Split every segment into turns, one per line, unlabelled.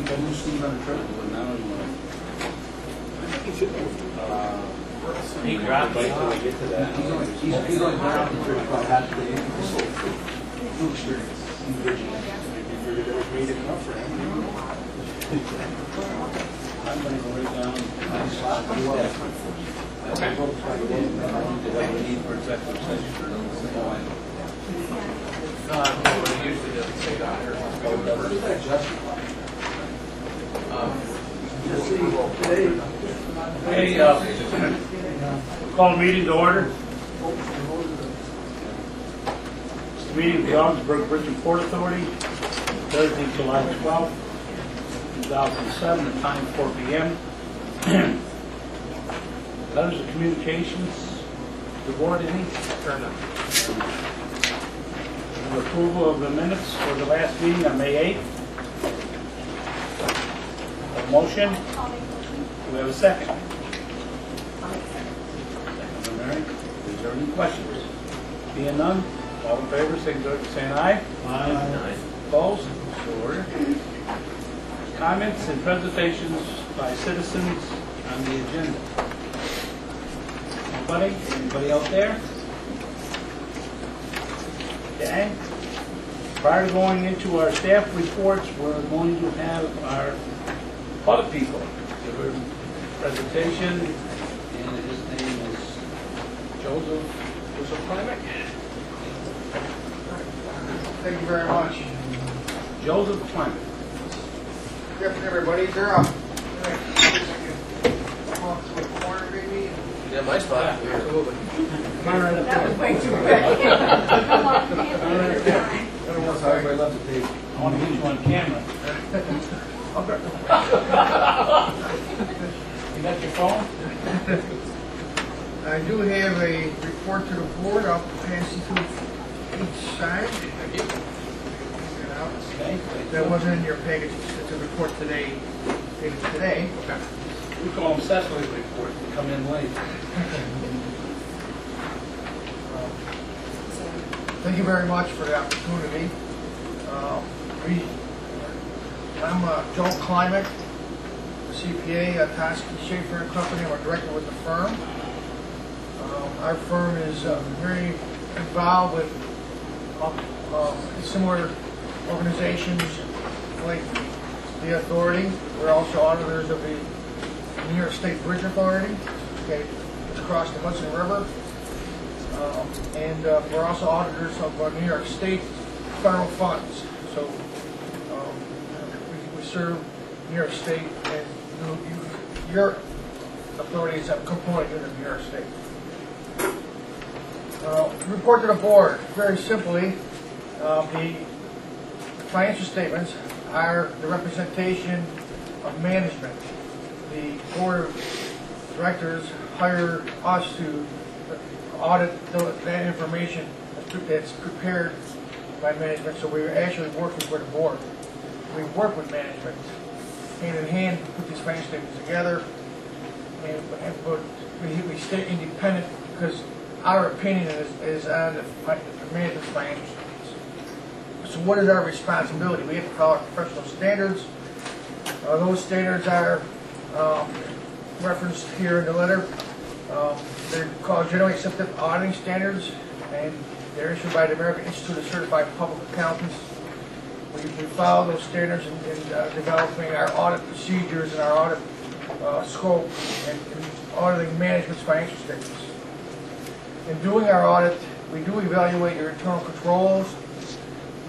I knew Steve on the treasurer, but now you want
He dropped it till we get to that.
He's only down to about half the day. No experience.
Maybe figured it was made enough for him.
I'm going to go right down. Okay. What we need for executive session.
Usually doesn't say that here.
Hey, call the meeting to order. It's the meeting of the Ogdensburg Bridge and Port Authority, Thursday, July 12th, 2007, the time 4 p.m. Letters of communications. The board, any?
Turn up.
Approval of the minutes for the last meeting on May 8th. A motion? Do we have a second? Second by Mary. Is there any questions? Being none, all in favor, signify by saying aye.
Aye.
Opposed? So ordered. Comments and presentations by citizens on the agenda. Anybody? Anybody out there? Okay. Prior to going into our staff reports, we're going to have our audit people give a presentation, and his name is Joseph Klimek.
Thank you very much.
Joseph Klimek.
Good afternoon, everybody. They're up. Walk to the corner, maybe.
Yeah, my spot.
Yeah.
Absolutely.
Come on right up
That was
there.
way too quick. Come on,
Sorry.
I want to get you on camera. You got your phone?
I do have a report to the board. I'll pass it to each side.
Okay.
That wasn't in your package. It's a report today. Dated today.
We call them Cecily's report. They come in late.
Thank you very much for the opportunity. I'm Joe Klimek, CPA at Tosky, Schaefer and Company. I'm a director with the firm. Our firm is very involved with similar organizations like the authority. We're also auditors of the New York State Bridge Authority, okay, which across the Hudson River. And we're also auditors of New York State federal funds. So we serve New York State, and your authority is a component unit of New York State. Report to the board. Very simply, the financial statements are the representation of management. The board of directors hire us to audit that information that's prepared by management, so we're actually working for the board. We work with management hand in hand to put these financial statements together, but we stay independent because our opinion is on the management's financial statements. So what is our responsibility? We have to follow our professional standards. Those standards are referenced here in the letter. They're called Generally Accepted Auditing Standards, and they're issued by the American Institute of Certified Public Accountants. We follow those standards in developing our audit procedures and our audit scope and auditing management's financial statements. In doing our audit, we do evaluate your internal controls,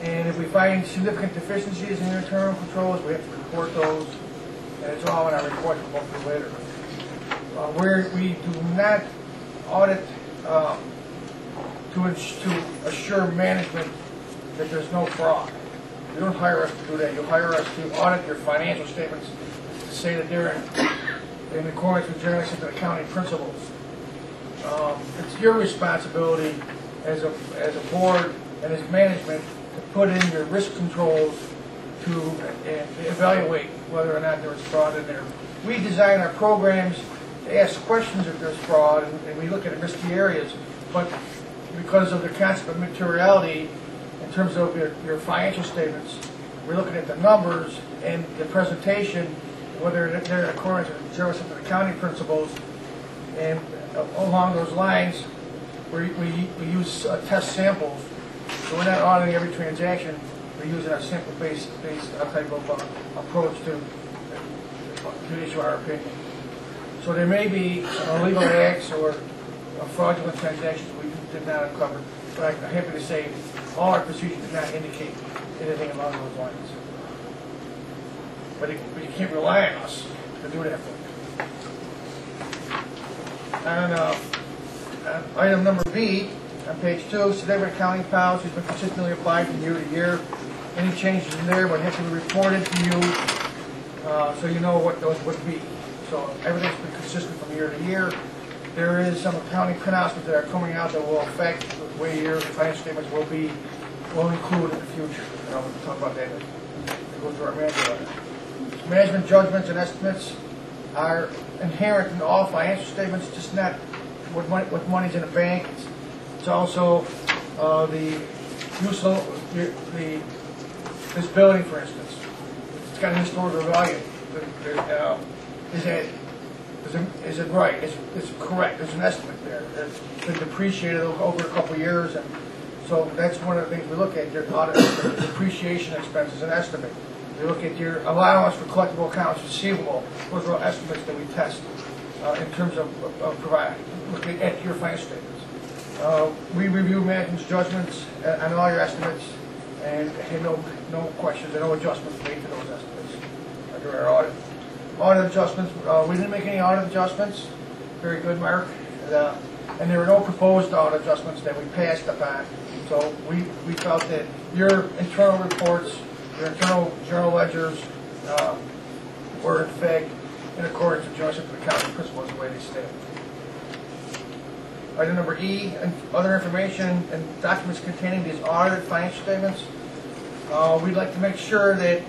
and if we find significant deficiencies in your internal controls, we have to report those, and it's all in our report we'll go through later. We do not audit to assure management that there's no fraud. You don't hire us to do that. You hire us to audit your financial statements to say that they're in accordance with generally accepted accounting principles. It's your responsibility as a board and as management to put in your risk controls to evaluate whether or not there is fraud in there. We design our programs to ask questions if there's fraud, and we look at risky areas, but because of the concept of materiality in terms of your financial statements, we're looking at the numbers and the presentation, whether they're in accordance with general accounting principles, and along those lines, we use test samples. So we're not auditing every transaction. We're using a sample-based type of approach to issue our opinion. So there may be illegal acts or fraudulent transactions we did not uncover, but I'm happy to say all our procedures did not indicate anything along those lines. But you can't rely on us to do that. And item number B, on page 2, certificate of accounting policy has been consistently applied from year to year. Any changes in there would have to be reported to you, so you know what those would be. So everything's been consistent from year to year. There is some accounting pronouncements that are coming out that will affect the way your financial statements will include in the future. And I'll talk about that as we go through our management. Management judgments and estimates are inherent in all financial statements, just not with money's in the bank. It's also the use of this building, for instance. It's got a historical value. Is it right? Is it correct? There's an estimate there. It's been depreciated over a couple of years, and so that's one of the things we look at. Your audit depreciation expense is an estimate. We look at your allowance for collectible accounts receivable. Those are all estimates that we test in terms of providing, looking at your financial statements. We review management's judgments on all your estimates, and had no questions and no adjustments made to those estimates during our audit. Audit adjustments, we didn't make any audit adjustments. Very good, Mark. And there were no proposed audit adjustments that we passed upon. So we felt that your internal reports, your internal journal ledgers were in fact in accordance with joint accounting principles the way they stand. Item number E, and other information and documents containing these audited financial statements. We'd like to make sure that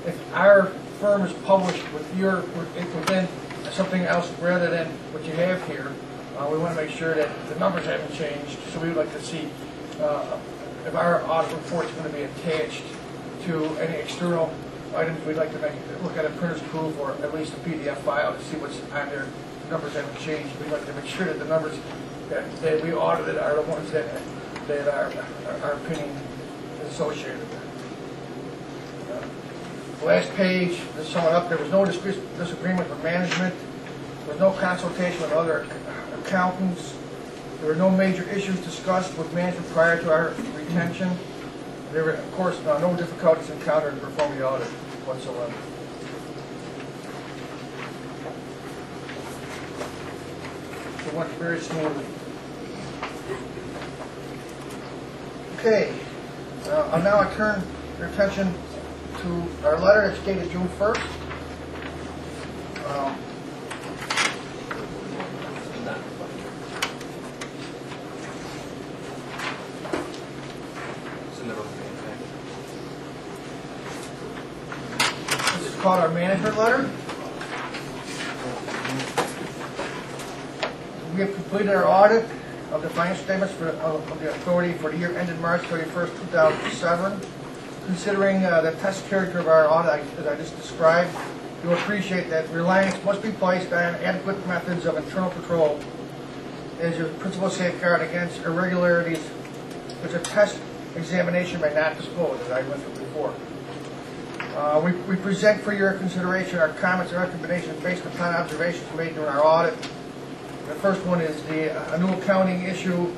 if our firm is published within something else rather than what you have here, we want to make sure that the numbers haven't changed. So we would like to see if our audit report is going to be attached to any external items. We'd like to look at a printer's proof or at least a PDF file to see what's on there. The numbers haven't changed. We'd like to make sure that the numbers that we audited are the ones that our opinion is associated with. Last page, to sum it up, there was no disagreement with management. There was no consultation with other accountants. There were no major issues discussed with management prior to our retention. There were, of course, no difficulties encountered in performing the audit whatsoever. So it went very smoothly. Okay, now I turn your attention to our letter that's dated June 1st. This is called our management letter. We have completed our audit of the financial statements of the authority for the year ended March 31st, 2007. Considering the test character of our audit, as I just described, you'll appreciate that reliance must be placed on adequate methods of internal control as your principal safeguard against irregularities which a test examination may not disclose, as I went through before. We present for your consideration our comments and recommendations based upon observations made during our audit. The first one is a new accounting issues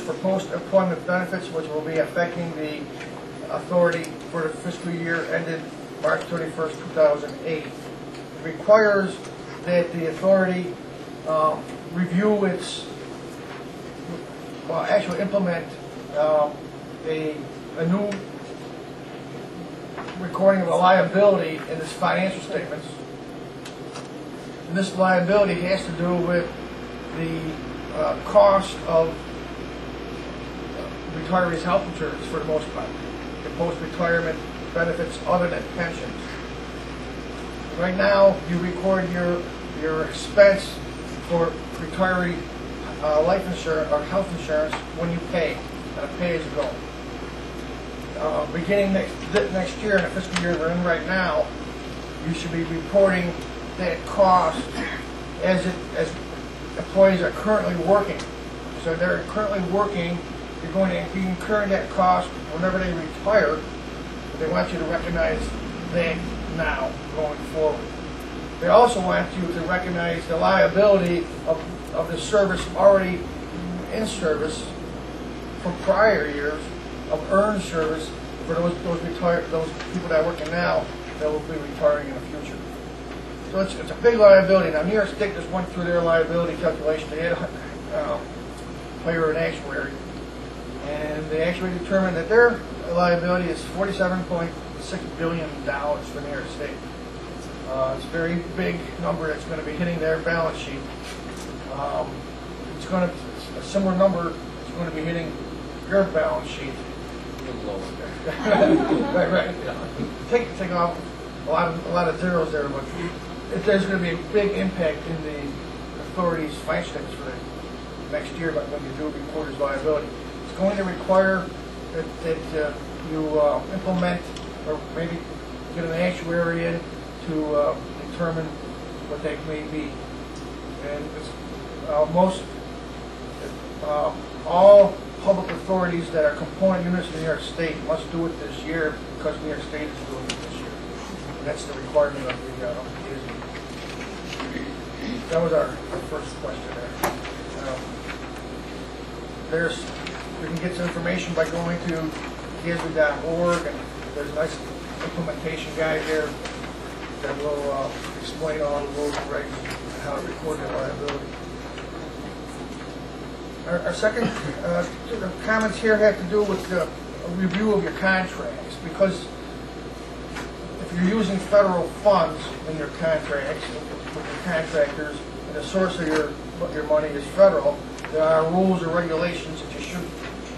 for post-employment benefits, which will be affecting the authority for the fiscal year ended March 31st, 2008. It requires that the authority review actually implement a new recording of a liability in its financial statements. And this liability has to do with the cost of retirees' health insurance for the most part. Post-retirement benefits other than pensions. Right now, you record your expense for retiree life insurance or health insurance when you pay on a pay-as-you-go. beginning next year, in the fiscal year we're in right now, you should be reporting that cost as employees are currently working. So they're currently working, you're going to be incurring that cost whenever they retire. But they want you to recognize that now, going forward. They also want you to recognize the liability of the service already in service from prior years of earned service for those people that are working now that will be retiring in the future. So it's a big liability. Now, New York State just went through their liability calculation. They had hire an actuary, and they actually determined that their liability is $47.6 billion for New York State. It's a very big number that's going to be hitting their balance sheet. It's going to a similar number is going to be hitting your balance sheet. right. Take off a lot of zeros there, but there's going to be a big impact in the authority's financial statements for next year. But when you do reporter's liability, it's going to require that you implement or maybe get an actuary in to determine what that may be. And it's, all public authorities that are component units in New York State must do it this year because New York State is doing it this year. And that's the requirement of the That was our first question there. You can get some information by going to GISD.org, and there's a nice implementation guide there that will explain all the rules and regs and how to record your liability. Our second comments here have to do with a review of your contracts, because if you're using federal funds in your contracts with your contractors, and the source of your money is federal, there are rules or regulations that you should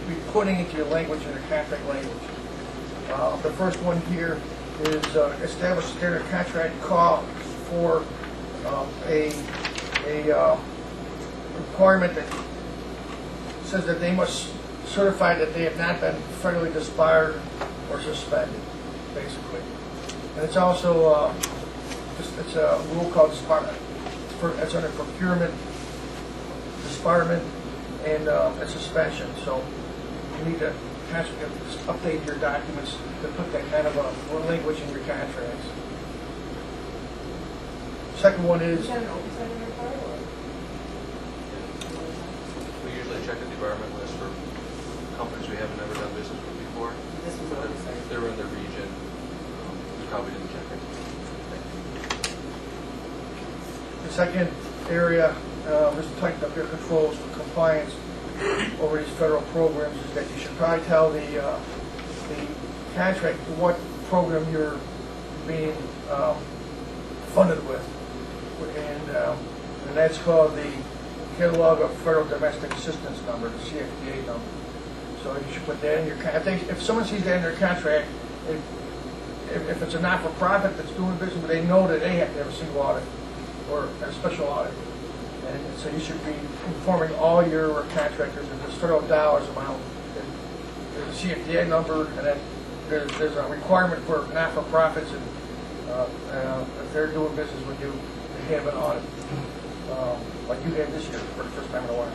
be putting into your language, in your contract language. The first one here is establish a standard contract call for a requirement that says that they must certify that they have not been federally disbarred or suspended, basically. And it's also it's a rule called disbarment. It's under procurement, disbarment, and suspension. So you need to just update your documents to put that kind of a language in your contracts. Second one is.
Is that an oversight on your part, or?
We usually check the debarment list for companies we haven't ever done business with before.
This was
But
oversight.
if they were in the region, we probably didn't check it.
The second area is to tighten up your controls for compliance over these federal programs, is that you should probably tell the contract what program you're being funded with, and that's called the Catalog of Federal Domestic Assistance Number, the CFDA number. So you should put that in your contract. If someone sees that in their contract, if it's a not-for-profit that's doing business, they know that they have to have a single audit or a special audit. And so you should be informing all your contractors that there's federal dollars amount, there's a CFDA number, and that there's a requirement for not-for-profits, and if they're doing business with you, they have an audit, like you have this year for the first time in a while.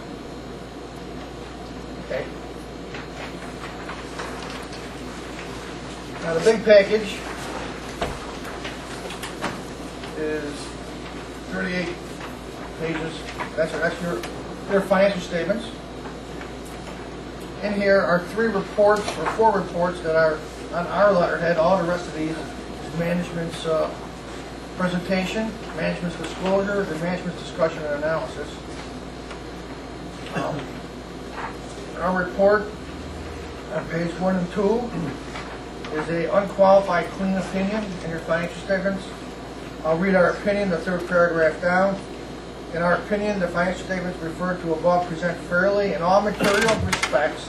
Okay. Now the big package is 38 pages. That's your financial statements. In here are 4 reports that are on our letterhead. All the rest of these is management's presentation, management's disclosure, and management's discussion and analysis. Our report on page 1 and 2 is a unqualified clean opinion in your financial statements. I'll read our opinion, the third paragraph down. In our opinion, the financial statements referred to above present fairly, in all material respects,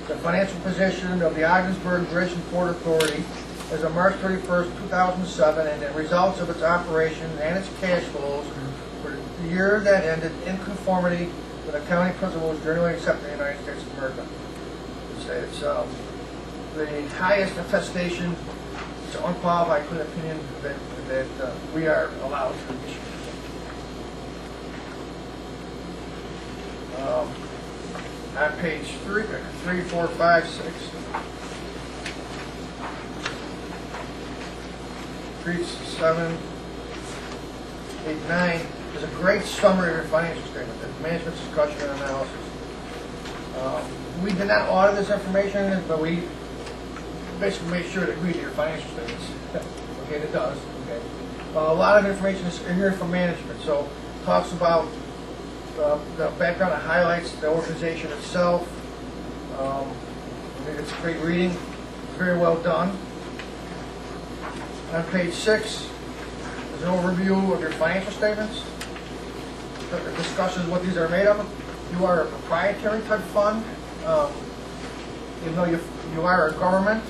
the financial position of the Ogdensburg Bridge and Port Authority as of March 31st, 2007, and the results of its operations and its cash flows for the year that ended in conformity with the county principles generally accepted in the United States of America. the highest attestation, it's an unqualified clear opinion that we are allowed to issue. On page 3, 4, 5, 6, 3, 7, 8, 9, there's a great summary of your financial statement, the management discussion and analysis. We did not audit this information, but we basically made sure it agreed to your financial statements. Okay, it does. Okay. A lot of information is here from management, so it talks about the background and highlights the organization itself. I think it's great reading, very well done. On page 6, there's an overview of your financial statements. It discusses what these are made of. You are a proprietary type fund. Even though you are a government,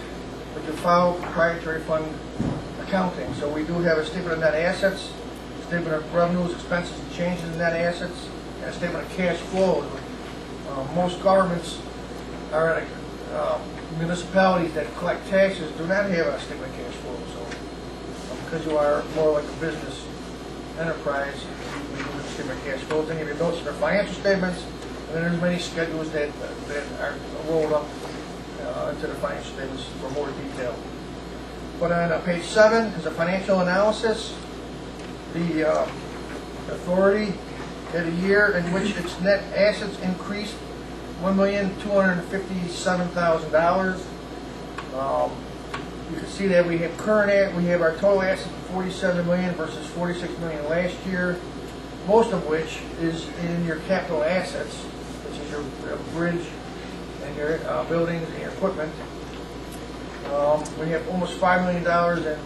but you file proprietary fund accounting. So we do have a statement of net assets, a statement of revenues, expenses, and changes in net assets, and a statement of cash flows. Most governments are municipalities that collect taxes do not have a statement of cash flow. So because you are more like a business enterprise, we do a statement of cash flows. Then you have your notes for financial statements, and then there's many schedules that are rolled up into the financial statements for more detail. But on page 7 is a financial analysis. The authority had a year in which its net assets increased $1,257,000. You can see that we have our total assets of $47 million versus $46 million last year, most of which is in your capital assets, which is your bridge and your buildings and your equipment. We have almost $5 million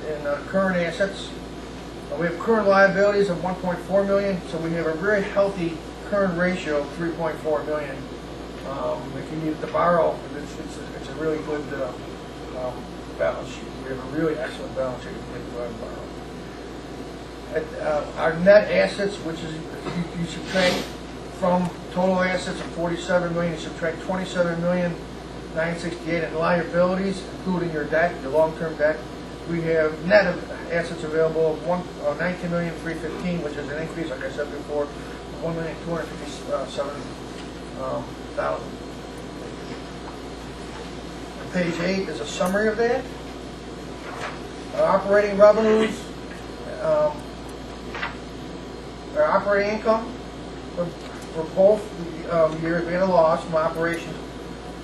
in current assets. We have current liabilities of $1.4 million, so we have a very healthy current ratio of $3.4 million. If you need to borrow, it's a really good balance sheet. We have a really excellent balance sheet if you need to go out and borrow. Our net assets, which is you subtract from total assets of $47 million, you subtract $27,968,000 in liabilities, including your debt, your long-term debt. We have net of assets available of $19,315,000, which is an increase, like I said before, of $1,257,000. Page 8 is a summary of that. Operating revenues, our operating income for both years, we had a loss from operations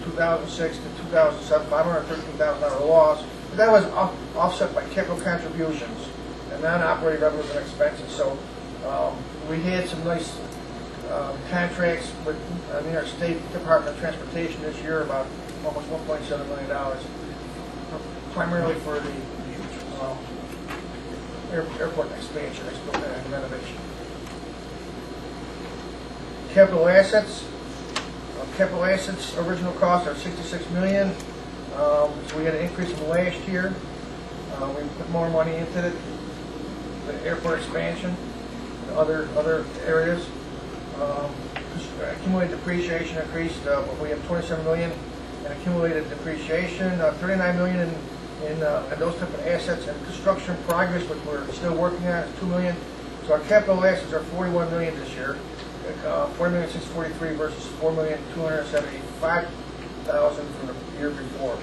2006 to 2007, $513,000 loss. But that was offset by capital contributions and non-operating revenues and expenses. So we had some nice contracts with the New York State Department of Transportation this year, about almost $1.7 million, primarily for the airport expansion and renovation. Capital assets. Capital assets original costs are $66 million. So we had an increase from last year. We put more money into the airport expansion and other areas. Accumulated depreciation increased. We have $27 million in accumulated depreciation, $39 million in those type of assets, and construction progress, which we're still working on, is $2 million. So our capital assets are $41 million this year, $40,643,000 versus $4,275,000 from the year before.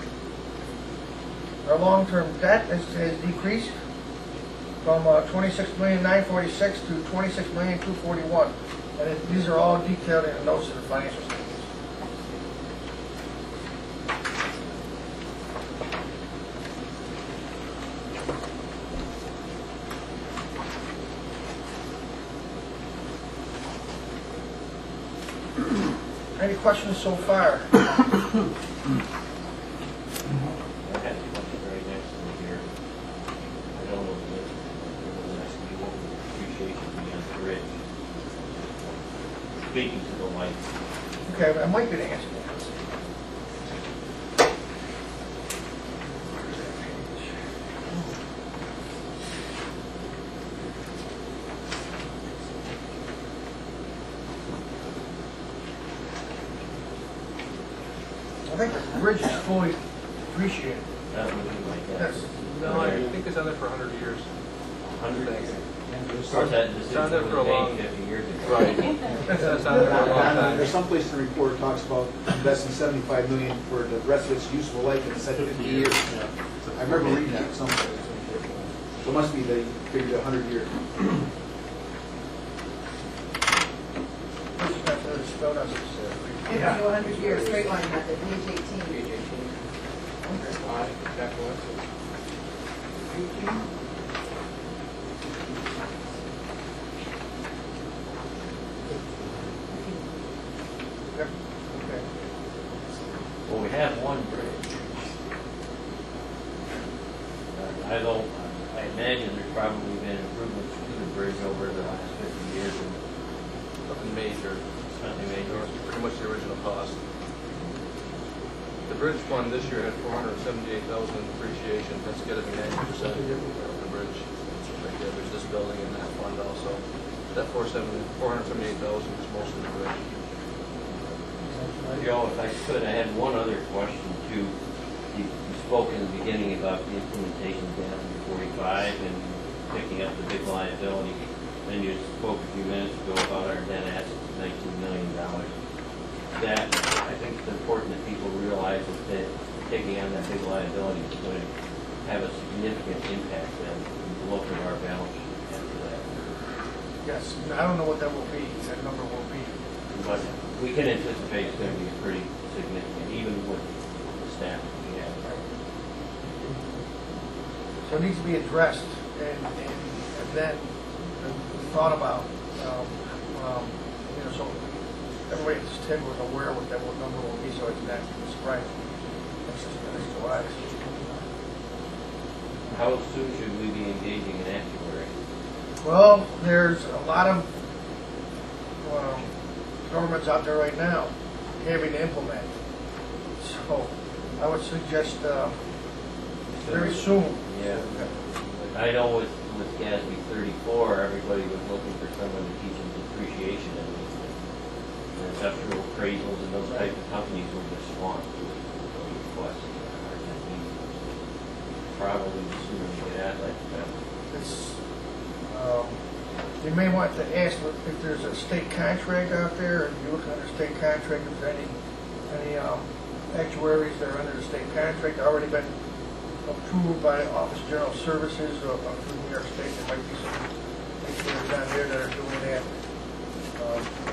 Our long-term debt has decreased from $26,946,000 to $26,241,000, and these are all detailed in the notes of the financial statements. Any questions so far?
Speaking to the mic.
Okay, I might be able to answer that. I think the bridge is fully depreciated.
That would be my guess.
That's,
No, I think it's on there for 100 years.
100
Thanks.
years. Of course, that
It's on there
decision
for a
was
long-
made 50 years ago.
Right. It's on there for a long time.
There's some place in the report talks about investing $75 million for the rest of its useful life, and it said 50 years. I remember reading that someplace. So it must be they figured 100 years.
this is not really spelled out.
Yeah. 100 years, straight line method, page 18.
Yep, okay.
Well, we have one bridge. I imagine there's probably been improvements to the bridge over the last 50 years, and
Nothing major.
nothing major.
Pretty much the original cost. The bridge fund this year had $478,000 in depreciation. That's getting 90% of the bridge. Like the bridge, this building and that fund also. That $478,000 is most of the bridge.
Joe, if I could, I had one other question too. You spoke in the beginning about the implementation down in 45 and picking up the big liability. Then you spoke a few minutes ago about our net assets of $19 million. That, I think it's important that people realize that taking on that big liability is going to have a significant impact on the look of our balance sheet after that.
Yes, I don't know what that will be, that number will be.
But we can anticipate it's going to be pretty significant, even with the staff we have.
So it needs to be addressed and then thought about, so everybody at this table is aware of what number will be, so it's not a surprise. That's July.
How soon should we be engaging an actuary?
Well, there's a lot of governments out there right now having to implement. So I would suggest very soon.
Yeah. I know with GASB 34, everybody was looking for someone to teach them depreciation and industrial appraisals, and those types of companies were just swamped with requests. Probably the sooner we get at that, the better.
It's, you may want to ask if there's a state contract out there, and you look under state contract, if there's any actuaries that are under the state contract already been approved by Office of General Services of New York State. There might be some actuaries down there that are doing that.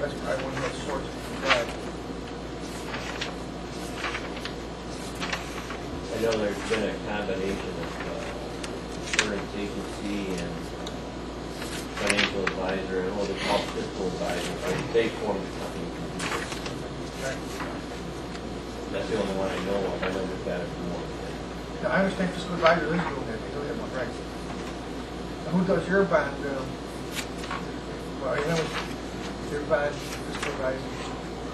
That's probably one of the sources you can buy.
I know there's been a combination of insurance agency and financial advisor, and what they call fiscal advisor. They formed a company to do this.
Right.
That's the only one I know of. I know we've got a few more.
Now, I understand fiscal advisor is doing that. They do have one, right? Now, who does your bond? Well, you know, your bond fiscal advisor.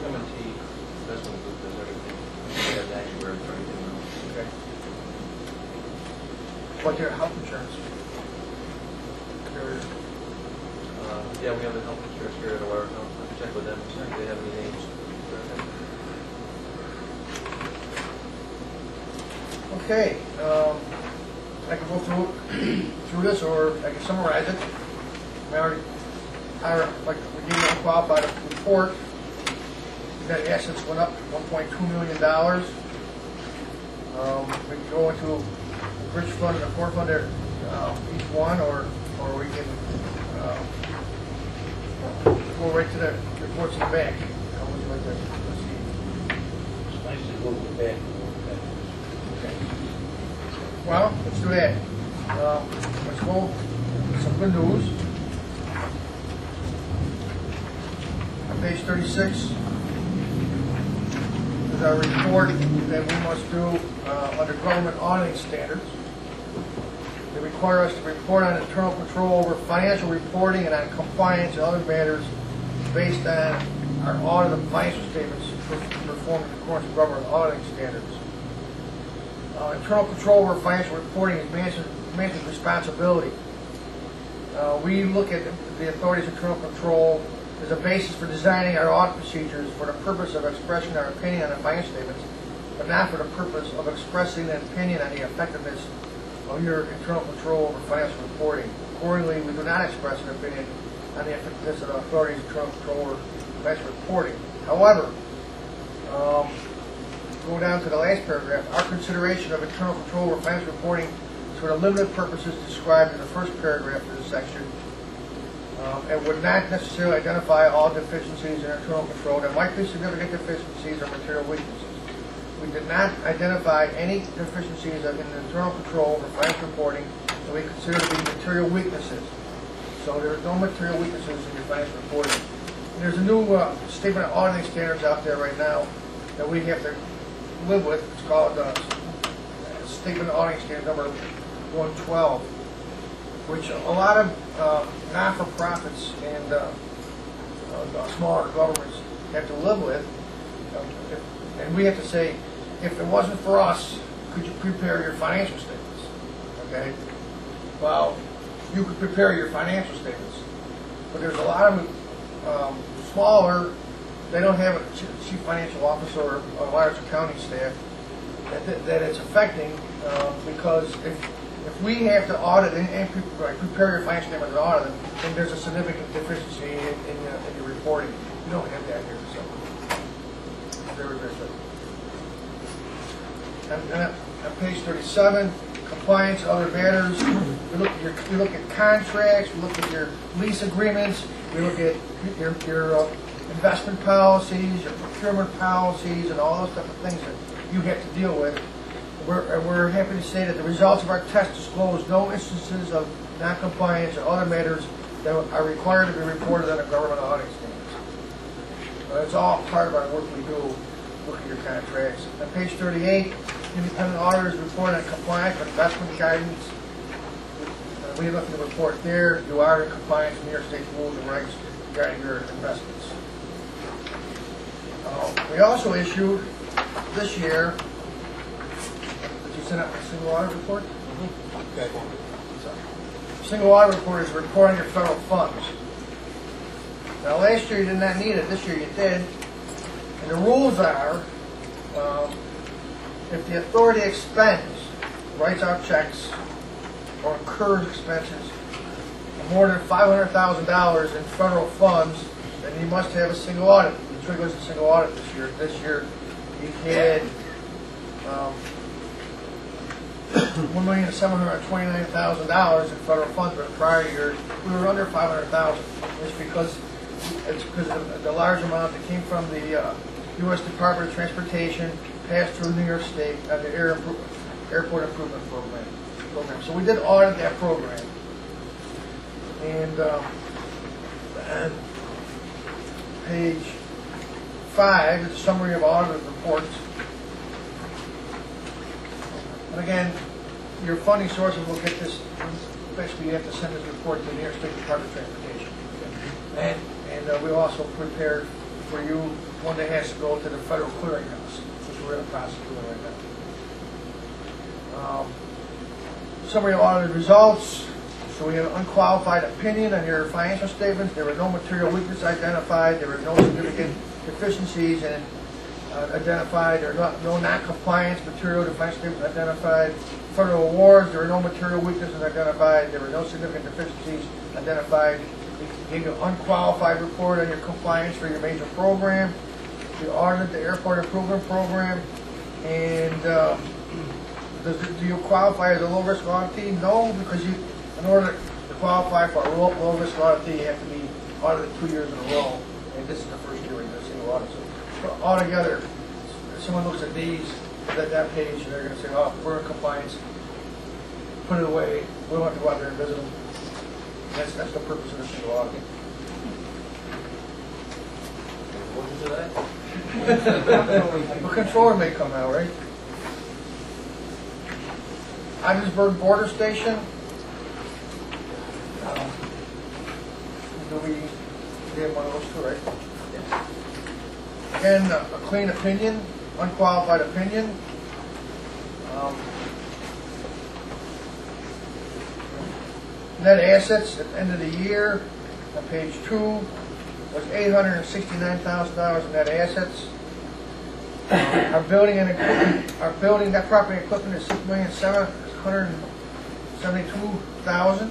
M&T, that's one group does everything. They have the actuary for everything else.
Okay. What their health insurance? Their,
Yeah, we have the health insurance here at Aware's. I'll have to check with them, see if they have any names.
Okay, I can go through this, or I can summarize it. Like we gave you a qualified report. Net assets went up $1.2 million. We can go into the bridge fund and the core fund there, each one, or we can go right to the reports in the back. How would you like to proceed?
It's nice to go back.
Okay. Well, let's do that. Let's go with some good news. On page 36 is our report that we must do under government auditing standards. They require us to report on internal control over financial reporting and on compliance and other matters based on our audit of financial statements performed in accordance with government auditing standards. Internal control over financial reporting is management's responsibility. We look at the authority's internal control as a basis for designing our audit procedures for the purpose of expressing our opinion on the financial statements but not for the purpose of expressing an opinion on the effectiveness of your internal control over financial reporting. Accordingly, we do not express an opinion on the effectiveness of the authority's internal control over financial reporting. However, go down to the last paragraph. Our consideration of internal control over financial reporting is for the limited purposes described in the first paragraph of this section, and would not necessarily identify all deficiencies in internal control. There might be significant deficiencies or material weaknesses. We did not identify any deficiencies in internal control over financial reporting that we consider to be material weaknesses. So there are no material weaknesses in your financial reporting. And there's a new statement of auditing standards out there right now that we have to live with. It's called Statement of Auditing Standard number 112, which a lot of not-for-profits and smaller governments have to live with. And we have to say, if it wasn't for us, could you prepare your financial statements? Okay? Well, you could prepare your financial statements, but there's a lot of smaller, they don't have a chief financial officer or a large accounting staff that it's affecting, because if we have to audit and prepare your financial statement and audit them, then there's a significant deficiency in your reporting. You don't have that here, so very, very good. And on page 37, compliance, other matters. We look at contracts. We look at your lease agreements. We look at your investment policies, your procurement policies, and all those type of things that you have to deal with. We're happy to say that the results of our test disclose no instances of noncompliance or other matters that are required to be reported on a government auditing standards. It's all part of our work we do. Look at your contracts. On page 38, independent auditors report on compliance with investment guidance. We have nothing to report there. You are in compliance with New York State rules and regs regarding your investments. We also issued this year. Did you send out a single audit report? Okay. Single audit report is a report on your federal funds. Now, last year you did not need it. This year you did. And the rules are, if the authority expends, writes out checks, or incurs expenses of more than $500,000 in federal funds, then you must have a single audit. It triggers a single audit this year. This year you had $1,729,000 in federal funds, but the prior year we were under $500,000. It's because of the large amount that came from the U.S. Department of Transportation, passed through New York State on the Airport Improvement Program. So we did audit that program. And page 5 is a summary of audited reports. And again, your funding sources will get this. Basically, you have to send this report to the New York State Department of Transportation. And we also prepared for you one that has to go to the Federal Clearinghouse, which we're in the process of doing right now. Summary of audited results. So we have an unqualified opinion on your financial statements. There were no material weaknesses identified. There were no significant deficiencies identified. There were no non-compliance material to financial statements identified. Federal awards, there were no material weaknesses identified. There were no significant deficiencies identified. We gave you an unqualified report on your compliance for your major program. We audited the Airport Improvement Program. And do you qualify as a low-risk auditee? No, because in order to qualify for a low-risk auditee, you have to be audited 2 years in a row. And this is the first year we did a single audit. So altogether, if someone looks at these, that page, and they're going to say, oh, we're in compliance. Put it away. We don't have to go out there and visit them. That's the purpose of the single audit. The controller may come out, right? Ogdensburg border station. Do we have one of those two, right? Again, a clean opinion, unqualified opinion. Net assets at the end of the year, on page 2, was $869,000 in net assets. Our building and equipment, net property and equipment is $6,772,000.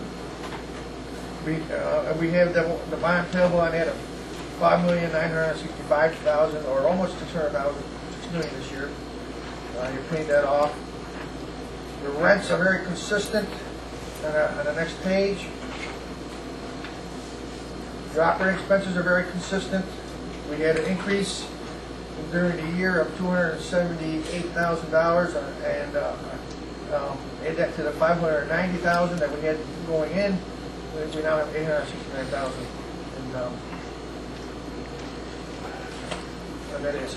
We have the bond payable on that of $5,965,000, or almost $600,000, $6 million this year. You paid that off. The rents are very consistent on the next page. The operating expenses are very consistent. We had an increase during the year of $278,000, and add that to the $590,000 that we had going in. We now have $869,000, and that is.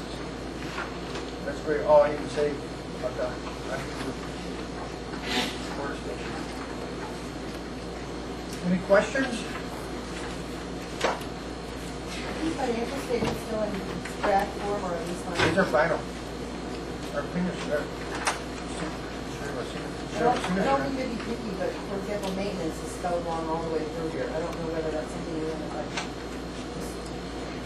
That's really all I need to say about that. Any questions?
These financial statements still in draft form or at least on?
These are final. Our opinions are there.
I don't mean to be picky, but for example, maintenance is spelled wrong all the way through here. I don't know whether that's something you want to like. Just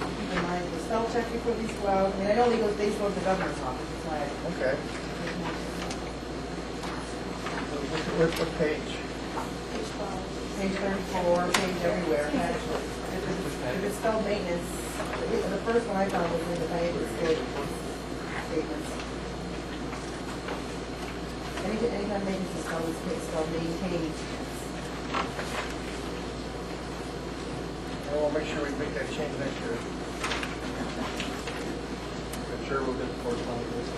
keep in mind, the spell check before these go out. I mean, I know they go to the governor's office. That's why.
Okay. What page?
Page 34, page everywhere, actually. If it's spelled maintenance, the first one I found was in the financial statements. Anytime maintenance is spelled, it's spelled maintained.
We'll make sure we make that change next year.
I'm sure we'll get the corresponding list.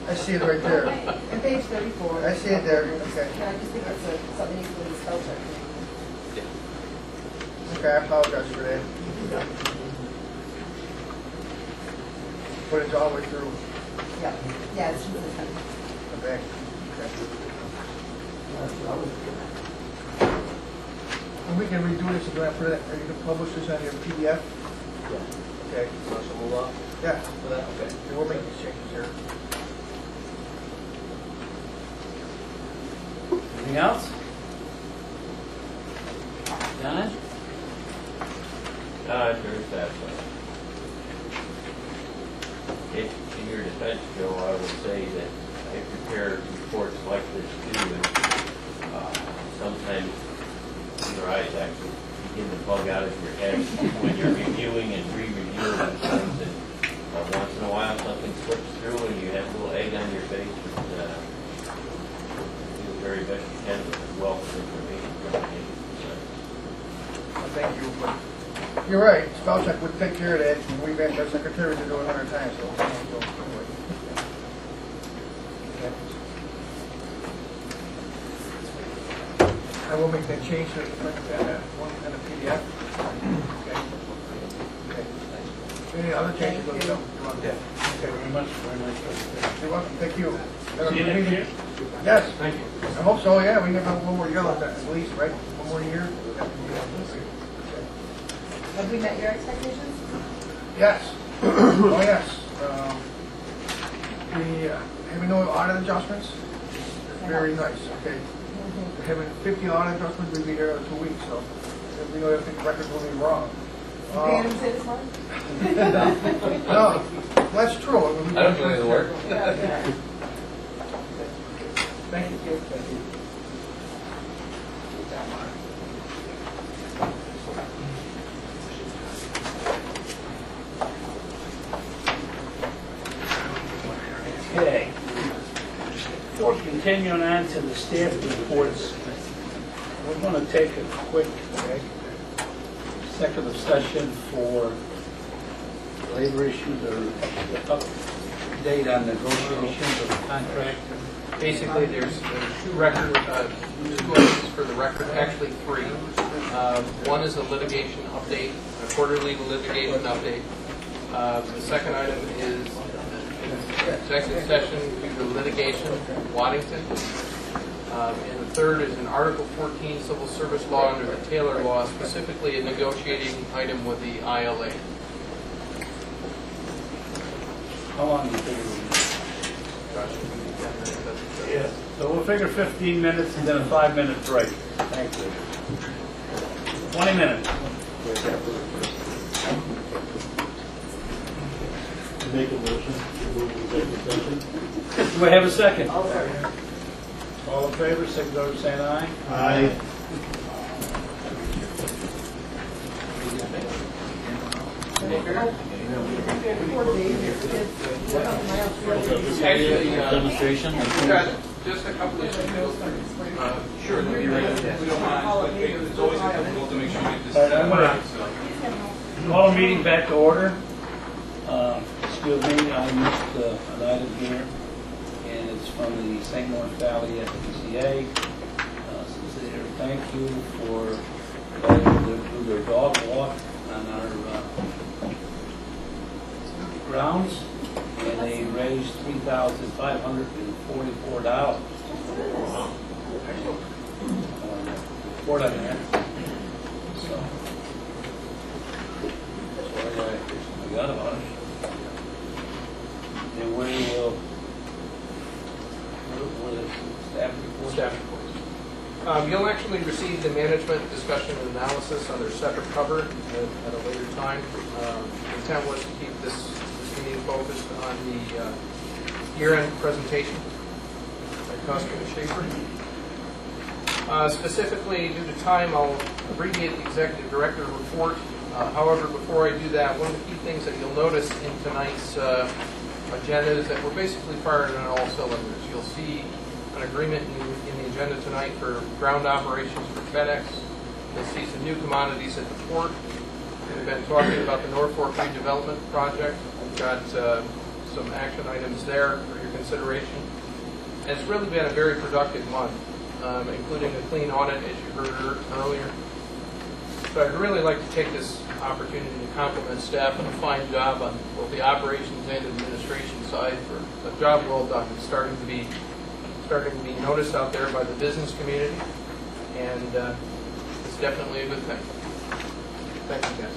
I see it right there.
And page 34.
I see it there, okay.
Yeah, I just think it's something needs to be spell check.
Okay, I apologize for that. But it's all the way through
Yeah, it's consistent.
the back. Okay. And we can redo this if you want to put it, or you can publish this on your PDF.
Yeah.
Okay.
Want us to move up
Yeah,
for that? Okay.
we'll make these changes here.
Anything else? John?
There's that. In your defense, Joe, I would say that I prepare reports like this too, and sometimes your eyes actually begin to bug out of your head when you're reviewing and re-reviewing things, and once in a while something slips through and you have a little egg on your face, but do the very best you can with the wealth of information from the
Thank you. But you're right, spell check would take care of that, and we've asked our secretary to do it 100 times, so anyway. Okay. I will make that change to one kind of PDF. Okay. Okay. Any other changes?
Thank you.
Yeah.
Okay.
Very much.
You're welcome, thank you.
See you next year?
Yes,
Thank you.
I hope so, yeah, we have one more year left at least, right? One more year?
Have we met your expectations?
Yes. Oh, yes. We having no audit adjustments. Very nice, okay. We're having 50 audit adjustments, we'll be here in 2 weeks, so if we know if the records will be wrong.
You paying them to say this morning?
No, that's true.
I don't do any of the work.
Thank you. Thank you.
Okay. Before continuing on to the staff reports, we're going to take a quick executive session for labor issues or update on negotiations of the contract.
Basically, there's two items for the record, actually three. One is a litigation update, a quarterly litigation update. The second item is executive session due to litigation, Waddington. And the third is an Article 14 civil service law under the Taylor Law, specifically a negotiating item with the ILA.
How long do you think it will be? Yeah. So we'll figure 15 minutes and then a 5-minute break. Thank you. 20 minutes.
make a motion to move to executive session.
Do I have a second?
I'll second.
All in favor, signify by saying aye.
Aye.
Demonstration. We've got just a couple of issues. Sure, let me write it down. We don't mind, but it's always difficult to make sure we get this.
All right, I'm gonna call a meeting back to order. Excuse me, I missed an item here, and it's from the St. Lawrence Valley FPCA. Sincere thank you for letting them do their dog walk on our grounds, and they raised $3,544. Report on that. So, that's what I got about it. And where will, where the staff report?
Staff reports. You'll actually receive the management discussion and analysis under separate cover at a later time. The intent was to keep this meeting focused on the year-end presentation by Customer Schaefer. Specifically, due to time, I'll abbreviate the executive director report. However, before I do that, one of the key things that you'll notice in tonight's agenda is that we're basically firing on all cylinders. You'll see an agreement in the agenda tonight for ground operations for FedEx. You'll see some new commodities at the port. We've been talking about the North Fork redevelopment project. We've got some action items there for your consideration. And it's really been a very productive month, including a clean audit, as you heard earlier. So I'd really like to take this opportunity to compliment staff on a fine job on both the operations and administration side for a job well done. It's starting to be noticed out there by the business community, and it's definitely a good thing. Thank you, guys.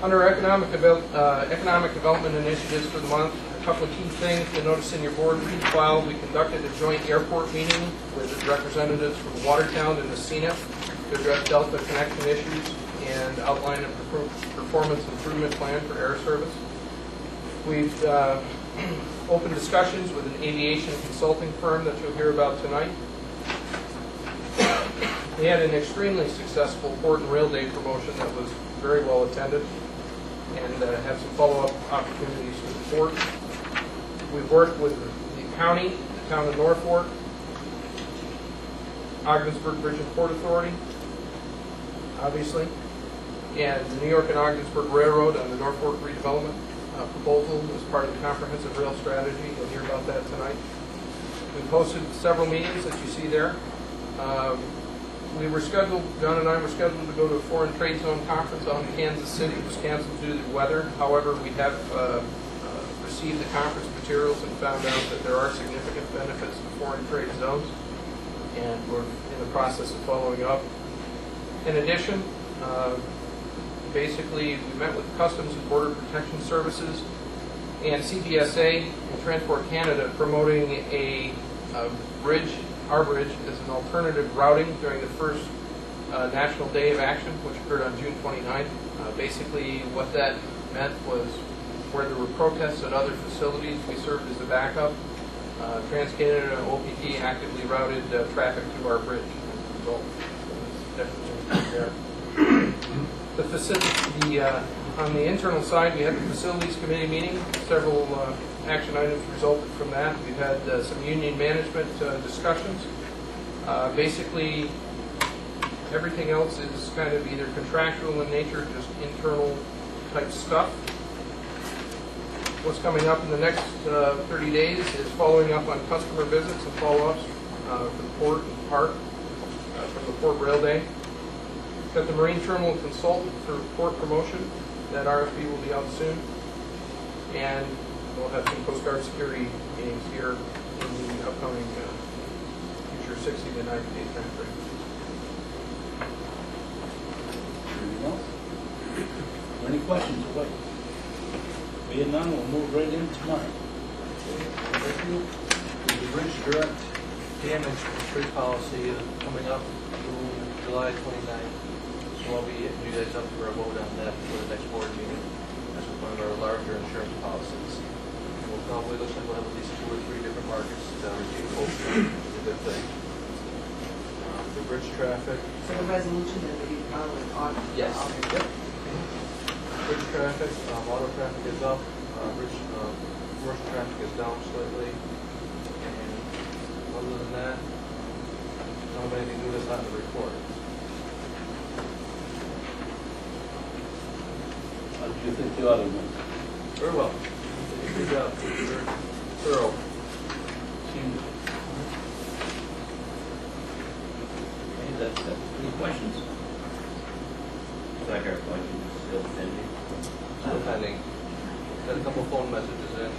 Under economic development initiatives for the month, a couple of key things you'll notice in your board file. We conducted a joint airport meeting with representatives from Watertown and Messina to address Delta connection issues and outline a performance improvement plan for air service. We've opened discussions with an aviation consulting firm that you'll hear about tonight. We had an extremely successful Port and Rail Day promotion that was very well attended, and have some follow-up opportunities for the port. We've worked with the county, the town of North Fork, Ogdensburg Bridge and Port Authority, obviously, and the New York and Ogdensburg Railroad on the North Fork redevelopment proposal as part of the comprehensive rail strategy. You'll hear about that tonight. We posted several meetings that you see there. John and I were scheduled to go to a foreign trade zone conference out in Kansas City. It was canceled due to the weather. However, we have received the conference materials and found out that there are significant benefits to foreign trade zones, and we're in the process of following up. In addition, basically, we met with Customs and Border Protection Services and CPSA and Transport Canada promoting our bridge as an alternative routing during the first National Day of Action, which occurred on June 29th. Basically, what that meant was where there were protests at other facilities, we served as a backup. TransCanada and OBPA actively routed traffic to our bridge as a result. So it's definitely there. On the internal side, we had the Facilities Committee meeting. Several action items resulted from that. We've had some union management discussions. Basically, everything else is kind of either contractual in nature, just internal type stuff. What's coming up in the next 30 days is following up on customer visits and follow-ups for the port and park from the Port Rail Day. Got the Marine Terminal Consultant for port promotion. That RFP will be out soon. And we'll have some Coast Guard security meetings here in the upcoming future 60 to 90 day time frame.
Anything else? Any questions? Or what? Being none, we'll move right into mine.
Thank you. The bridge direct damage tree policy is coming up July 29th. So I'll be hitting you guys up for a vote on that for the next board meeting. That's one of our larger insurance policies. We'll probably, looks like we'll have at least 2 or 3 different markets to review, hopefully, it's a good thing. The bridge traffic,
So the resolution that we probably ought to.
yes. Yep. Bridge traffic, auto traffic is up, bridge, commercial traffic is down slightly. And other than that, I don't have anything new that's not in the report.
How do you think the audit went?
Very well. Good job. Very thorough.
Seemed. Okay, that's it. Any questions?
Looks like our budget is still pending.
Still pending. Got a couple phone messages in.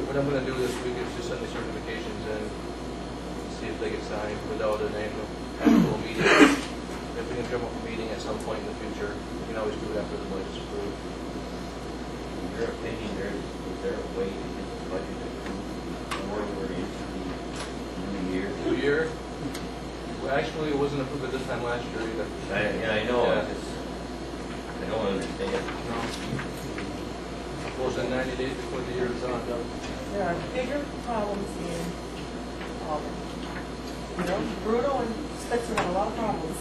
What I'm gonna do this week is just send the certifications in, see if they get signed without an actual meeting. If we can drum up a meeting at some point in the future, we can always do it after the budget's approved.
In your opinion, is there a way to get the budget approved before we're into the new year?
New year? Well, actually, it wasn't approved at this time last year either.
I know,
Yeah.
I don't understand.
No. It was in 90 days before the year is on.
There are bigger problems in Auburn. You know, Bruno and Spencer have a lot of problems.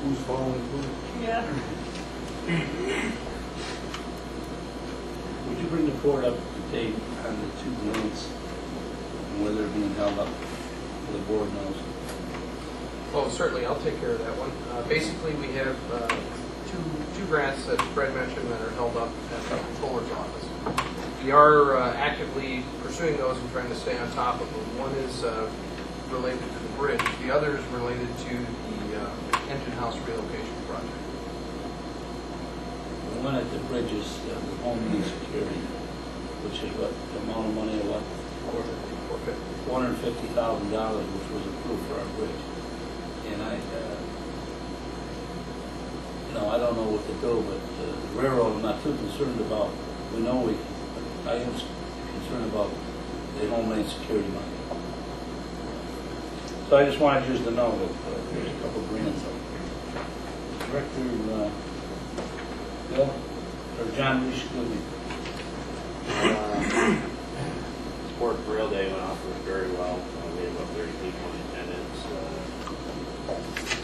Who's following who?
Yeah.
Would you bring the board up to date on the 2 grants and where they're being held up, so the board knows?
Well, certainly, I'll take care of that one. Basically, we have two grants that Fred mentioned that are held up at the Controller's office. We are actively pursuing those and trying to stay on top of them. One is related to the bridge. The other is related to the engine house relocation project.
The one at the bridge is the Homeland Security, which is what, the amount of money of what? $450,000, which was approved for our bridge. And I don't know what to do, but the railroad I'm not too concerned about. I am concerned about the Homeland Security money. So I just wanted you to know that there's a couple of grants up. Director Bill, or John, we should do it.
Sport Rail Day went off very well. We had about 30 people in attendance.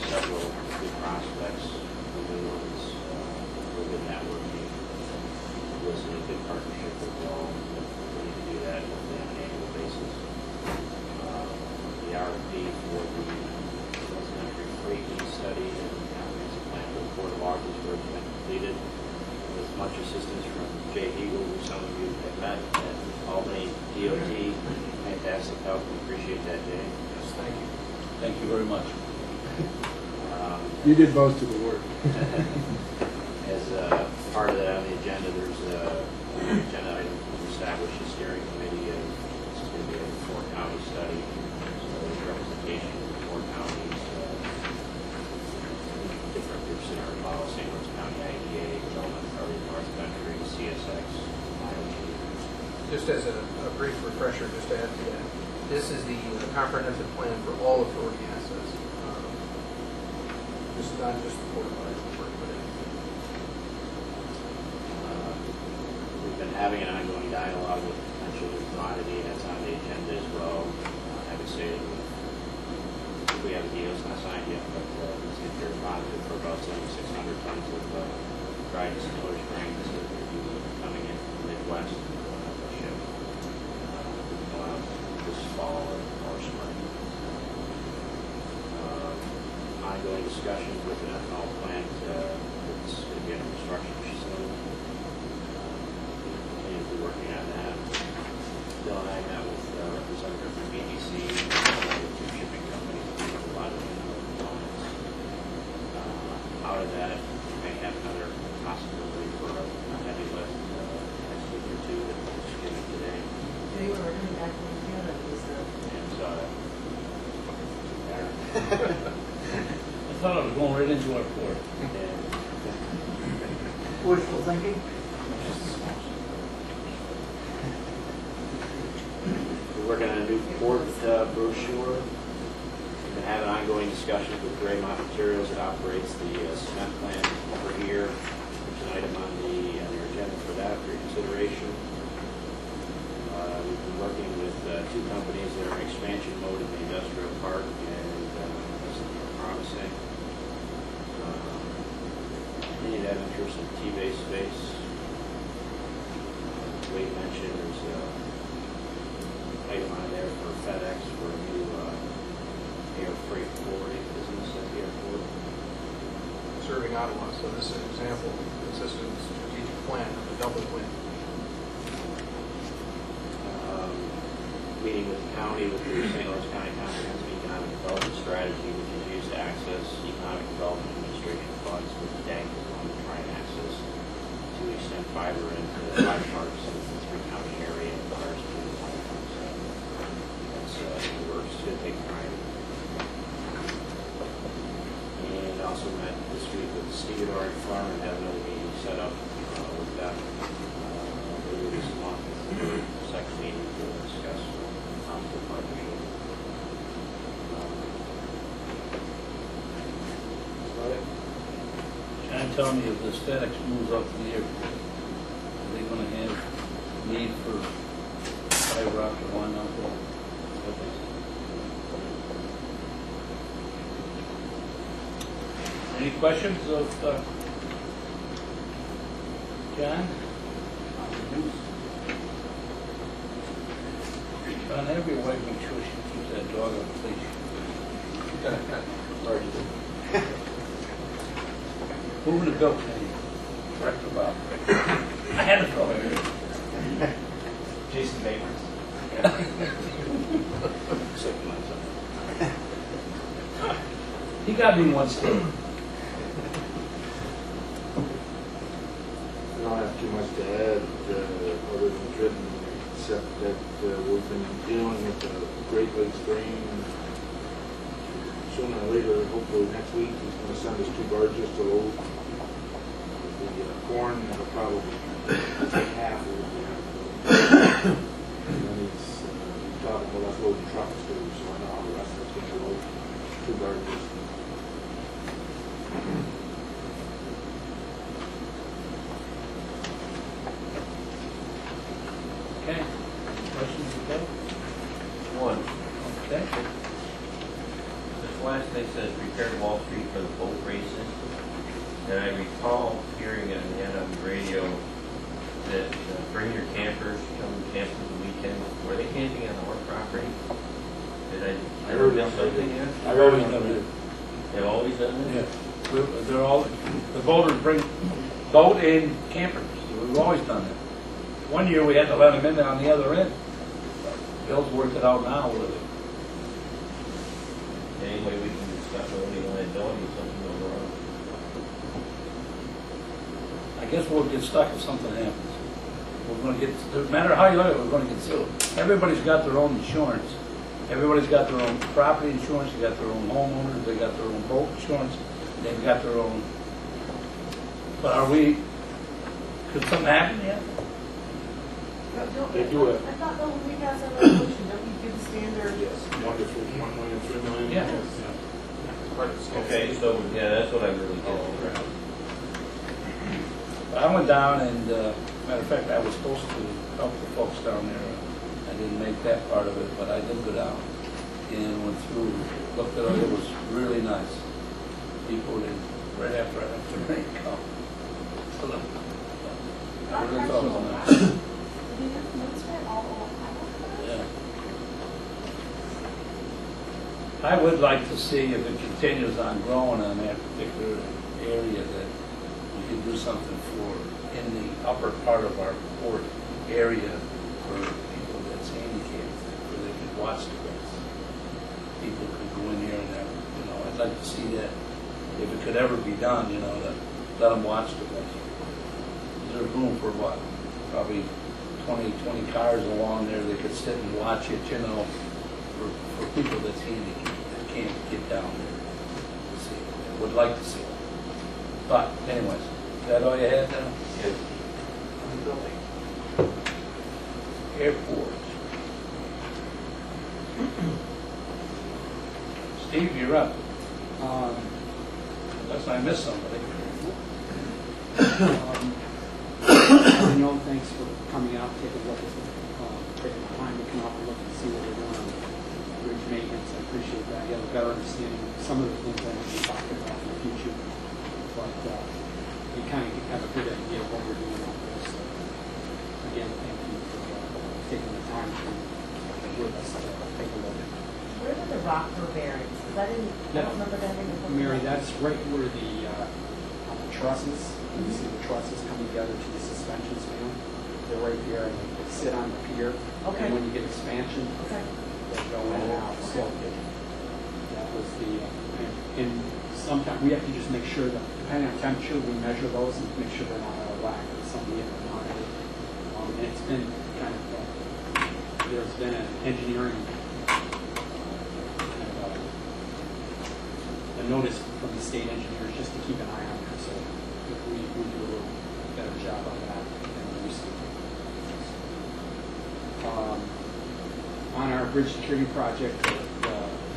Several good prospects, new ones, real good networking. It was a good partnership overall. We need to do that on an annual basis. The RFP for the country freight needs study and comprehensive plan for the Port of Ogdensburg has been completed with much assistance from Jay Eagle, who some of you have met at Albany DOT. Fantastic help. We appreciate that, Jay.
Yes, thank you.
Thank you very much.
You did most of the work.
As part of that on the agenda, there's an agenda item to establish a steering committee. It's going to be a 4-county study. So there's representation of 4 counties, different groups that are involved: St. Louis County IDA, Development Authority, North Country, CSX, IOG.
Just as a brief refresher, just to add to that, this is the comprehensive plan for all authority assets. This is not just the Port of Ogdensburg, but
We've been having an ongoing dialogue with potential new commodity, and that's on the agenda as well. I would say that we have a deal, it's not signed yet, but it's very positive for about 7,600 tons of dried distillers grains that will be coming in from the Midwest. Ship this fall or spring. Ongoing discussions with an ethanol plant that's going to be a construction facility. Continue to be working on that. Bill and I met with representatives from BDC, two shipping companies, a lot of components. Out of that, we may have another possibility for a heavy lift next week or two that we're just getting today.
They were coming back from Canada, was the.
And so
I thought I was going right into our port.
Wishful thinking?
we're working on a new port brochure. We've been have an ongoing discussion with Graymont Materials that operates the cement plant over here. There's an item on your agenda for that, for your consideration. We've been working with two companies that are in expansion mode in the industrial park, and that's looking promising. Any of that interest in T-base space? Wade mentioned there's an item on there for FedEx for a new air freight forwarding business at the airport.
Serving Ottawa, so this is an example of consistent strategic plan of the Dublin plan.
Meeting with the county, with the St. Lawrence County Comprehensive Economic Development Strategy, which is used to access Economic Development Administration funds with the DAC on to try and access to extend fiber into 5 parks in the 3-county area of ours. That's in the works. It's going to take time. And also met this week with the Stevedore Farm and have another meeting set up with them later this month. Second meeting to discuss the partnership.
John, tell me if this FedEx moves up to the airport, are they gonna have need for fiber optic line out there? Any questions of John? John, have your wife make sure she keeps that dog on the leash. Moving the bill, correct about. I had to throw it.
Jason Bateman.
He got me once too.
I don't have too much to add, other than Trenton, except that we've been dealing with the Great Lakes drain. Sooner or later, hopefully next week, he's going to send us 2 barges to load the corn. That'll probably take half of what we have to load. And then he's talking about us loading trucks too, so I know how the rest of it's going to load 2 barges.
Okay. Questions for Bill?
One,
Okay.
this last thing says prepare Wall Street for the boat races. And I recall hearing on the radio that bring your campers, come camp for the weekend. Were they camping on our property? Did I
heard
miss
them.
something yet?
I've always done it.
They've always done that?
Yeah. They're all, the boaters bring boat and campers. We've always done that. One year we had to let them in on the other end. Bill's worked it out now with it.
Any way we can discuss any liability, something goes wrong?
I guess we'll get stuck if something happens. We're going to get, no matter how you look at it, we're going to get sued. Everybody's got their own insurance. Everybody's got their own property insurance, they got their own homeowners, they got their own boat insurance, they've got their own. But are we, could something happen yet?
They do it.
I thought, when we pass that resolution, don't we give the standard?
Yes. 1 to 3 million, 3 million.
Yeah.
Okay, so, yeah, that's what I really did.
I went down and, matter of fact, I was supposed to help the folks down there. I didn't make that part of it, but I did go down and went through, looked at it, it was really nice. People did, right after I left the rain come. So, I really thought it was nice. Yeah. I would like to see if it continues on growing on that particular area that we could do something for in the upper part of our port area for people that's handicapped, where they could watch the race. People could go in here and have, I'd like to see that if it could ever be done, to let them watch the race. There's room for what? Probably 20 cars along there that could sit and watch it, for people that's handicapped, that can't get down there to see it. Would like to see it. But anyways, is that all you had now?
Yes.
Airport. Steve, you're you're up. Unless I missed somebody.
No, thanks for coming out, taking a look at, taking the time to come out and look and see what we're doing on bridge maintenance. I appreciate that. You have a better understanding of some of the things I want to talk about in the future. But you kind of have a good idea of what we're doing on this. So, again, thank you for taking the time to with us to take a look.
Where were the rocker bearings? Because I don't remember that in the.
Mary, that's right where the trusses, you see the trusses coming together to the suspension span. They're right there, and they sit on the pier.
Okay.
And when you get expansion,
Okay.
they go in and out. So that was the, and sometimes we have to just make sure that, depending on temperature, we measure those and make sure they're not out of whack with something in the monitor. And it's been kind of, there's been an engineering a notice from the state engineers just to keep an eye on it. So we do a little better job on that than we used to. On our bridge security project, the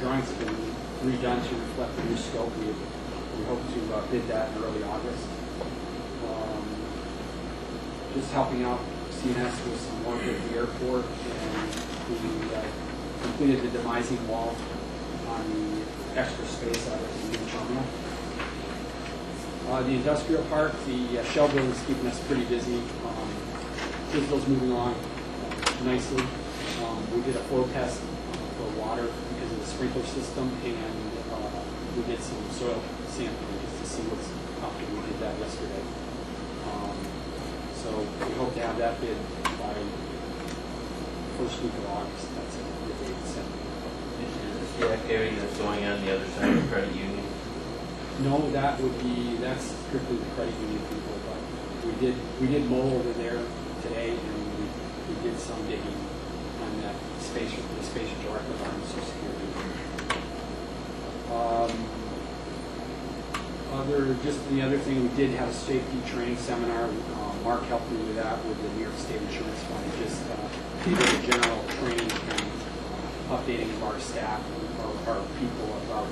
drawings have been redone to reflect the new scope. We hope to bid that in early August. Just helping out CNS with some work at the airport, and we completed the demising wall on the extra space out of the new terminal. The industrial park, the shell building is keeping us pretty busy. Physical moving along nicely. We did a flow test for water because of the sprinkler system, and we did some soil sampling just to see what's up. We did that yesterday. So we hope to have that bid by first week of August. That's the date set.
Is the activity that's going on the other side of the credit union?
No, that's strictly the credit union people, but we did mow over there today, and we did some digging on that spacer, the spacer directly on Social Security. The other thing, we did have a safety training seminar. Mark helped me with that with the New York State Insurance Fund, just did a general training and updating of our staff or our people about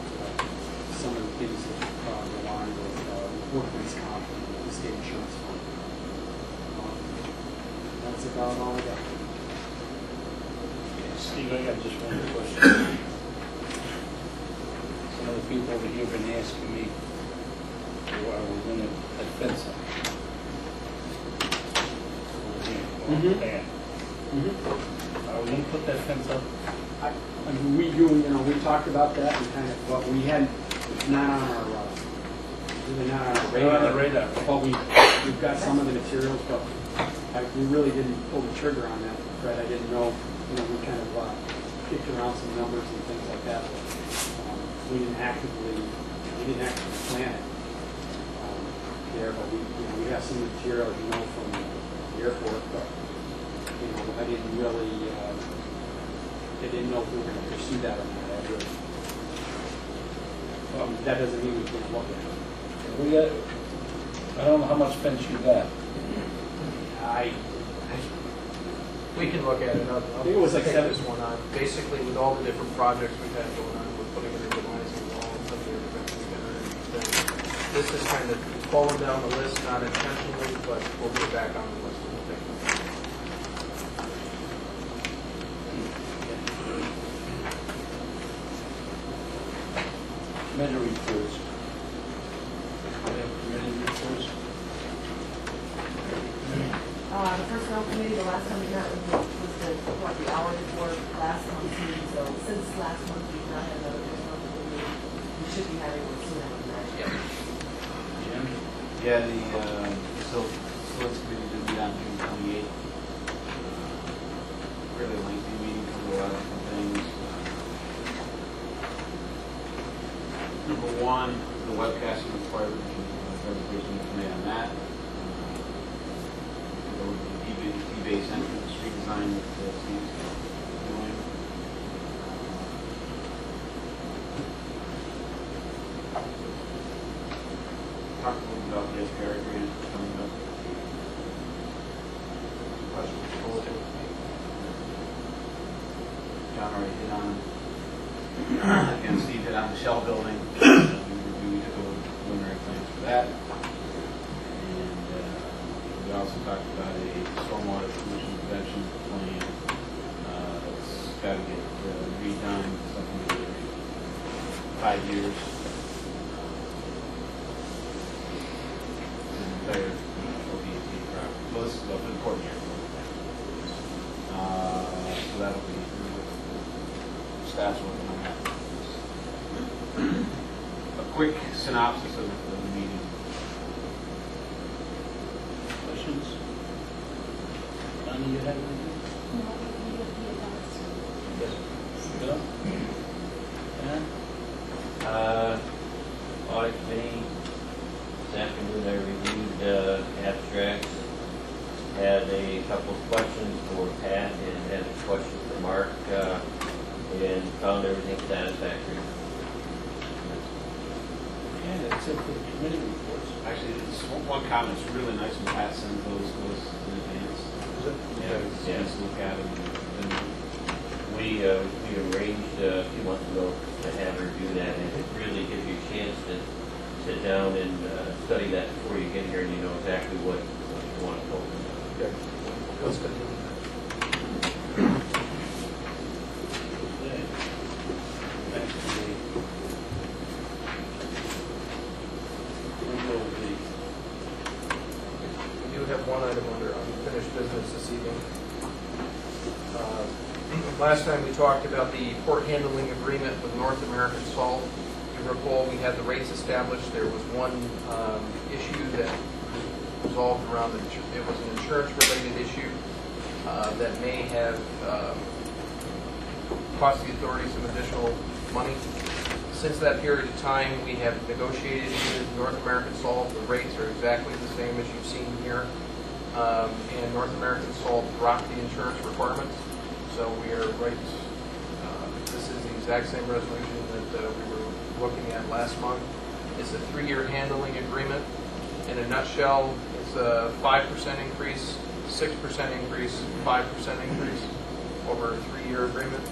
some of the things that go on with workman's comp and the state insurance fund. That's about all I got.
Steve, I got just one question. Some of the people over here have been asking me, why we're going to that fence up.
Mhm.
Are we going to put that fence up?
I mean, we talked about that and kind of, but we hadn't, it's not on our, really not on our radar.
Not on the radar.
But we've got some of the materials, but we really didn't pull the trigger on that, Fred. I didn't know, we kind of kicked around some numbers and things like that, but we didn't actively plan it there, but we have some material, from the airport, but, I didn't really, I didn't know if we were going to pursue that or not. That doesn't mean we can't look at it.
I don't know how much fence you got.
We can look at it.
I think it was like
take
7.
this one on. Basically, with all the different projects we've had going on, we're putting in a demising wall and some of the other things we've done. This is kind of falling down the list, not intentionally, but we'll get back on the list and we'll take it.
Committee reports. We have committee reports.
The personnel committee, the last time we met was the hour before last month's meeting, so since last month we've not had another personnel committee meeting. We should be having one soon after that.
Jim?
Yeah, the facilities committee did meet on June 28th. Really lengthy meeting, covered a lot of different things. Number one, the webcasting required, presentation was made on that. The D-Base entrance street design that Steve's doing. Talked a little bit about the SPR grant coming up. Questions? John already hit on, again, Steve hit on the
shell building. We reviewed the preliminary plans for that. And we also talked about a stormwater pollution prevention plan. It's got to get redone, something every 5 years. The entire OBPA property. So this is an important area. So that'll be staff's working on that. A quick synopsis of the meeting.
Questions? Donnie, you have anything? Bill? Yeah?
Audit committee, this afternoon I reviewed abstracts, had a couple of questions for Pat and had a question for Mark, and found everything satisfactory.
Yeah, that's it for the committee reports.
Actually, it's one comment. It's really nice when Pat sends those in advance. Yeah, just look at them. And
We arranged a few months ago to have her do that, and it really gives you a chance to sit down and study that before you get here, and you know exactly what you want to focus on.
Okay. Let's go.
Okay. Back to the. We'll go with
We do have one item under unfinished business this evening. Last time we talked about the port handling agreement with North American Salt. You recall we had the rates established. There was one issue that resolved around it was an insurance-related issue that may have cost the authority some additional money. Since that period of time, we have negotiated with North American Salt. The rates are exactly the same as you've seen here, and North American Salt dropped the insurance requirements. So we are right. This is the exact same resolution that we were looking at last month. It's a 3-year handling agreement. In a nutshell, it's a 5% increase, 6% increase, 5% increase over a 3-year agreement.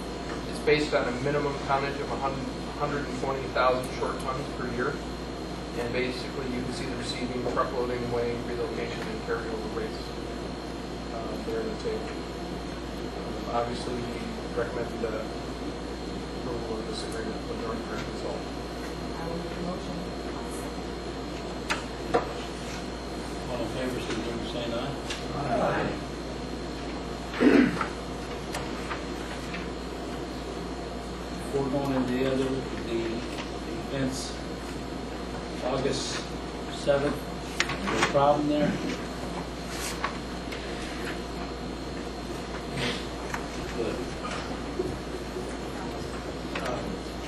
It's based on a minimum tonnage of 120,000 short tons per year. And basically, you can see the receiving, truckloading, weighing, relocation, and carryover rates there in the table. Obviously, we recommend approval of this agreement with North American Salt.
I will make a motion.
all in favor, signify by saying aye.
Aye.
Before going into the other, the events, August 7th, there's a problem there? Good.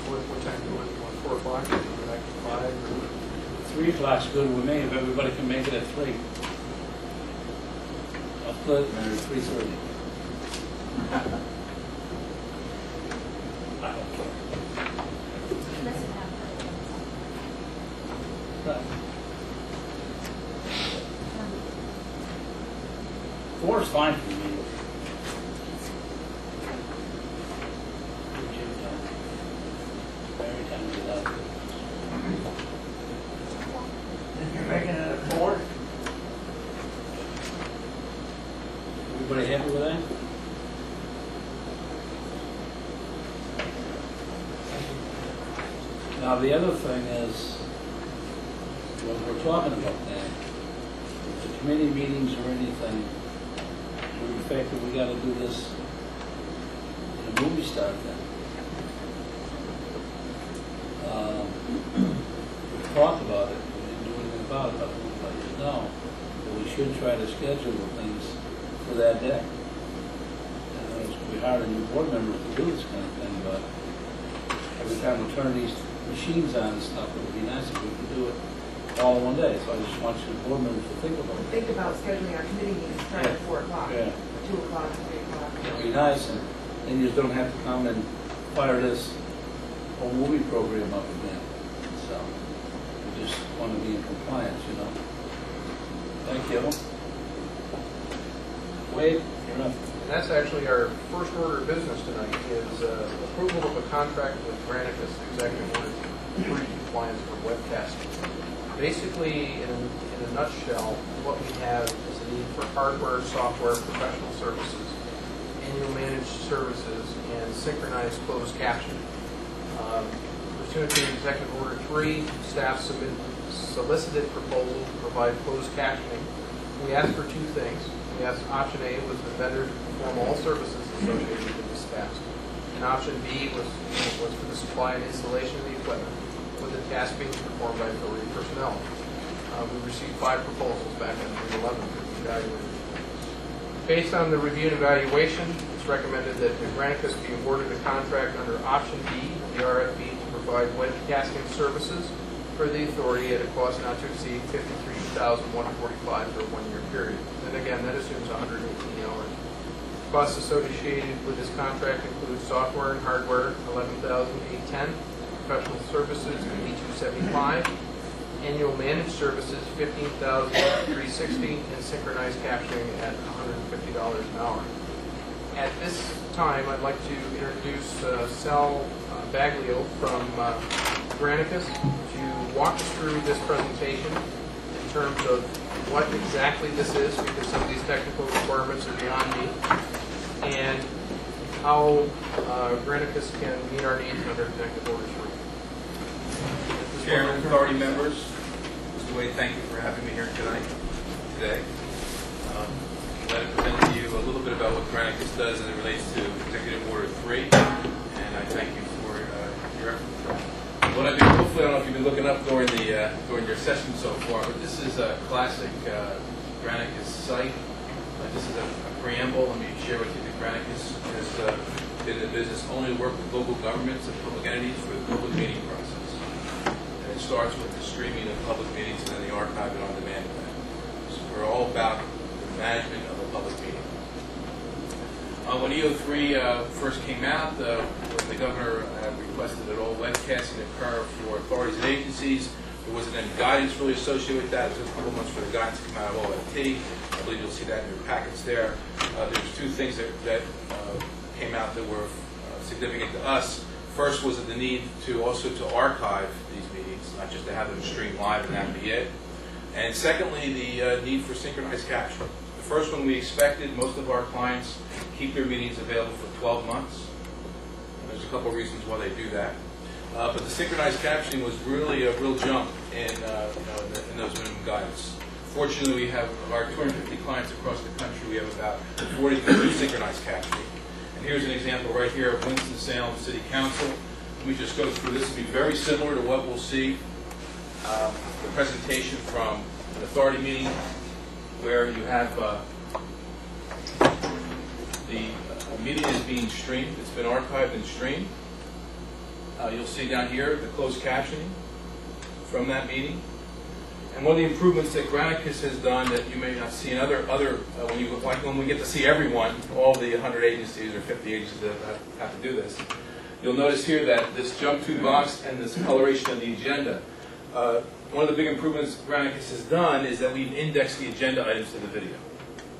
What time do you want? 4 o'clock? Or 5?
3 o'clock's good with me, if everybody can make it at 3. I'll split it at 3:30. I don't care. Right. 4 is fine for me. Every time we love it.
You're making it at 4?
Everybody happy with that? Now, the other thing is, when we're talking about that, if the committee meetings or anything, or the fact that we gotta do this in a movie star thing. We talked about it, we didn't do anything about it, but we'll let you know. But we should try to schedule the things for that day. And it's going to be hard on new board members to do this kind of thing, but every time we turn these machines on and stuff, it would be nice if we could do it all in one day. So I just want you board members to think about it.
Think about scheduling our committee meetings starting at 4 o'clock.
Yeah.
2 o'clock, 3 o'clock.
It'd be nice, and then you just don't have to come and fire this whole movie program up again. So we just want to be in compliance, you know. Thank you. Wade, you're up.
And that's actually our first order of business tonight, is approval of a contract with Granicus, Executive Order 3 compliance for webcasting. Basically, in a nutshell, what we have is a need for hardware, software, professional services, annual managed services, and synchronized closed captioning. Pursuant to Executive Order 3, staff solicited proposal to provide closed captioning. We asked for two things. We asked option A was the vendor to perform all services associated with this task. And option B was for the supply and installation of the equipment, with the task being performed by authority personnel. We received 5 proposals back on June 11th to be evaluated. Based on the review and evaluation, it's recommended that Granicus be awarded a contract under option B of the RFP to provide webcasting services for the authority at a cost not to exceed $53,145 for a 1-year period. And again, that assumes 118 hours. Costs associated with this contract include software and hardware, $11,810, professional services, $8275, annual managed services, $15,360, and synchronized captioning at $150 an hour. At this time, I'd like to introduce Sal Baglio from Granicus to walk us through this presentation in terms of what exactly this is, because some of these technical requirements are beyond me, and how Granicus can meet our needs under Executive Order 3.
Chairman, authority members, Mr. Wade, thank you for having me here today. I'd like to present to you a little bit about what Granicus does as it relates to Executive Order 3, and I thank you for your effort. What I've been, hopefully, I don't know if you've been looking up during your session so far, but this is a classic Granicus site. This is a preamble. Let me share with you that Granicus has been in the business only to work with local governments and public entities for the public meeting process. And it starts with the streaming of public meetings and then the archive and on-demand event. So we're all about the management of a public meeting. When EO3 first came out, the governor requested that all webcasting occur for authorities and agencies. There wasn't any guidance really associated with that. It was a couple months for the guidance to come out of OFT. I believe you'll see that in your packets there. There's 2 things that came out that were significant to us. First was the need to also to archive these meetings, not just to have them streamed live and that be it. And secondly, the need for synchronized captioning. The first one we expected. Most of our clients keep their meetings available for 12 months. And there's a couple of reasons why they do that. But the synchronized captioning was really a real jump in those minimum guidance. Fortunately, we have of our 250 clients across the country, we have about 40 that do synchronized captioning. And here's an example right here of Winston-Salem City Council. Let me just go through this. It'll be very similar to what we'll see, the presentation from an authority meeting where you have the meeting is being streamed. It's been archived and streamed. You'll see down here the closed captioning from that meeting. And one of the improvements that Granicus has done that you may not see in other when we get to see everyone, all the 100 agencies or 50 agencies that have to do this, you'll notice here that this jump to box and this coloration of the agenda. One of the big improvements Granicus has done is that we've indexed the agenda items to the video.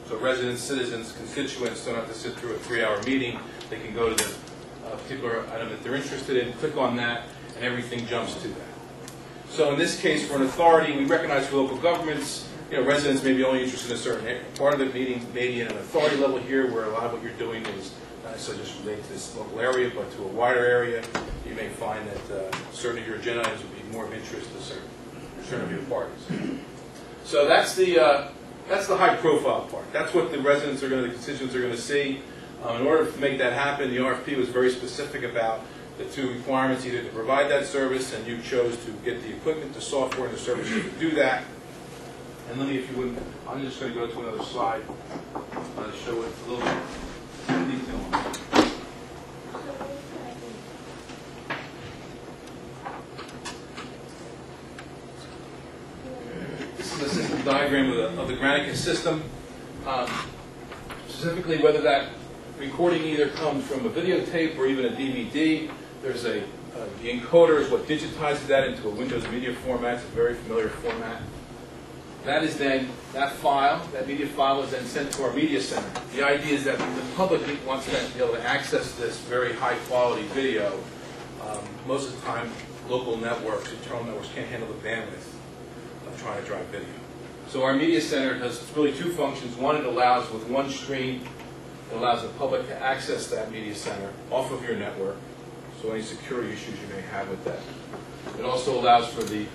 So residents, citizens, constituents don't have to sit through a 3-hour meeting. They can go to the particular item that they're interested in, click on that, and everything jumps to that. So in this case, for an authority, we recognize for local governments, residents may be only interested in a certain part of the meeting, maybe in an authority level here, where a lot of what you're doing is not necessarily just related to this local area, but to a wider area. You may find that certain of your agenda items would be more of interest to certain of your parties. So that's the high-profile part. That's what the residents are going to, the constituents are going to see. In order to make that happen, the RFP was very specific about the 2 requirements, either to provide that service, and you chose to get the equipment, the software, and the services to do that. And let me, if you wouldn't, I'm just going to go to another slide to show it a little bit detail on it. This is a system diagram of the Granicus system. Specifically, whether that recording either comes from a videotape or even a DVD. There's the encoder is what digitizes that into a Windows media format. It's a very familiar format. That is then, that media file is then sent to our media center. The idea is that the public wants to be able to access this very high quality video. Most of the time, local networks, internal networks can't handle the bandwidth of trying to drive video. So our media center does really two functions. One, it allows with one stream, it allows the public to access that media center off of your network. So any security issues you may have with that. It also allows for the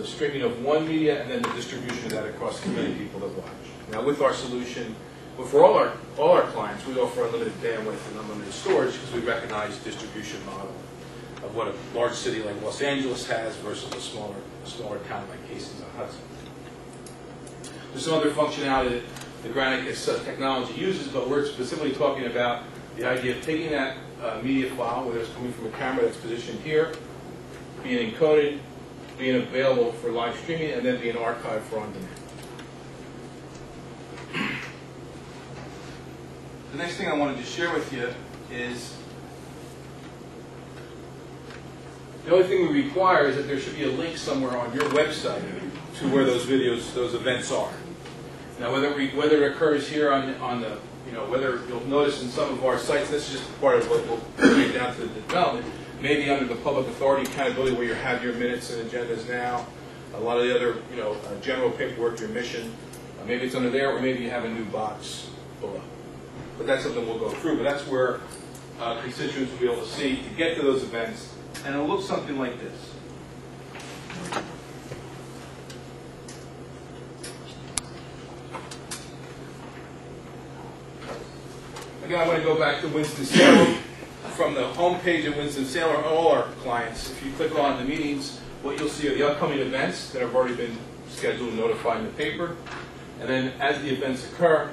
streaming of one media and then the distribution of that across the many people that watch. Now, with our solution, for all our clients, we offer unlimited bandwidth and unlimited storage because we recognize distribution model of what a large city like Los Angeles has versus a smaller town like Hastings on Hudson. There's some other functionality that the Granicus technology uses, but we're specifically talking about the idea of taking that media file, whether it's coming from a camera that's positioned here, being encoded, being available for live streaming, and then being archived for on-demand. The next thing I wanted to share with you is the only thing we require is that there should be a link somewhere on your website to where those videos, those events are. Now, whether it occurs here on the, whether you'll notice in some of our sites, this is just part of what we'll bring down to the development, maybe under the public authority accountability where you have your minutes and agendas now, a lot of the other, general paperwork, your mission, maybe it's under there, or maybe you have a new box below. But that's something we'll go through. But that's where constituents will be able to see to get to those events, and it'll look something like this. Again, I want to go back to Winston-Salem. From the home page of Winston-Salem, all our clients, if you click on the meetings, what you'll see are the upcoming events that have already been scheduled and notified in the paper. And then as the events occur,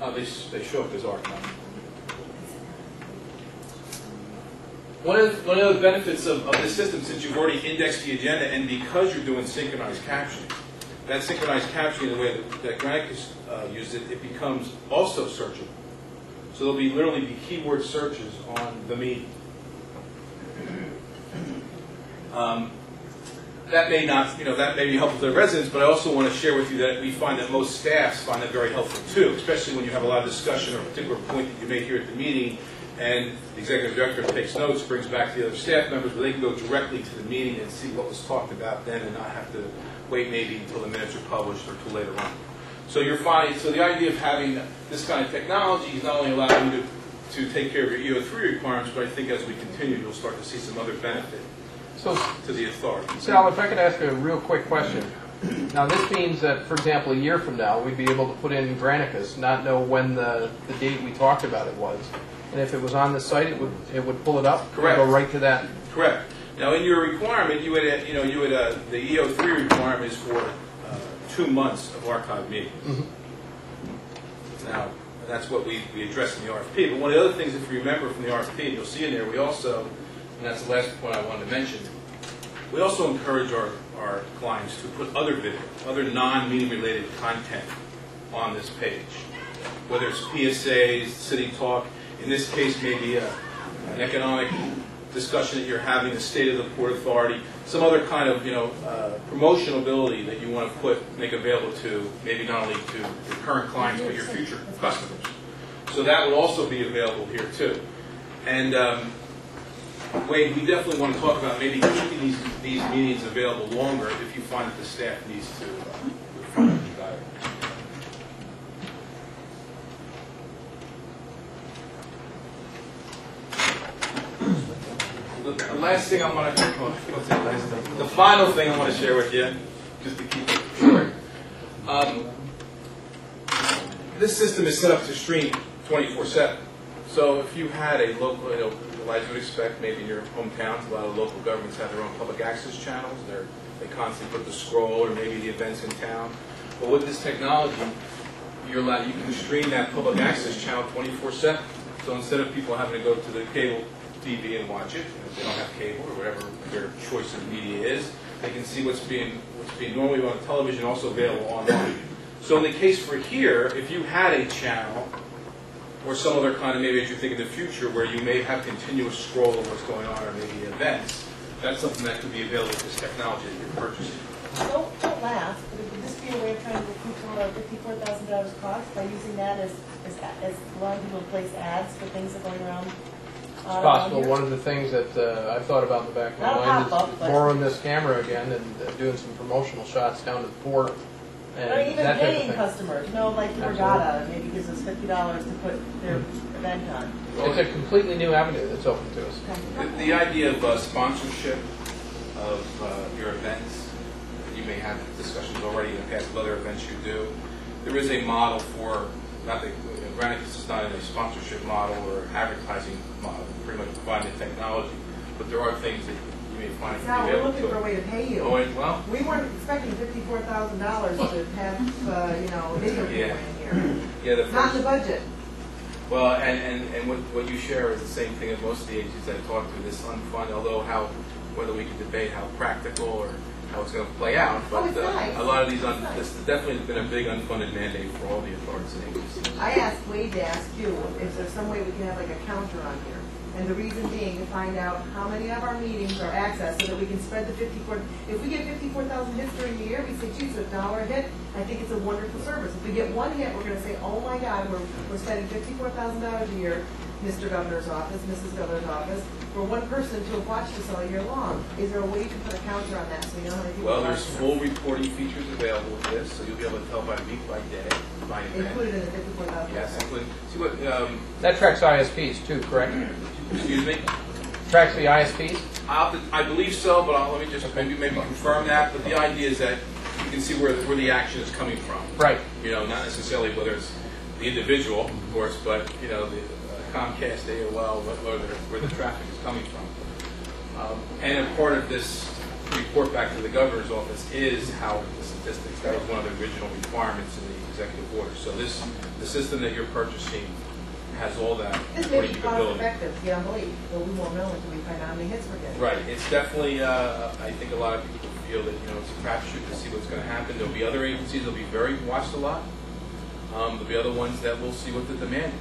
they show up as archived. One of the benefits of this system, since you've already indexed the agenda and because you're doing synchronized captioning, that synchronized captioning, the way that Granicus used it, it becomes also searchable. So there'll be literally be keyword searches on the meeting. That may not, that may be helpful to the residents, but I also want to share with you that we find that most staffs find that very helpful too, especially when you have a lot of discussion or a particular point that you make here at the meeting, and the executive director takes notes, brings back the other staff members, but they can go directly to the meeting and see what was talked about then and not have to wait maybe until the minutes are published or until later on. So you're finding, so the idea of having this kind of technology is not only allowing you to take care of your EO3 requirements, but I think as we continue, you'll start to see some other benefit to the authority.
Sal, if I could ask a real quick question. Now, this means that, for example, a year from now, we'd be able to put in Granicus, not know when the date we talked about it was. And if it was on the site, it would pull it up?
Correct.
And go right to that?
Correct. Now, in your requirement, the EO3 requirement is for 2 months of archived meetings. Mm-hmm. Now, that's what we addressed in the RFP. But one of the other things, if you remember from the RFP, and you'll see in there, we also, and that's the last point I wanted to mention, we also encourage our clients to put other video, other non-meeting related content on this page. Whether it's PSAs, city talk, in this case maybe an economic discussion that you're having, the state of the Port Authority, some other kind of promotional ability that you want to make available to maybe not only to your current clients but your future customers. So that will also be available here too. And Wade, we definitely want to talk about maybe keeping these meetings available longer if you find that the staff needs to refine the diary. The last thing I want to, the final thing I want to share with you, just to keep it short. This system is set up to stream 24/7. So if you had a local, as you would expect, maybe in your hometowns, a lot of local governments have their own public access channels. They constantly put the scroll or maybe the events in town. But with this technology, you can stream that public access channel 24/7. So instead of people having to go to the cable TV and watch it, if they don't have cable or whatever their choice of media is, they can see what's being normally on television, also available online. So in the case for here, if you had a channel or some other kind of, maybe as you think in the future, where you may have continuous scroll of what's going on or maybe events, that's something that could be available with this technology that you're purchasing.
Don't laugh, but this $54,000 cost by using that as allowing people to place ads for things that are going around?
It's possible. One of the things that I've thought about in the back of my mind is borrowing this camera again and doing some promotional shots down to the port. And
or even
that type of
paying
thing.
customers, like the Regatta, maybe gives us $50 to put their event on.
It's a completely new avenue that's open to us.
The idea of sponsorship of your events, you may have discussions already in the past of other events you do. There is a model for, not that Granicus is not in a sponsorship model or advertising model, pretty much providing the technology, but there are things that you may find
Sal,
to be
we're
able
looking
to.
for a way to pay you.
Oh, and, well,
We weren't expecting $54,000 to have, a video camera in here.
yeah, the
Not in the
first,
budget.
well, and what you share is the same thing as most of the agencies I talk to, this unfunded, although whether we can debate how practical or how it's going to play out, but
it's nice.
a lot of these,
It's nice.
this definitely has been a big unfunded mandate for all the authorities and agencies.
I asked Wade to ask you, is there some way we can have like a counter on here? And the reason being to find out how many of our meetings are accessed so that we can spread the 54. If we get 54,000 hits during the year, we say, geez, $1 a hit, I think it's a wonderful service. If we get one hit, we're going to say, oh my God, we're spending $54,000 a year, Mr. Governor's office, Mrs. Governor's office, for one person to have watched us all year long. Is there a way to put a counter on that so you know how many people
Well,
are
there's
watching
full reporting features available with this, so you'll be able to tell by week, by day, by
us?
event.
Included in the 54,000.
Yes, including, see what,
That tracks ISPs too, correct?
excuse me?
Tracks the ISPs?
I believe so, but let me just maybe confirm that, but the idea is that you can see where the action is coming from.
Right.
Not necessarily whether it's the individual, of course, but, the Comcast, AOL, where the traffic is coming from. And a part of this report back to the governor's office is how the statistics. That was one of the original requirements in the executive order. So the system that you're purchasing has all that
This may
reporting
be cost
capability.
effective to get on belief, but we won't know until we find out how many hits we're getting.
Right. It's definitely, I think a lot of people feel that, it's a crapshoot to see what's going to happen. There'll be other agencies that will be very watched a lot. There'll be other ones that will see what the demand is.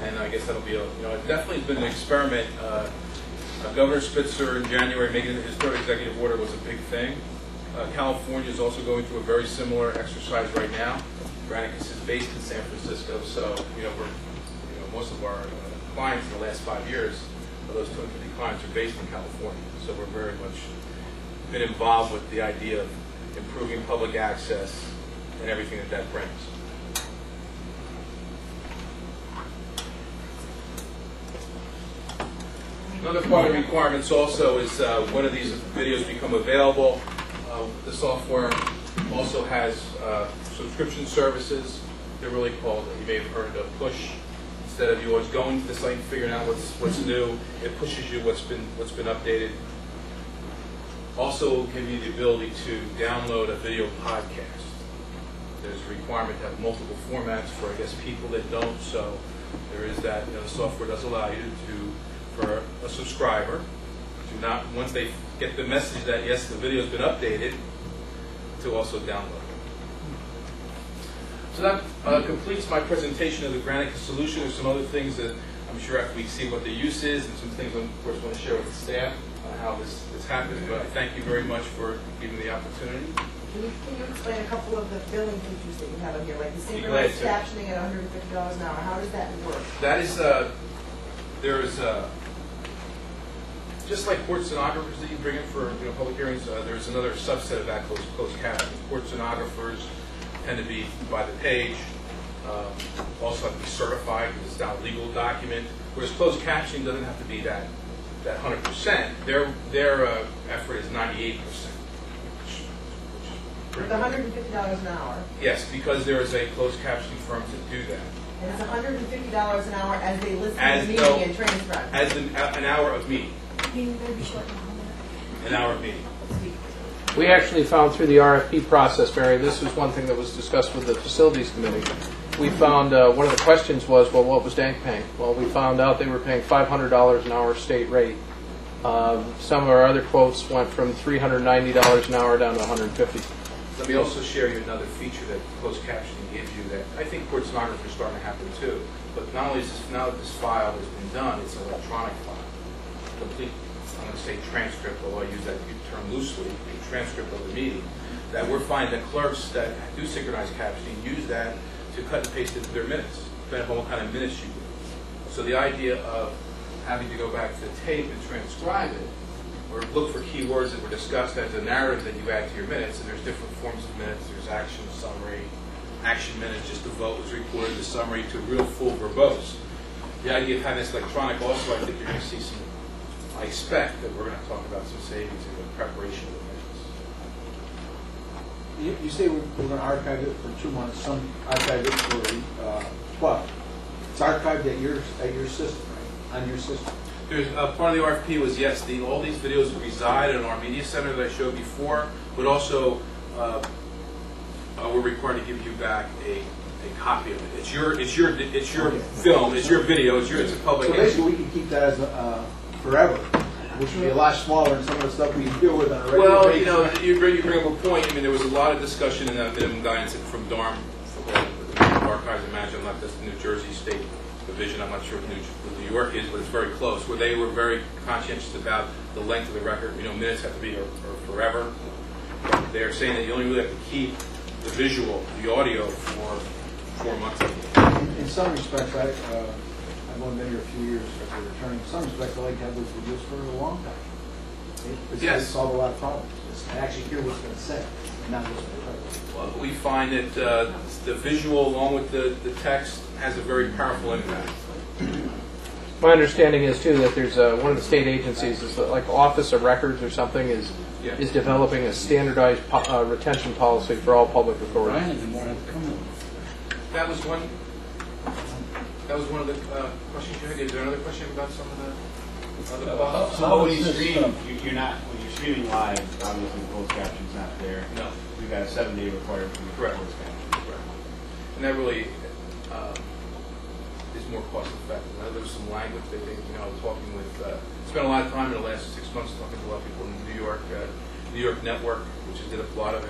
And I guess that'll be, it definitely has been an experiment. Governor Spitzer in January making his third executive order was a big thing. California is also going through a very similar exercise right now. Granicus is based in San Francisco, so, most of our clients in the last 5 years, those 250 clients are based in California. So we're very much been involved with the idea of improving public access and everything that brings. Another part of the requirements also is when do these videos become available. The software also has subscription services. They're really called, you may have heard of push. Instead of you always going to the site and figuring out what's new, it pushes you what's been updated. Also will give you the ability to download a video podcast. There's a requirement to have multiple formats for, I guess, people that don't. So there is that. The software does allow you for a subscriber to not, once they get the message that yes, the video has been updated, to also download it. So that completes my presentation of the Granicus solution. There's some other things that I'm sure after we see what the use is, and some things I, of course, want to share with the staff on how this happened. But I thank you very much for giving me the opportunity.
Can you explain a couple of the billing features that you have on here, like the
Be glad
synchronized
to.
captioning at $150 an hour? How does that work?
That is, there is, just like court stenographers that you bring in for public hearings, there's another subset of that closed captioning. Court stenographers tend to be by the page, also have to be certified because it's not a legal document, whereas closed captioning doesn't have to be that 100%. Their effort is 98%.
With $150 an hour,
Yes, because there is a closed captioning firm to do that.
and it's $150 an hour as they listen
As
to the meeting and transcribe.
As an hour of meeting. An hour of meeting.
We actually found through the RFP process, Mary, this was one thing that was discussed with the facilities committee. We found one of the questions was, well, what was DANK paying? Well, we found out they were paying $500 an hour state rate. Some of our other quotes went from $390 an hour down to $150.
Let me also share you another feature that closed captioning gives you that I think court stenographers are starting to happen too. But not only is this, now that this file has been done, it's an electronic file. Complete, I'm going to say transcript, although I use that term loosely, a transcript of the meeting. that we're finding that clerks that do synchronized captioning use that to cut and paste into their minutes, depending on what kind of minutes you do. So the idea of having to go back to the tape and transcribe it, or look for keywords that were discussed as a narrative that you add to your minutes, and there's different forms of minutes. There's action, summary, action minutes, just the vote was recorded, the summary to real full verbose. The idea of having this electronic also, I think you're going to see some, I expect that we're going to talk about some savings in the preparation of the minutes.
You say we're going to archive it for 2 months, some archive it for 12. It's archived at your system, right? On your system.
There's part of the RFP was, yes, all these videos reside in our media center that I showed before, but also we're required to give you back a copy of it. It's your film, it's your video, it's a public.
So basically, we can keep that as forever, which would be a lot smaller than some of the stuff we deal with on a regular
Well,
basis.
you bring up a point. I mean, there was a lot of discussion in that minimum guidance from DARM, the Archives and Management, not just the New Jersey State Division. I'm not sure what New York is, but it's very close, where they were very conscientious about the length of the record. Minutes have to be or forever. They're saying that you only really have to keep the visual, the audio for 4 months.
In some respects, I've only been here a few years as a returning. In some respects, I like to have those videos for a long time. It's solved a lot of problems. I actually hear what's been said, not what's been heard.
Well, we find that the visual, along with the text, has a very powerful impact.
My understanding is too that there's one of the state agencies, is like Office of Records or something, is developing a standardized retention policy for all public authorities.
That was one. That was one of the questions you had. Is there another question about some of the other policies?
So when you stream, you're not when you're streaming live. Obviously, closed caption's not there.
No,
we've got a 7-day requirement for the
correct
closed caption.
Correct. And that really is more cost effective. Now, there was some language that talking with. Spent a lot of time in the last 6 months talking to a lot of people in New York. New York Network, which did a lot of,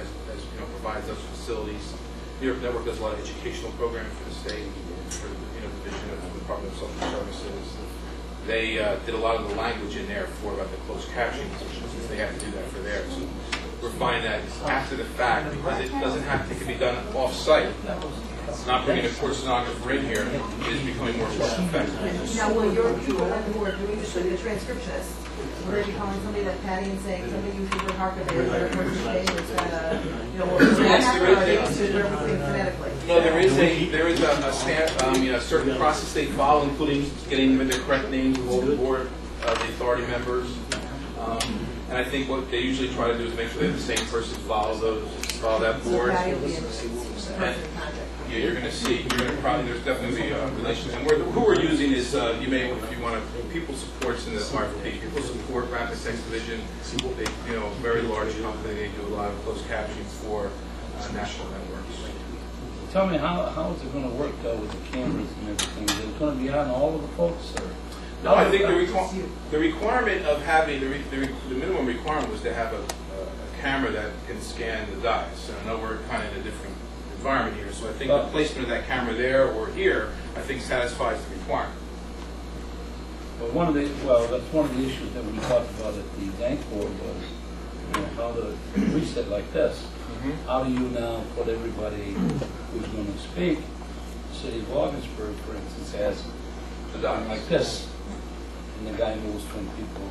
provides those facilities. New York Network does a lot of educational programming for the state, for the Division of the Department of Social Services. They did a lot of the language in there about the closed captioning, since they have to do that for theirs. So we're finding that after the fact, because it doesn't have to, it can be done off-site. Not bringing a court stenographer in here is becoming more effective.
Now, will your people who are doing this, like the transcriptionists, will they be calling somebody like Patty and saying, somebody you should work hard for their person today was going to, everything phonetically?
No, there is a certain process they follow, including getting them in their correct names of all the board, the authority members. And I think what they usually try to do is make sure that the same person follow that board.
So Patty will be in the person contact.
Yeah, you're going to see. There's definitely relations. And who we're using is you may, if you want to, people supports in the RFP. People support Rapid Text Division. They, very large company. They do a lot of closed captioning for national networks.
Tell me, how is it going to work though with the cameras and everything? Is it going to be on all of the folks, or?
No, I think the requirement of having the minimum requirement was to have a camera that can scan the dice. So I know we're kind of in a different environment here, so I think the placement of that camera there or here, I think satisfies the requirement.
Well, that's one of the issues that we talked about at the bank board was, how to reset like this. How do you now put everybody who's going to speak, the city of Ogdensburg, for instance, has a document like this, and the guy moves 20 people?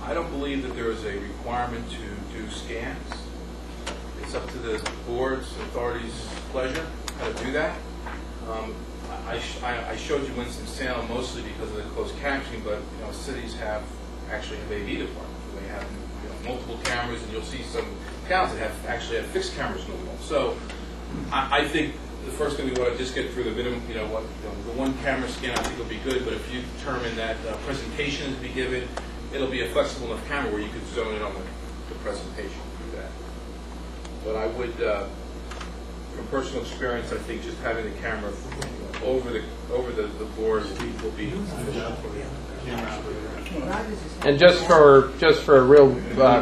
I don't believe that there is a requirement to do scans. It's up to the board's authorities' pleasure how to do that. I showed you Winston-Salem mostly because of the closed captioning, but cities have actually have AV departments. They have multiple cameras, and you'll see some towns that actually have fixed cameras in the wall. So I think the first thing we want to just get through the minimum, the one camera scan I think will be good, but if you determine that presentation is to be given, it'll be a flexible enough camera where you could zone in on the presentation and do that. But I would, from personal experience, I think just having the camera over the board will be sufficient for the camera operator.
And just for a real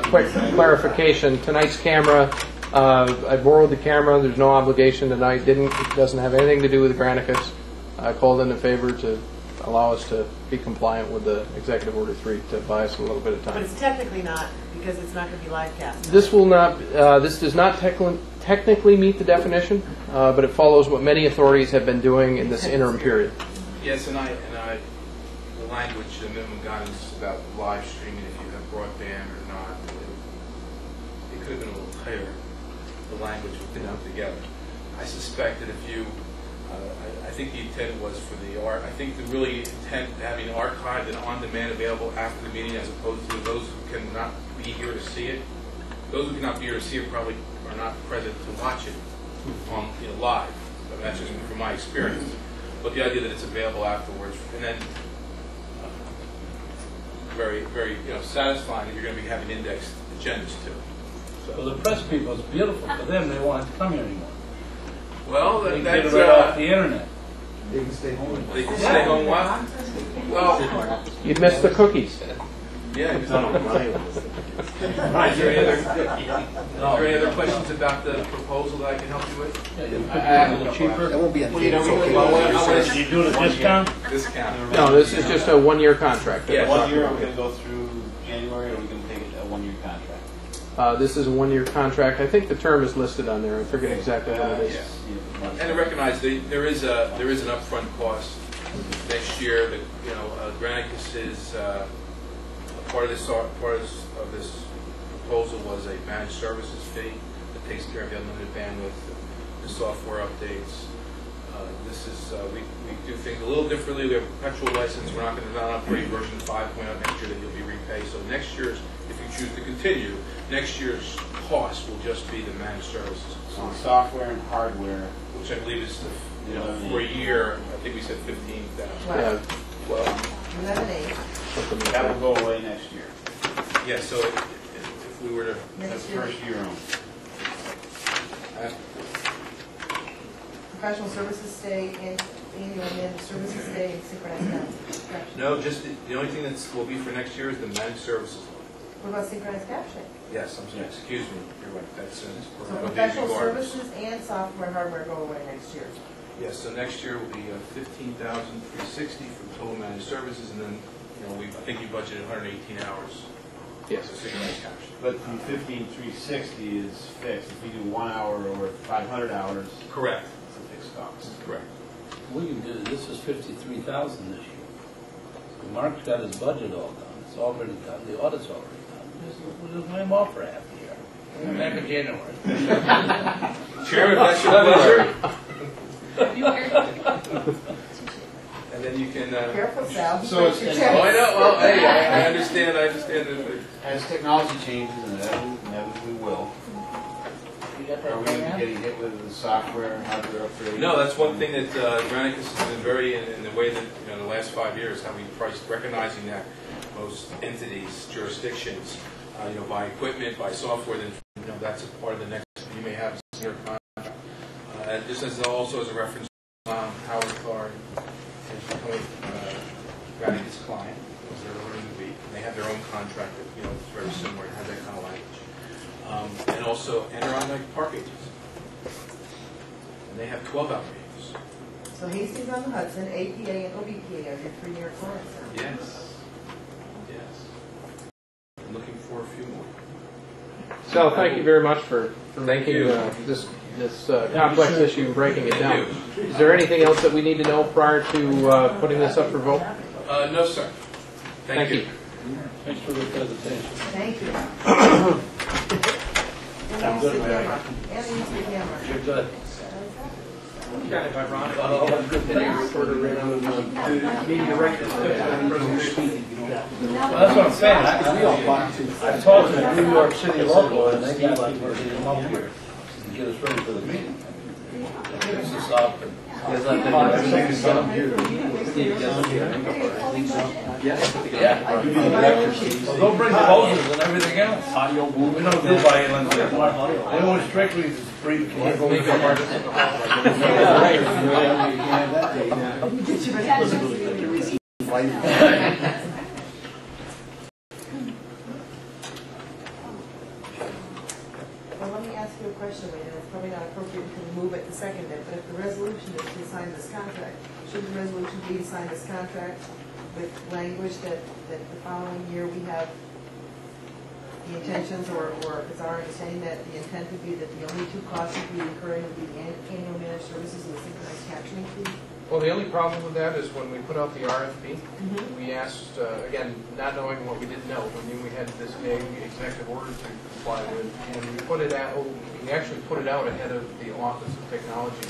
quick clarification, tonight's camera, I borrowed the camera. There's no obligation tonight. It doesn't have anything to do with Granicus. I called in a favor to
allow us to be compliant with the Executive Order 3 to buy us a little bit of
But
time.
it's technically not, because it's not going to be live cast.
This will not. This does not technically meet the definition, but it follows what many authorities have been doing in this interim period.
Yes, and the language, the minimum guidance about live streaming, if you have broadband or not, it could have been a little tighter, the language was put together. I suspect that if you, I think the intent was for the art, I think the really intent having archived and on demand available after the meeting as opposed to those who cannot be here to see it. Those who cannot be here to see it probably are not present to watch it on, live. I mean, that's just from my experience. But the idea that it's available afterwards, and then very, very, satisfying that you're going to be having indexed agendas too.
So the press people, it's beautiful for them. They want to come here anymore.
Well,
They can
that's
get it right off the internet.
They can stay home.
they can stay home. What? Well,
You'd miss the cookies.
yeah. Is there any other questions about the proposal that I can help you with?
A little cheaper.
That won't be a
You doing a discount?
Discount.
No, this is just a one-year contract.
Yeah.
1 year, are we going to go through January, or are we going to take it a 1 year contract?
This is a one-year contract. I think the term is listed on there. I forget exactly what it is.
And to recognize there is an upfront cost next year. That Granicus is part of this proposal was a managed services fee that takes care of the unlimited bandwidth, the software updates. This is we do things a little differently. We have a perpetual license. We're not going to upgrade version 5.0 next year that you'll be repaid. So next year's, if you choose to continue, next year's cost will just be the managed services.
So software and hardware.
Which I believe is for a year. I think we said 15,000.
Yeah, well,
11/8.
something like
That
that.
will go away next year.
Yeah. So if we were to
That's first year only.
Professional services stay in annual managed services stay in synchronized caption.
no, just the only thing that will be for next year is the managed services.
What about synchronized captioning?
Yes, I'm sorry. Excuse me. You're right. That's
So
of the
professional
regardless.
services and software and hardware go away next year.
Yes. So next year will be 15,360 for total managed services, and then I think you budgeted 118 hours.
Yes.
For synchronized caption.
But the 15,360 is fixed. If we do 1 hour or 500 hours,
Correct.
it's a fixed cost.
Correct.
We can do, this is 53,000 this year. So Mark's got his budget all done. It's already done. The audit's already done. We'll just lay him off for half a year. Back in January.
Chairman, that's your pleasure. And then you can.
Careful, Sal.
So it's-
Oh, I know. Well, hey, I understand. I understand.
As technology changes, and inevitably will, are we going to be getting hit with the software and hardware upgrades?
No, that's one thing that Granicus has been very in the way that the last 5 years, how we priced, recognizing that most entities, jurisdictions, buy equipment, buy software, then that's a part of the next. You may have your contract. And just as also as a reference, Howard Clark is becoming Granicus client, because they're learning to be. They have their own contract that it's very similar. It has that kind of language. And also Adirondack Park Agency. And they have 12 hour meetings.
So Hastings on the Hudson, APA and OBPA are your 3-year clients now.
Yes. Yes. I'm looking for a few more.
So thank you very much for
Thank
making
you.
this complex issue and breaking it down. Is there anything else that we need to know prior to putting this up for vote?
No, sir. Thank you.
Thanks for the presentation.
Thank you.
I'm good, Mary.
And the use of the camera.
You're good.
Kind of ironic.
Oh, good. Well, that's what I'm saying. I talked to the New York City local, and they got people to come up here and get us ready for the meeting. Get us up and. Yeah. Well, they'll bring posters and everything else. We don't do violence. We don't strictly bring.
Well, let me ask you a question, Wayne, and it's probably not appropriate to move it the second second it, but if the resolution is to sign this contract, should the resolution be to sign this contract with language that the following year we have the intentions, or it's our understanding that the intent would be that the only two costs would be incurring would be the annual managed services and the synchronized captioning fee?
Well, the only problem with that is when we put out the RFP, we asked, again, not knowing what we didn't know, we knew we had this big executive order to comply with, and we put it out, we actually put it out ahead of the Office of Technology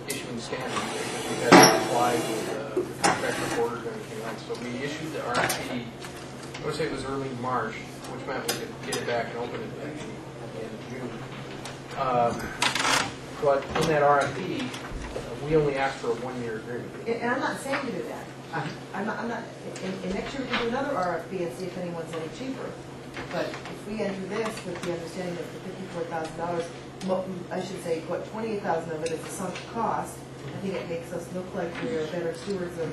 issuing standards, because we had to comply with the contract reporters and everything else. So we issued the RFP, I would say it was early March, which meant we could get it back and open it at the end of June. But in that RFP, we only asked for a one-year agreement.
And I'm not saying to do that. I'm not, and next year we can do another RFP and see if anyone's any cheaper. But if we enter this with the understanding that the $54,000, I should say, what, $28,000 of it is a sunk cost, I think it makes us look like we are better stewards of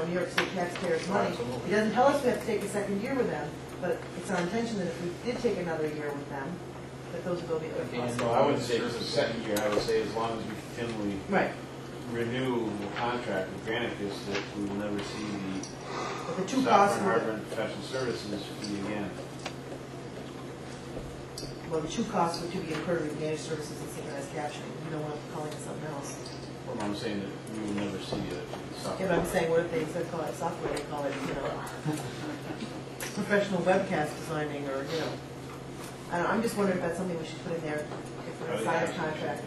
New York State taxpayers' money.
Absolutely.
It doesn't tell us we have to take a second year with them, but it's our intention that if we did take another year with them, that those will be good costs.
So I wouldn't say it's the second year, I would say as long as we continually
Right.
renew the contract with Granicus, that we will never see
But the
the
two
software
costs
and
were,
hardware and professional services fee again.
well, the two costs were to be incurred with managed services and synchronized captioning. You don't want to call it something else.
Well, I'm saying that we will never see the
Yeah,
software.
but I'm saying, what if they instead of call it software, they call it, professional webcast designing, or, I don't know, I'm just wondering if that's something we should put in there if we're going to sign a contract.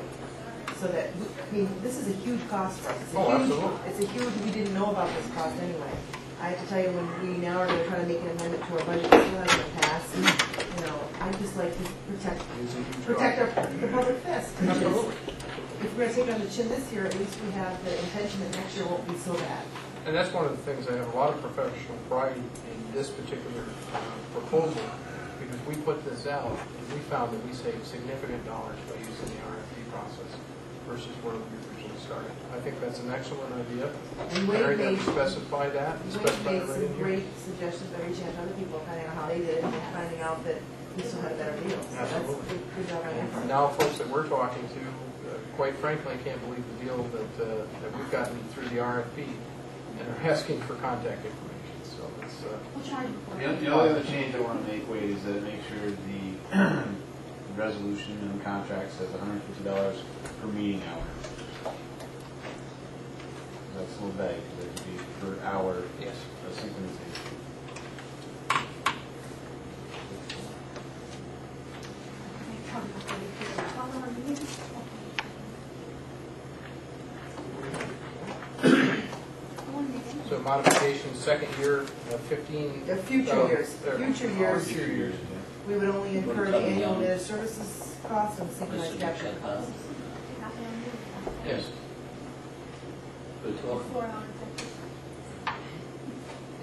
So that, I mean, this is a huge cost for us. It's a huge,
absolutely.
it's a huge, we didn't know about this cost anyway. I have to tell you, when we now are going to try to make an amendment to our budget, we still haven't passed, I'd just like to protect the public fist.
Absolutely.
If we're going to take it on the chin this year, at least we have the intention that next year won't be so bad.
And that's one of the things, I have a lot of professional pride in this particular proposal, because we put this out, and we found that we saved significant dollars by using the RFP process versus where we originally started. I think that's an excellent idea.
And Wade
Mary,
made-
that we specify that,
Wade
specify
made
it right
some
in here.
great suggestions by reaching out to other people, finding out how they did it, and finding out that we still had a better deal. So that's a
Absolutely.
good job on your
And
part.
now folks that we're talking to, quite frankly, I can't believe the deal that we've gotten through the RFP, and are asking for contact information, so it's,
The only other change I want to make, Wade, is that it makes sure the resolution and the contract says $150 per meeting hour. That's a little vague, because it could be per hour
yes.
of synchronization.
So modification, second year, 15.
The future years, future years,
Future years.
we would only incur the annual managed services costs and synchronized capture costs.
Yes.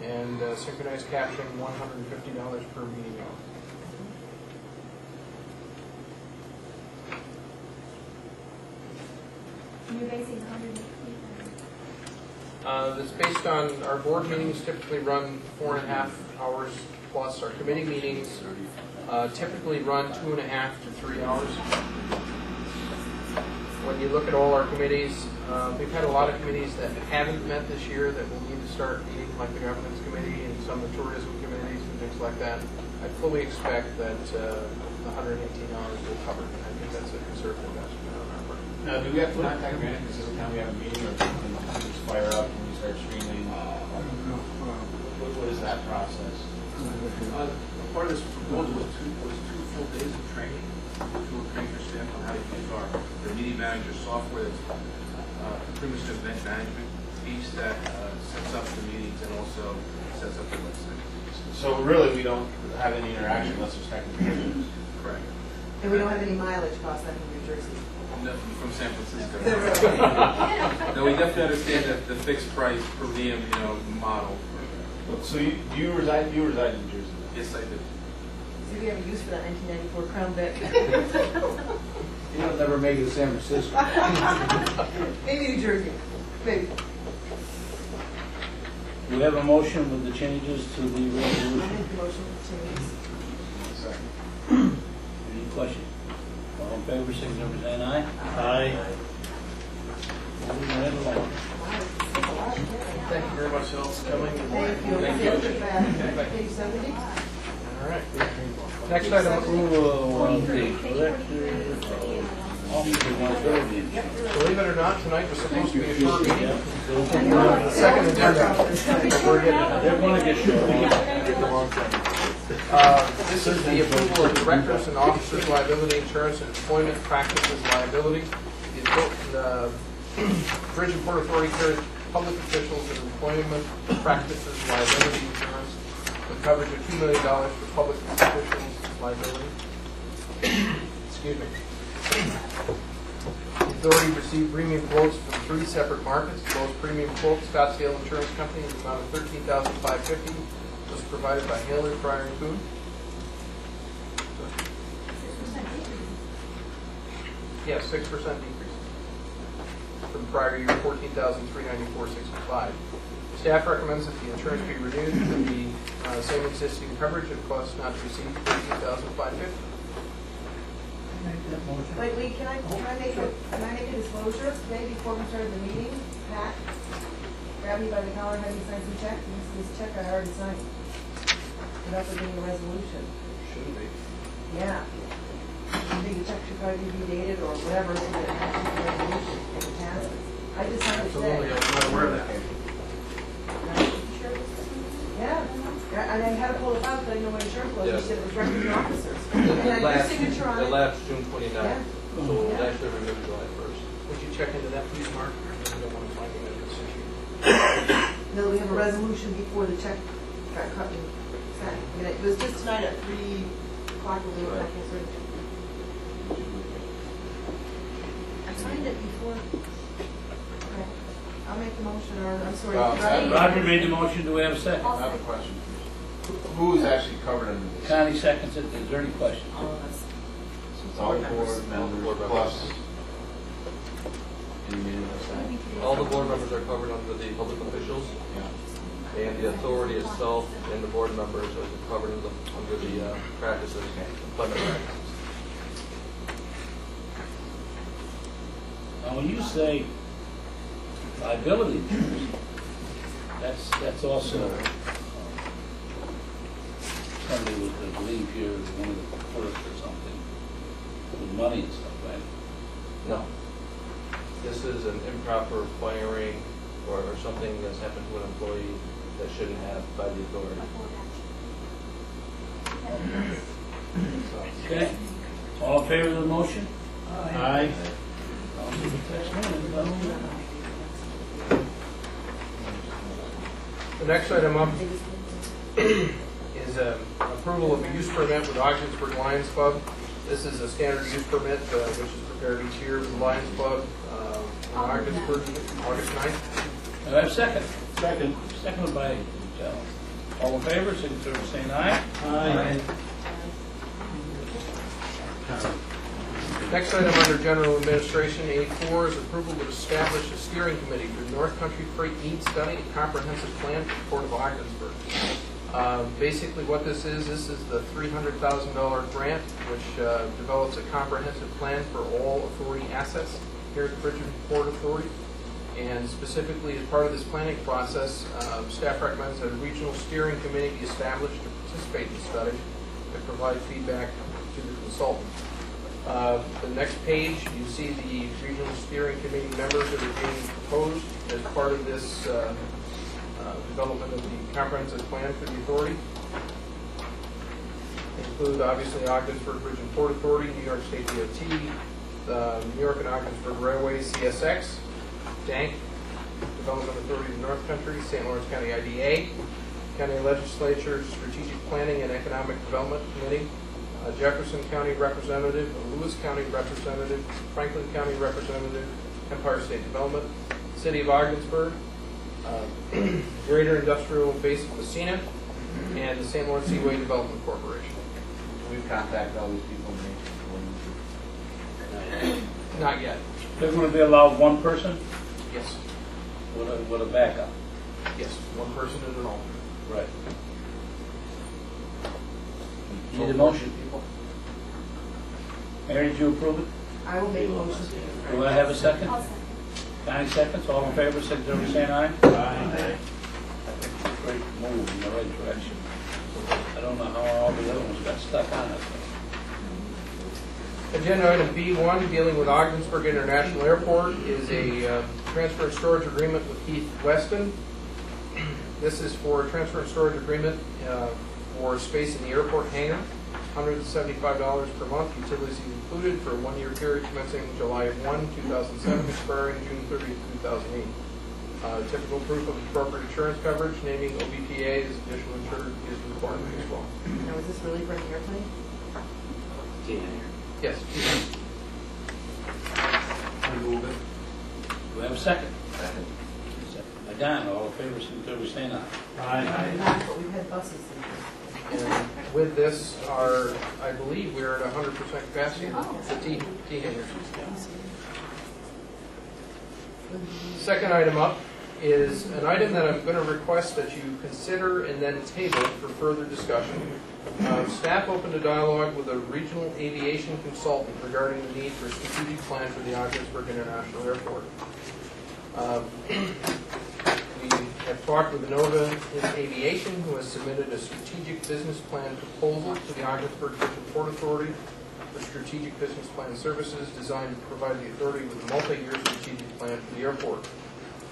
And synchronized captioning, $150 per meeting hour.
You're basing 180.
That's based on, our board meetings typically run 4.5 hours plus. Our committee meetings typically run 2.5 to 3 hours. When you look at all our committees, we've had a lot of committees that haven't met this year that will need to start meeting, like the governance committee and some of the tourism committees and things like that. I fully expect that the 118 hours will cover it. I think that's a conservative estimate on our part.
Now, do we have to contact Granicus every time we have a meeting, or can we just fire up when we start streaming? What is that process?
Part of this proposal was two full days of training, to train your staff on how to use the meeting manager software that's pretty much the event management piece that sets up the meetings and also sets up the website.
So really, we don't have any interaction unless there's technical issues.
Correct.
And we don't have any mileage costs out of New Jersey.
Nothing from San Francisco.
Right.
No, we definitely understand that the fixed price per diem, model.
So you reside in New Jersey?
Yes, I do.
See, we have a use for that 1994 Crown Vic.
You'll never make it to San Francisco.
Maybe New Jersey, maybe.
We have a motion with the changes to the
I
resolution.
make the motion to change.
Second.
Any questions? All in favor, signify by saying aye. Aye. Moving right along.
Thank you very much, all for coming.
Thank you. Page 70?
All right. Next item,
Approval of the collector officer liability insurance.
believe it or not, tonight was supposed to be a short meeting. The second agenda. We're getting
They're going to get short.
This is the approval of directors and officers liability insurance and employment practices liability. The Bridge and Port Authority carries public officials and employment practices liability insurance with coverage of $2 million for public officials liability. Excuse me. The authority received premium quotes from 3 separate markets. The lowest premium quote, Scottsdale Insurance Company, in the amount of $13,550, was provided by Haler, Fryer and Kuhn. Yes, 6% decrease from the prior year, $14,394.65. Staff recommends that the insurance be renewed for the same existing coverage at cost not to exceed $13,550.
Wait, can I make a disclosure today before we started the meeting? Pat grabbed me by the collar and had me sign some check. This check I already signed. Without there being a resolution.
Shouldn't be.
Yeah. I think the check should probably be dated or whatever, so that it has to be a resolution if it passes. I just signed it
Absolutely,
today.
I'm not aware of that.
Yeah. And I had to pull it out because I didn't know what insurance was.
Yes.
He said it was records and officers. And I your signature on
It
it.
lapsed June 29th,
Yeah.
so it was actually renewed July 1st.
Would you check into that, please, Mark? I don't want to find it in this issue.
No, we have a resolution before the check got cut and sent. I mean, it was just tonight at 3 o'clock when we were back in surgery. I signed it before. Okay. I'll make the motion, or, I'm sorry. Rodney?
Roger made the motion. Do we have a second?
I have a question. Who is actually covered under this?
Connie seconds it. Is there any questions?
All of us.
All the board members plus.
All the board members are covered under the public officials, and the authority itself and the board members are covered under the practices, employment practices.
Now, when you say liability insurance, that's also somebody with, I believe here, one of the clerks or something, with money and stuff, right?
No. This is an improper firing or something that's happened to an employee that shouldn't have by the authority.
Okay. All in favor of the motion?
Aye.
The next item up is approval of a use permit with Ogdensburg Lions Club. This is a standard use permit which is prepared each year with the Lions Club in Ogdensburg, August 9th.
Do I have a second?
Second.
Seconded by Joe. All in favor, signify by saying aye.
Aye.
Next item under general administration, A4, is approval to establish a steering committee for North Country Freight Needs Study and Comprehensive Plan for the Port of Ogdensburg. Basically what this is the $300,000 grant which develops a comprehensive plan for all authority assets here at the Bridge and Port Authority. And specifically as part of this planning process, staff recommends that a regional steering committee be established to participate in the study and provide feedback to the consultant. The next page, you see the regional steering committee members that are being proposed as part of this development of the comprehensive plan for the authority. They include obviously Ogdensburg Bridge and Port Authority, New York State DOT, the New York and Ogdensburg Railway, CSX, DANK, Development Authority of the North Country, St. Lawrence County IDA, County Legislature, Strategic Planning and Economic Development Committee, Jefferson County Representative, Lewis County Representative, Franklin County Representative, Empire State Development, City of Ogdensburg, Greater Industrial Base of Messina, and the St. Lawrence Seaway Development Corporation.
We've contacted all these people.
Not yet.
They're going to be allowed one person
Yes.
with a backup.
Yes. One person and an alternate.
Right. Need a motion? Mary, did you approve it?
I will make a motion.
Do I have a second?
I'll second.
90 seconds, all in favor, signify by saying aye.
Aye.
Great move in the right direction. I don't know how all the other ones got stuck on it.
Agenda item B1, dealing with Ogdensburg International Airport, is a transfer and storage agreement with Heath Weston. This is for a transfer and storage agreement for space in the airport hangar, $175 per month, utilities included, for a one-year period commencing July 1, 2007, expiring June 30, 2008. Typical proof of appropriate insurance coverage, naming OBPA as additional insured is required as well.
Now, is this really for an airplane?
Yes.
I move it.
Do we have a second? Second. Again, all in favor, signify by saying aye.
Aye.
Not, but we've had buses.
And with this, I believe we're at 100% capacity. The T hangars. Second item up is an item that I'm going to request that you consider and then table for further discussion. Staff opened a dialogue with a regional aviation consultant regarding the need for a strategic plan for the Ogdensburg International Airport. We have talked with Nova Aviation, who has submitted a strategic business plan proposal to the Ogdensburg Regional Port Authority for strategic business plan services designed to provide the authority with a multi-year strategic plan for the airport.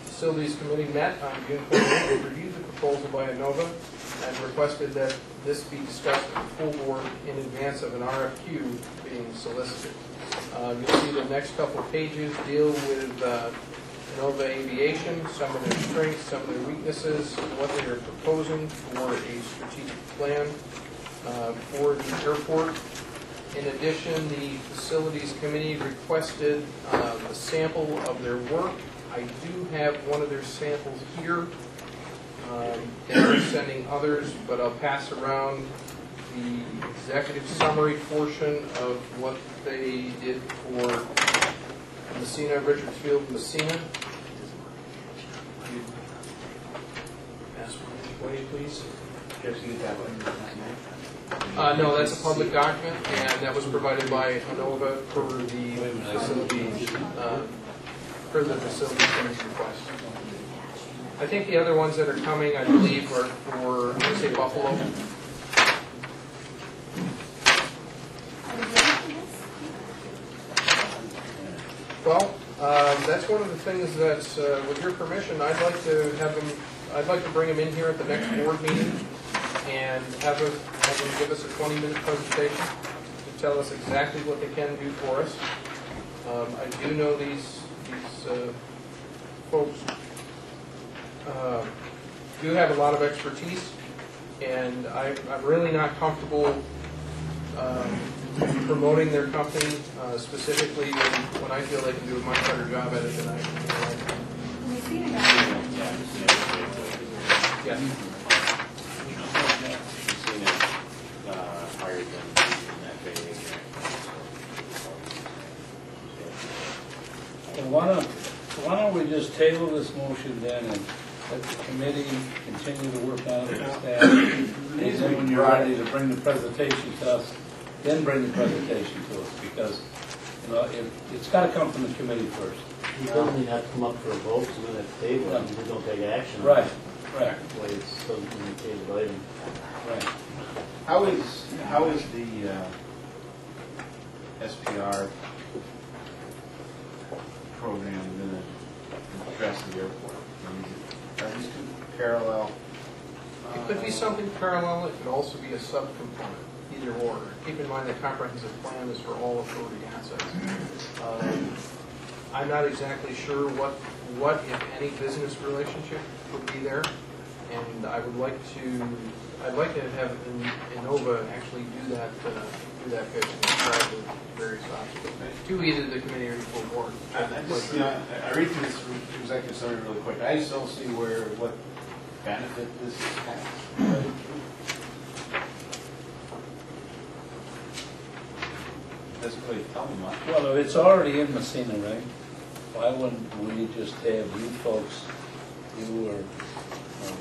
Facilities Committee met on June 28th and reviewed the proposal by Nova and requested that this be discussed with the full board in advance of an RFQ being solicited. You'll see the next couple of pages deal with Nova Aviation, some of their strengths, some of their weaknesses, what they are proposing for a strategic plan for the airport. In addition, the Facilities Committee requested a sample of their work. I do have one of their samples here. They're sending others, but I'll pass around the executive summary portion of what they did for Messina, Richards Field, Messina. Pass one way, please. No, that's a public document, and that was provided by ANOVA for the facilities, for the facility committee's request. I think the other ones that are coming, I believe, are for, I'm going to say Buffalo. Well, that's one of the things that, with your permission, I'd like to bring them in here at the next board meeting and have them give us a 20-minute presentation to tell us exactly what they can do for us. I do know these folks do have a lot of expertise, and I'm really not comfortable promoting their company specifically when I feel they can do a much better job at it than I can. Yes.
Hired them in that phase.
Why don't we just table this motion then and let the committee continue to work on it with staff? And then when you're ready to bring the presentation to us, then bring the presentation to us, because it's got to come from the committee first.
It doesn't even have to come up for a vote, so we have to table it, and we don't take action.
Right.
That way it's still in the table item.
Right.
How is the SPR program going to address the airport? Are these two parallel?
It could be something parallel. It could also be a subcomponent, either or. Keep in mind the comprehensive plan is for all authority assets. I'm not exactly sure what if any business relationship would be there, and I'd like to have Innova actually do that pitch and describe the various options to either the committee or the full board.
I read through this executive summary really quick. I just don't see what benefit this has. Doesn't really tell me much.
Well, it's already in Messina, right? Why wouldn't we just have you folks, you or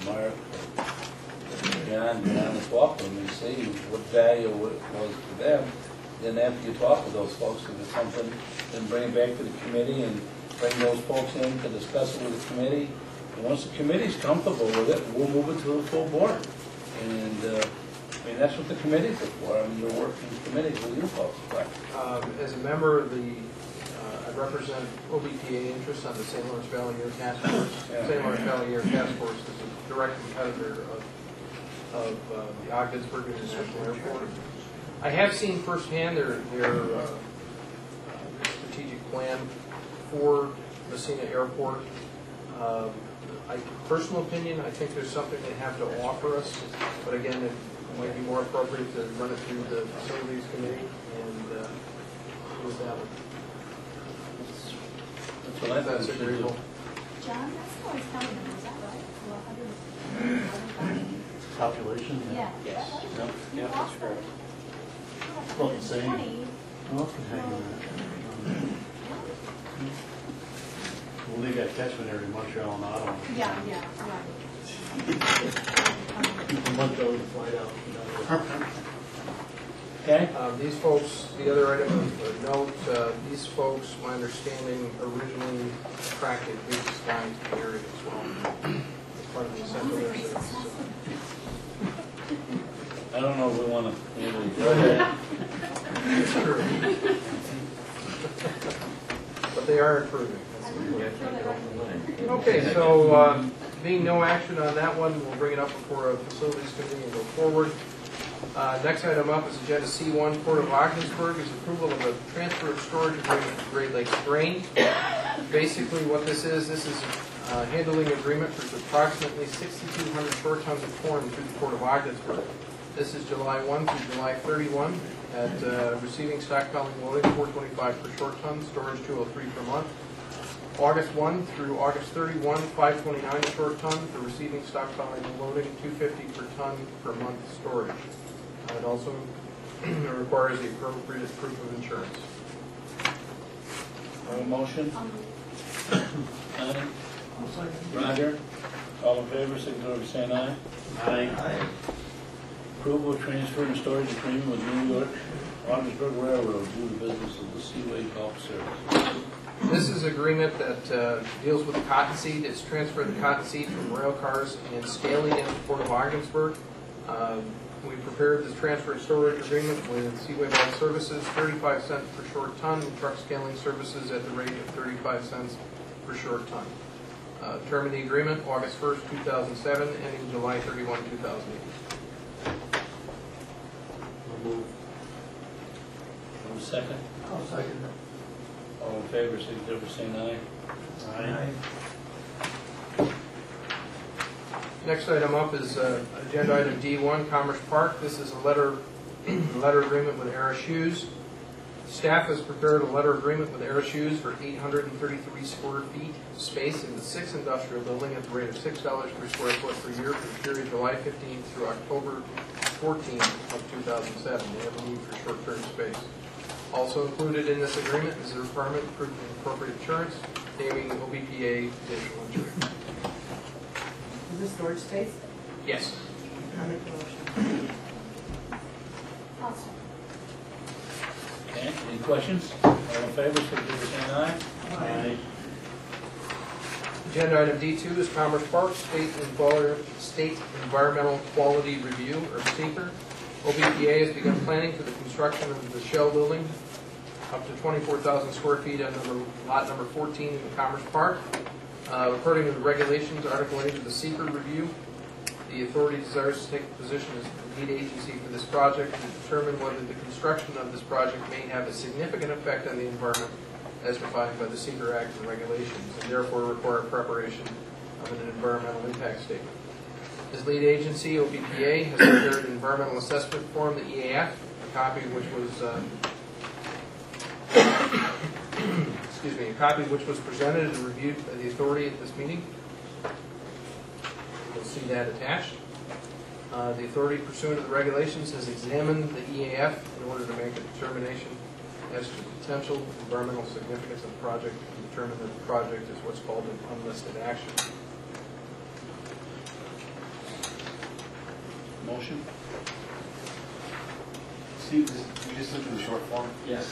Mark or John, talk to them and see what value it was to them then after you talk with those folks, if it's something, then bring it back to the committee and bring those folks in to discuss it with the committee. And once the committee's comfortable with it, we'll move it to the full board. And, I mean, that's what the committees are for. I mean, you're working committees with you folks, but.
As a member of the, I represent OBPA interests on the St. Lawrence Valley Air Task Force.
Yeah.
St. Lawrence Valley Air Task Force is a direct competitor of the Ogdensburg International Airport. I have seen firsthand their strategic plan for Messina Airport. Personal opinion, I think there's something they have to offer us, but again, it might be more appropriate to run it through the facilities committee and with that one.
That's what I thought.
That's agreeable.
John, that's what I was telling you, is that right?
Calculation?
Yeah.
Yes.
Yep.
Yeah, that's correct. Well, it's saying.
20.
Well, they got catchment area in Montreal and Ottawa.
Yeah, right.
From Montreal to fly out.
Okay?
These folks, the other item of note, these folks, my understanding, originally attracted big sky to the area as well. As part of the central air service.
I don't know if we want to really go there.
It's true. But they are improving. Okay, so being no action on that one, we'll bring it up before a facilities committee and go forward. Next item up is agenda C1, Port of Ogdensburg, is approval of a transfer of storage agreement with Great Lakes Grain. Basically what this is a handling agreement for approximately 6,200 short tons of corn through the Port of Ogdensburg. This is July 1 through July 31 at receiving, stockpiling, loading 425 per short ton, storage 203 per month. August 1 through August 31, 529 short ton for receiving, stockpiling, and loading 250 per ton per month storage. It also requires the appropriate proof of insurance.
Have a motion? Aye. Roger? All in favor, signify by saying aye.
Aye.
Approval of transfer and storage agreement with New York Ogdensburg Railroad due to business of the Seaway Bulk Service.
This is an agreement that deals with the cottonseed. It's transferred the cottonseed from rail cars and scaling it to Port of Ogdensburg. We prepared this transfer and storage agreement with Seaway Bulk Services, 35 cents per short ton, and truck scaling services at the rate of 35 cents per short ton. Term of the agreement, August 1st, 2007, ending July 31, 2008.
Move.
Have a second?
I'll second
All in favor, signify by saying aye.
Aye.
Next item up is agenda item D1, Commerce Park. This is a letter agreement with Era Shoes. Staff has prepared a letter agreement with Era Shoes for 833 square feet of space in the 6th industrial building at the rate of $6 per square foot per year for the period July 15th through October 14th of 2007. They have a need for short-term space. Also included in this agreement is a requirement for appropriate insurance, naming OBPA additional insurance.
Is this storage space?
Yes.
I'll make the motion.
Awesome.
Okay, any questions? All in favor, signify by saying aye.
Aye.
Agenda item D2 is Commerce Park State Environmental Quality Review, or SEQR. OBPA has begun planning for the construction of the shell building up to 24,000 square feet on lot number 14 in the Commerce Park. According to the regulations, Article 8 of the SEQR review, the authority desires to take a position as the lead agency for this project to determine whether the construction of this project may have a significant effect on the environment as defined by the SEQR Act and regulations, and therefore require preparation of an environmental impact statement. As lead agency, OBPA has prepared an environmental assessment form, the EAF, a copy of which was a copy which was presented and reviewed by the authority at this meeting. You'll see that attached. The authority pursuant to the regulations has examined the EAF in order to make a determination as to the potential environmental significance of the project and determine that the project is what's called an unlisted action.
Motion?
Steve, you just look in the short form?
Yes.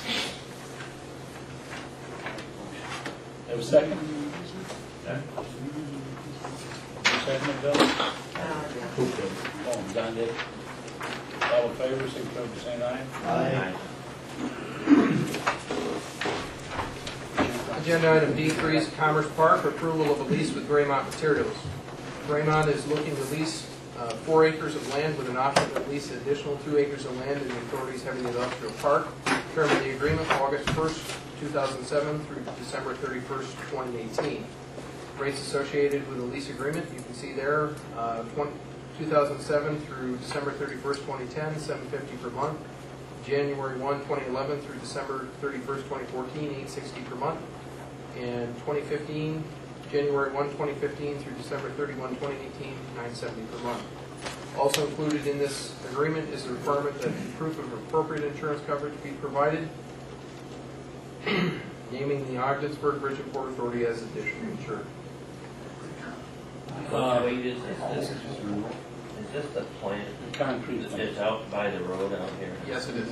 Have a second? Second, Bill? Oh, John did. All in favor, signify by saying aye.
Aye.
Agenda item D3 is Commerce Park, approval of a lease with Graymont Materials. Graymont is looking to lease 4 acres of land with an option to lease an additional 2 acres of land in the authority's heavy industrial park. Term of the agreement, August 1st, 2007 through December 31st, 2018. Rates associated with the lease agreement, you can see there, 2007 through December 31st, 2010, $750 per month. January 1, 2011 through December 31st, 2014, $860 per month. And 2015, January 1, 2015 through December 31, 2018, $970 per month. Also included in this agreement is the requirement that proof of appropriate insurance coverage be provided, naming the Ogdensburg Bridge and Port Authority as additional insured.
Wait, is this the plant?
Concrete.
It's out by the road out here?
Yes, it is.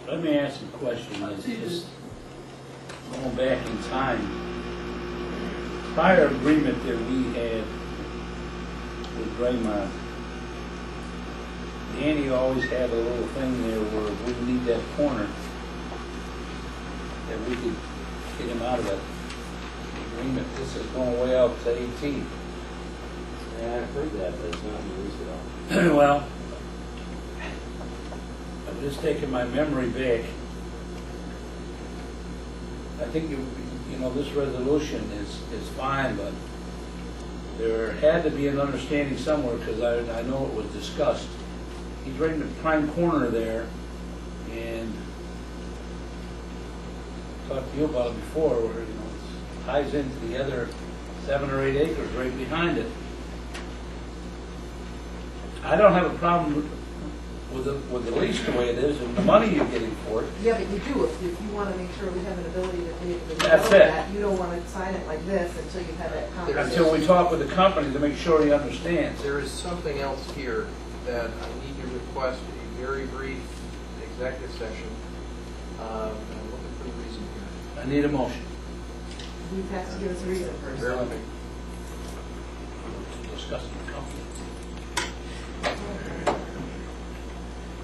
Let me ask you a question. This is going back in time. Prior agreement that we had with Graymont, Danny always had a little thing there where we need that corner that we could get him out of that agreement. This is going way out to 18.
Yeah, I've heard that, but it's not in the lease at all.
Well, I'm just taking my memory back. I think you know this resolution is fine, but there had to be an understanding somewhere because I know it was discussed. He's right in the prime corner there, and I talked to you about it before, where it ties into the other 7 or 8 acres right behind it. I don't have a problem with the lease the way it is and the money you're getting for it.
Yeah, but you do, if you want to make sure we have an ability to be able to
That's
develop
it.
that, you don't want to sign it like this until you have that contract.
Until we talk with the company to make sure he understands.
There is something else here that I need to request a very brief executive session. I'm looking for the reason here.
I need a motion.
You have to give us a reason first.
Bear with me.
Discussing the company.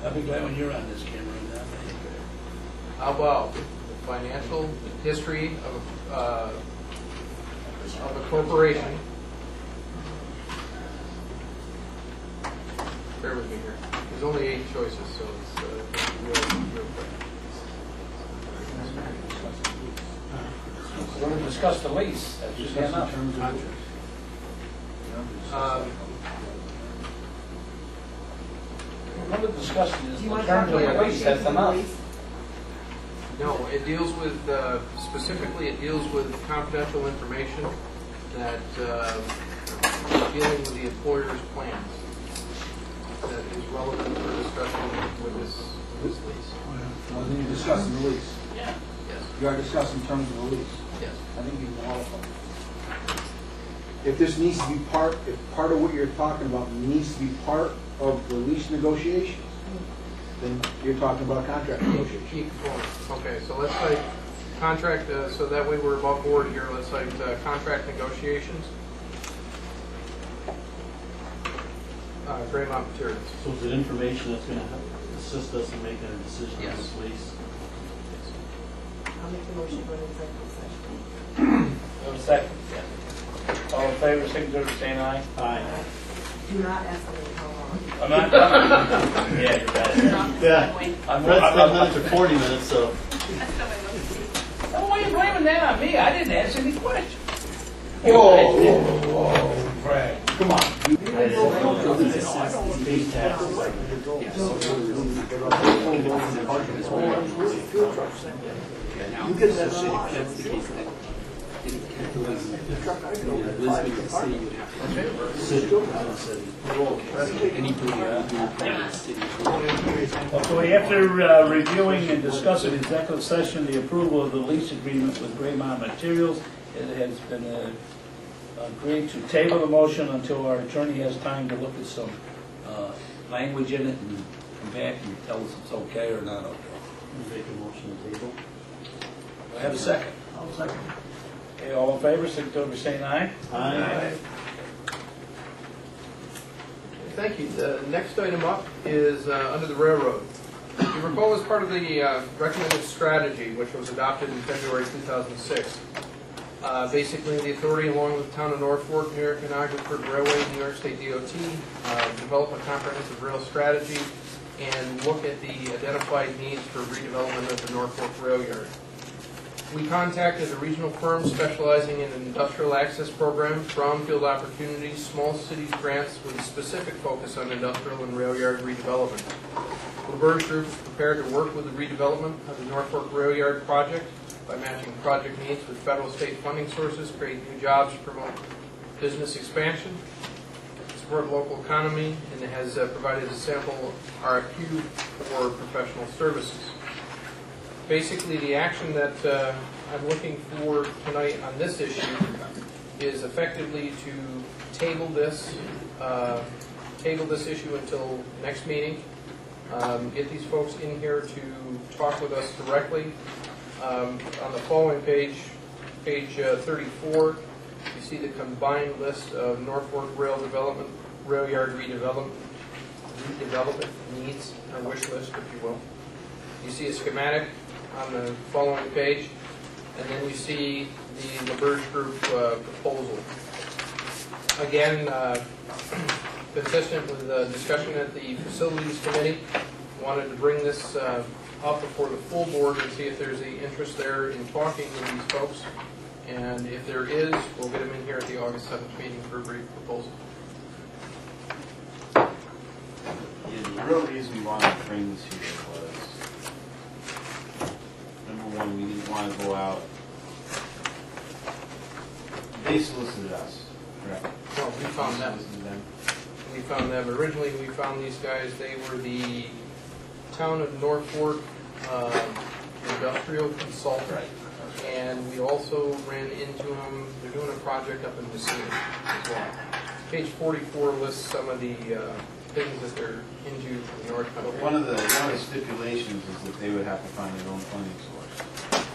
I'll be glad when you're on this camera.
How about the financial history of a corporation? Bear with me here. There's only 8 choices, so it's real quick.
We're going to discuss the lease. That's just enough. We're going to discuss this
Do you
in
want to talk
terms of
about
the lease. That's
the
enough.
No,
lease?
it deals with, specifically it deals with confidential information that dealing with the employer's plans that is relevant for discussion with this lease.
Well, then you're discussing the lease.
Yes,
You are discussing terms of the lease.
yes.
I think you qualify. If this needs to be if part of what you're talking about needs to be part of the lease negotiations, then you're talking about contract negotiations.
Key components. Okay, so let's cite contract, so that way we're above board here. Let's cite contract negotiations. Graymont Materials.
So is it information that's going to assist us in making a decision on
Yes.
this lease?
I'll make the motion for an executive session.
Have a second. All in favor, signify by saying aye.
Aye.
Do not ask me how long.
I'm not done.
Yeah, you got it.
Yeah.
I'm
That's 10 minutes or 40 minutes, so.
Why are you blaming that on me? I didn't answer any questions.
Whoa, Frank, come on.
So after reviewing and discussing in executive session the approval of the lease agreement with Graymont Materials, it has been agreed to table the motion until our attorney has time to look at some language in it and
come back and tell us it's okay or not okay.
Make a motion to table.
Do I have a second?
I'll second.
Okay, all in favor, signify by saying aye.
Aye.
Thank you. The next item up is under the railroad. You recall as part of the recommended strategy, which was adopted in February 2006, basically the authority, along with the town of North Fork, New York and Ogdensburg Railway, New York State DOT, develop a comprehensive rail strategy and look at the identified needs for redevelopment of the North Fork Rail Yard. We contacted a regional firm specializing in industrial access programs, brownfield opportunities, small cities grants with a specific focus on industrial and rail yard redevelopment. LaBerge Group is prepared to work with the redevelopment of the North Fork Rail Yard project by matching project needs with federal state funding sources, create new jobs, promote business expansion, support local economy, and it has provided a sample RFQ for professional services. Basically, the action that I'm looking for tonight on this issue is effectively to table this issue until next meeting. Get these folks in here to talk with us directly. On the following page 34, you see the combined list of North Fork rail yard redevelopment needs, or wish list, if you will. You see a schematic on the following page, and then you see the LaBerge Group proposal. Again, consistent with the discussion at the Facilities Committee, wanted to bring this up before the full board and see if there's any interest there in talking with these folks. And if there is, we'll get them in here at the August 7th meeting for a brief proposal.
Yeah, the real reason we wanted to bring this here was, number one, we didn't want to go out. They solicited us, correct?
No, we found them. We found them. Originally, we found these guys. They were the town of North Fork industrial consultant. And we also ran into them. They're doing a project up in Messina as well. Page 44 lists some of the things that they're into from the north.
But one of the stipulations is that they would have to find their own funding source.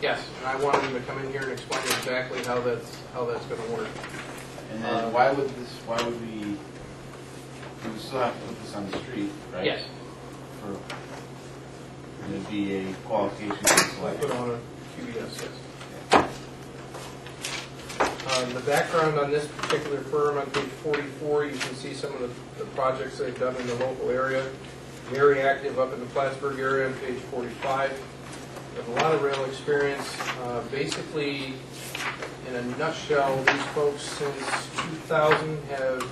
Yes, and I wanted them to come in here and explain exactly how that's going to work.
And then why would we would still have to put this on the street, right?
Yes.
There'd be a qualification to select.
Put on a QBS, yes. The background on this particular firm on page 44, you can see some of the projects they've done in the local area. Very active up in the Plattsburgh area on page 45. They have a lot of rail experience. Basically, in a nutshell, these folks since 2000 have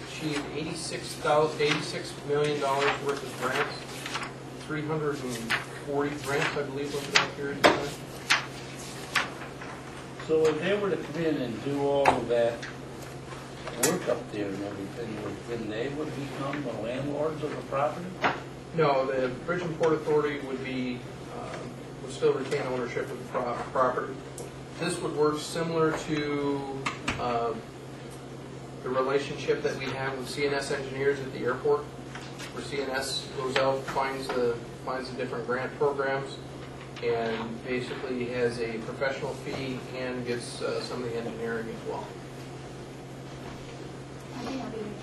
achieved $86 million worth of grants, 340 grants, I believe, over that period of time.
So if they were to come in and do all of that work up there and everything, then they would become the landlords of the property?
No, the Bridge and Port Authority would still retain ownership of the property. This would work similar to the relationship that we have with CNS engineers at the airport, where CNS goes out, finds the different grant programs, and basically has a professional fee and gets some of the engineering as well.
I think I'll be with you.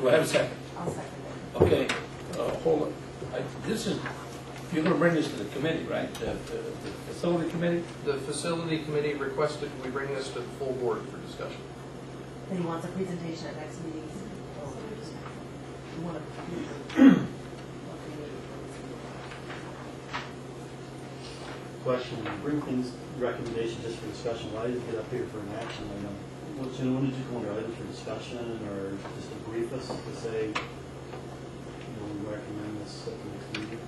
Do I have a second?
I'll second it.
Okay, hold on. You're going to bring this to the committee, right? The facility committee?
The facility committee requested we bring this to the full board for discussion.
And he wants a presentation at next meeting. You want to
Question, bring things, recommendation just for discussion, why did you get up here for an action item? When did you come under items for discussion, or just to brief us to say, we recommend this at the next meeting?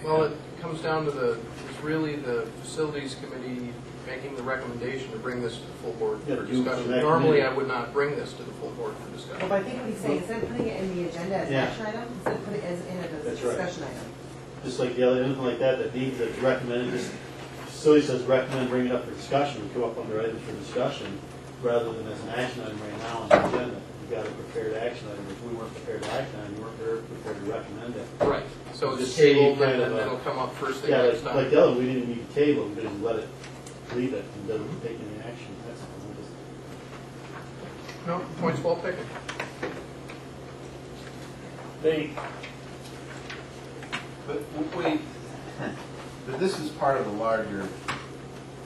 Well, it comes down to it's really the facilities committee making the recommendation to bring this to the full board
Yeah,
for
do it for
discussion.
that
Normally,
committee.
I would not bring this to the full board for
Well,
discussion.
but I think what he's saying, instead of putting it in the agenda as an
Yeah.
action item, instead of putting it as in it as a
That's right.
discussion item.
Just like the other, anything like that needs, that's recommended, just facility says recommend bringing it up for discussion, we come up under items for discussion, rather than as an action item right now on the agenda. You've got a prepared action item. If we weren't prepared to act on it, you weren't prepared to recommend it.
Right, so it's
Just say
tabled
kind
and
of
then
a-
it'll come up first thing
Yeah,
next
like
time.
the other, we didn't need to table, we just let it, leave it, and doesn't take any action. That's all. We just-
No, point's well taken.
But this is part of a larger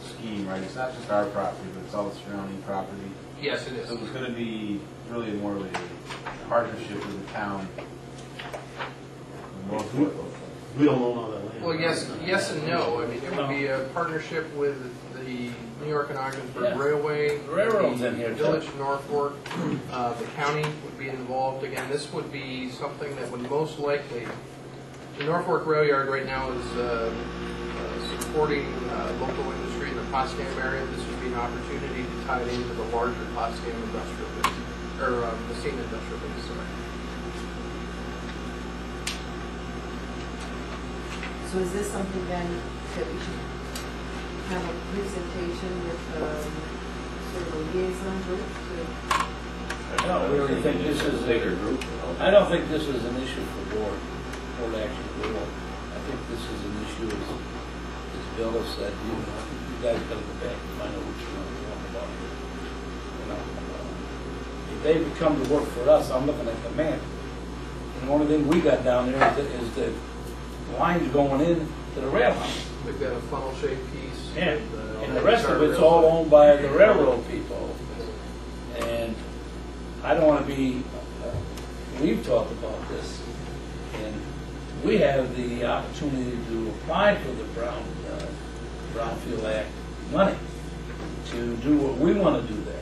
scheme, right? It's not just our property, but it's all the surrounding property.
Yes, it is.
So it's gonna be really more of a partnership with the town.
We don't own all that land.
Well, yes and no. I mean, it would be a partnership with the New York and Ogdensburg
Yeah.
Railway.
The railroad's in here,
The
too.
Village of Norfolk, the county would be involved. Again, this would be something that would most likely, the Norfolk Rail Yard right now is supporting local industry in the Potsdam area. This would be an opportunity to tie it into the larger Potsdam industrial base, or Messina industrial base, sorry.
So is this something then that we should have a presentation with sort of a liaison group to?
I don't really think this is
Bigger group, you know.
I don't think this is an issue for board action. I think this is an issue, as Bill has said, you guys gotta go back and find out what you want to talk about. You know, if they would come to work for us, I'm looking at the map. And the only thing we got down there is the lines going in to the rail house.
They've got a funnel-shaped piece.
Yeah,
with,
and the rest of it's all owned by the railroad people. And I don't want to be, we've talked about this, and we have the opportunity to apply for the Brownfield Act money to do what we want to do there.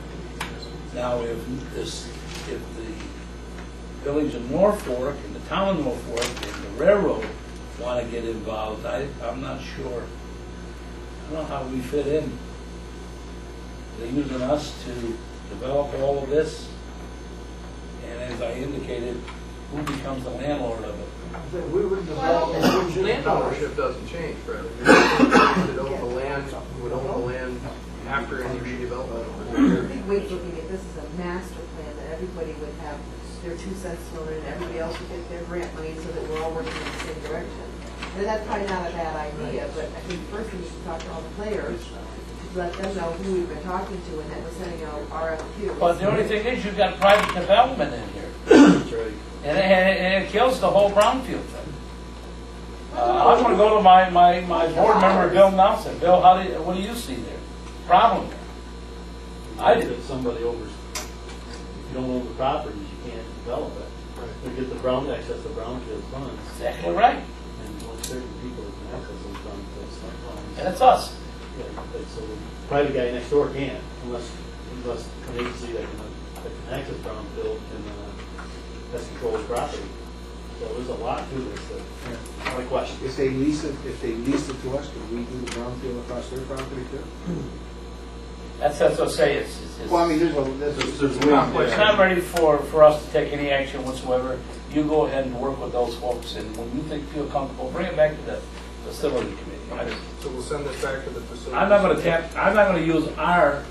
Now, if the village of Norfolk and the town of Norfolk and the railroad want to get involved, I'm not sure. I don't know how we fit in. They're using us to develop all of this, and as I indicated, who becomes the landlord of it?
We wouldn't develop.
Land ownership doesn't change, Brad. That own the land would own the land after any redevelopment.
I think Wade's looking at this as a master plan that everybody would have their 2 cents thrown in, and everybody else would get their grant money so that we're all working in the same direction. And that's probably not a bad idea, but I think first we should talk to all the players, to let them know who we've been talking to and that we're sending out RFQs.
But the only thing is, you've got private development in here,
That's right.
and it kills the whole brownfield thing. I'm gonna go to my board member, Bill Nelson. Bill, what do you see there? Problem there? I do.
That somebody if you don't own the properties, you can't develop it. To get the access to brownfield funds,
Exactly right.
and only certain people can access those brownfield funds.
And it's us.
Yeah, but so the private guy next door can't, unless an agency that can access brownfield has control of the property. So there's a lot to this. My question.
If they lease it to us, could we do the brownfield across their property too?
That's what I say.
Well, I mean, there's
It's not ready for us to take any action whatsoever. You go ahead and work with those folks, and when you feel comfortable, bring it back to the facility committee.
So we'll send this back to the facility.
I'm not going to use our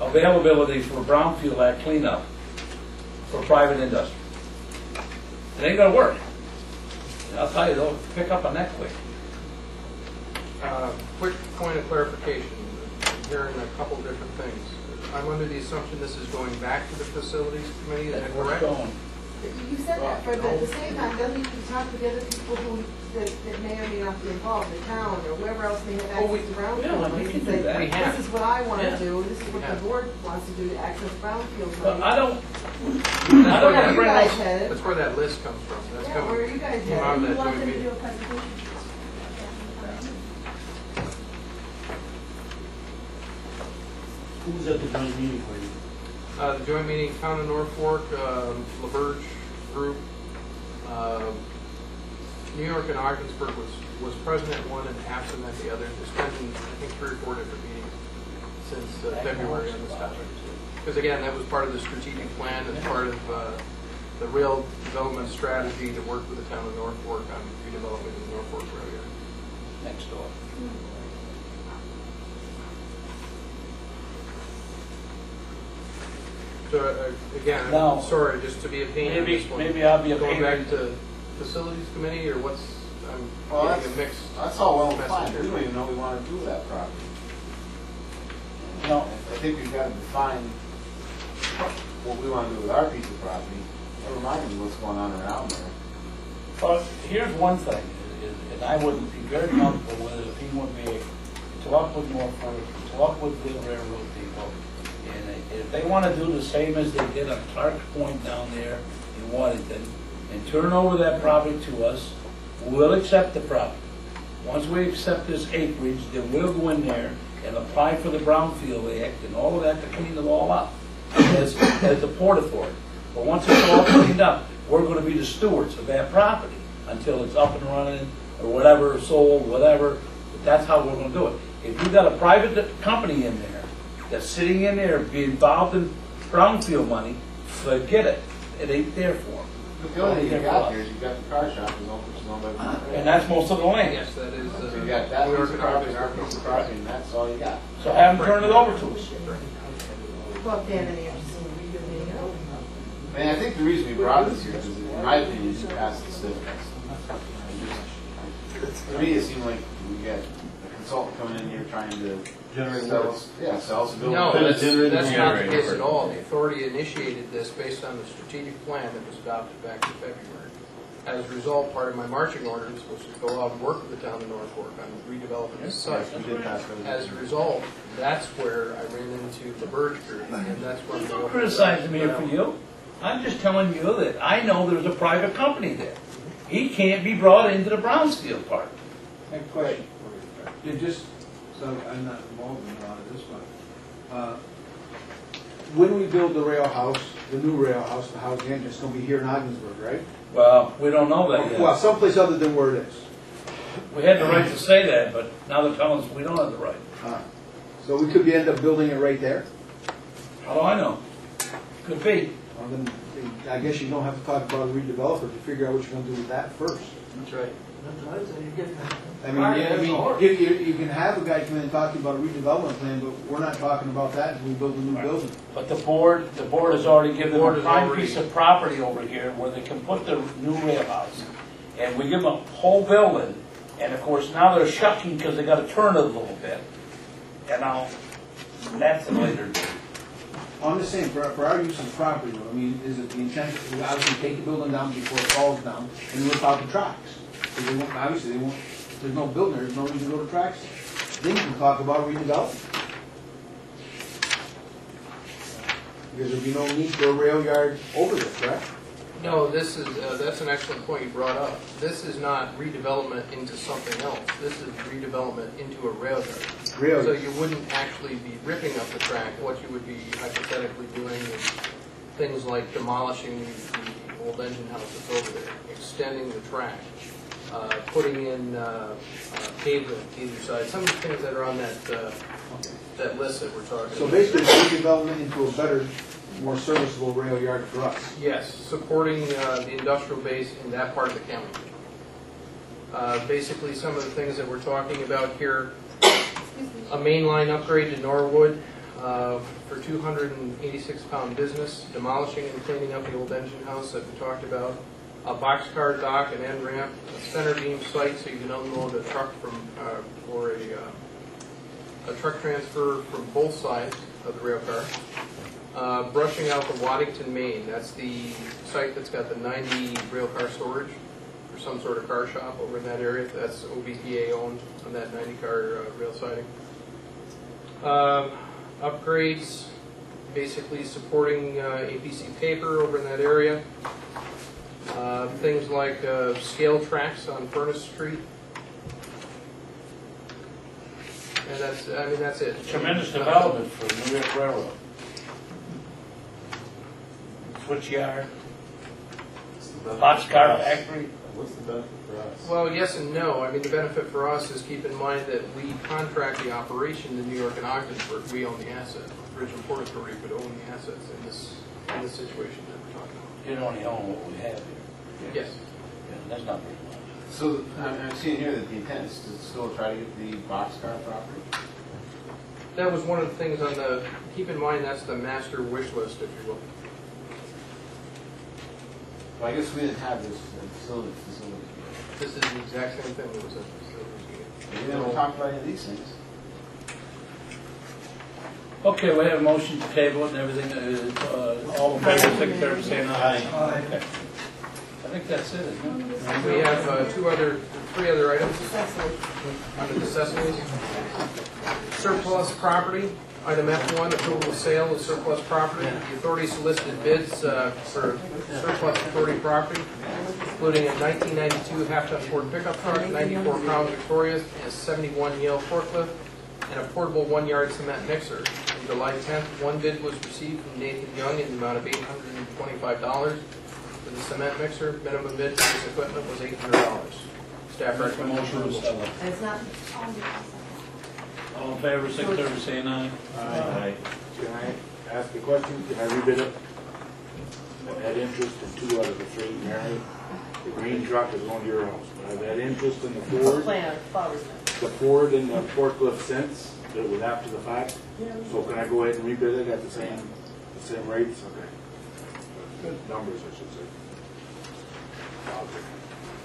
availability for Brownfield Act cleanup for private industry. It ain't going to work. And I'll tell you, they'll pick up on that quick.
Quick point of clarification. I'm hearing a couple different things. I'm under the assumption this is going back to the facilities committee, is that
That's where it's
correct?
going.
You said that, but at the same time, doesn't you talk to the other people that may or may not be involved, the town or whoever else may have
Oh, we-
access to brownfield?
yeah, we
money,
can
and
do
say,
that.
We have.
This is what I want
Yeah.
to do, this is what
Yeah.
the board wants to do to access brownfield
But
money.
I don't
Where
want
are
to
you
bring
guys
those.
headed?
That's where that list comes from. That's
Yeah,
coming
where are you guys
from
headed?
out of
You
that
want
joint
them to
meeting.
do a presentation?
Who's at the joint meeting for you?
The joint meeting, Town of Norfolk, LaBerge Group, New York and Ogdensburg was present at one and absent at the other. There's been, I think, 3 or 4 different meetings since February on this topic. Because again, that was part of the strategic plan and part of the rail development strategy to work with the Town of Norfolk on redevelopment of the Norfolk Rail Yard.
Next door.
So, again,
No.
I'm sorry, just to be a pain in
Maybe,
this one.
maybe I'll be a
Going
pain.
back to facilities committee, or what's, I'm
Well,
getting a mixed
That's all well and
message
fine,
here.
we don't even know what we want to do with that property.
No.
I think we've got to define what we want to do with our piece of property, never mind what's going on around there.
But here's one thing, and I would be very comfortable with it if he would be, talk with Norfolk, talk with the railroad people, and if they want to do the same as they did on Clark Point down there in Waddington, and turn over that property to us, we'll accept the property. Once we accept this acreage, then we'll go in there and apply for the Brownfield Act and all of that to clean it all up as the Port Authority. But once it's all cleaned up, we're going to be the stewards of that property until it's up and running or whatever, sold, whatever. But that's how we're going to do it. If you've got a private company in there that's sitting in there being involved in brownfield money, forget it. It ain't there for them.
The only thing you got here is you've got the car shop, which is owned by the
And that's most of the land.
Yes, that is.
So you got that
New York
piece of
and
property,
our
our piece of property, and that's all you got.
So have them turn it over to us.
Well, Dan, any interest in redoing it?
I mean, I think the reason we brought this here is, in my opinion, to pass the stiff test. To me, it seemed like we got a consultant coming in here trying to sell us a building.
No, that's not the
generator.
case at all. The authority initiated this based on the strategic plan that was adopted back in February. As a result, part of my marching orders was to go out and work with the town of Norfolk on redeveloping this site.
We did pass those.
As a result, that's where I ran into the bird group, and that's where I'm
Don't criticize me for you. I'm just telling you that I know there's a private company there. He can't be brought into the Brownsfield part.
Next question. You just, so I'm not involved in a lot of this, but, when we build the rail house, the new rail house, the house engine, it's gonna be here in Ogdensburg, right?
Well, we don't know that yet.
Well, someplace other than where it is.
We had the right to say that, but now they're telling us we don't have the right.
So we could end up building it right there?
How do I know? Could be.
Well, then, I guess you don't have to talk about a redeveloper to figure out what you're gonna do with that first.
That's right.
I mean, you can have a guy come in and talk to you about a redevelopment plan, but we're not talking about that until we build a new building.
But the board has already given them
Board
a
has
prime
already-
piece of property over here where they can put the new rail house. And we give them a whole building, and of course now they're shucking because they gotta turn it a little bit. And now, that's a later date.
I'm just saying, for our use of property, though, I mean, is it the intent to obviously take the building down before it falls down and rip out the tracks? Because they won't, obviously, they won't, if there's no building, there's no reason to go to tracks. Then you can talk about redevelopment. Because there'd be no need for a rail yard over there, correct?
No, this is, that's an excellent point you brought up. This is not redevelopment into something else. This is redevelopment into a rail yard.
Rail
So
yard.
you wouldn't actually be ripping up the track. What you would be hypothetically doing is things like demolishing the old engine house that's over there, extending the track, putting in pavement either side. Some of the things that are on that list that we're talking about.
So basically, it's redevelopment into a better, more serviceable rail yard for us.
Yes, supporting the industrial base in that part of the county. Basically, some of the things that we're talking about here, a mainline upgrade to Norwood for 286-pound business, demolishing and cleaning up the old engine house that we talked about, a boxcar dock and end ramp, a center beam site so you can unload a truck from, or a truck transfer from both sides of the rail car. Brushing out the Waddington Main, that's the site that's got the 90 rail car storage for some sort of car shop over in that area. That's OBPA owned on that 90 car rail siding. Upgrades, basically supporting APC paper over in that area. Things like scale tracks on Furnace Street. And that's it.
Tremendous development for the New York Railroad. Switchyard, boxcar factory.
What's the benefit for us?
Well, yes and no. I mean, the benefit for us is keep in mind that we contract the operation to New York and Ogdensburg. We own the asset. Regional Port Authority could own the assets in this situation that we're talking about.
You don't only own what we have here.
Yes.
Yeah, that's not very much.
So I'm seeing here that the intent is to still try to get the boxcar property.
that was one of the things on the, keep in mind, that's the master wish list, if you will.
Well, I guess we didn't have this facility.
This is the exact same thing that was at the facilities.
We never talked about any of these things.
Okay, we have a motion to table it and everything, all in favor, secretary saying aye. Okay. I think that's it, isn't it?
We have three other items under necessities. Surplus property, item F1, approval of sale of surplus property. The authority solicited bids for surplus authority property, including a 1992 half-ton Ford pickup truck, 94 Crown Victorias, and a 71 Yale forklift, and a portable 1-yard cement mixer. On July 10th, one bid was received from Nathan Young in the amount of $825. For the cement mixer, minimum bid for this equipment was $800. Staff recommends approval.
And it's not,
All in favor, secretary saying aye.
Aye. Can I ask a question? Can I rebid it? I've had interest in 2 out of the 3, Mary. The green truck is going to your house, but I've had interest in the Ford.
plan, flowers.
The Ford and the forklift since, that it was after the fact. So can I go ahead and rebid it at the same rates? Okay. Good numbers, I should say.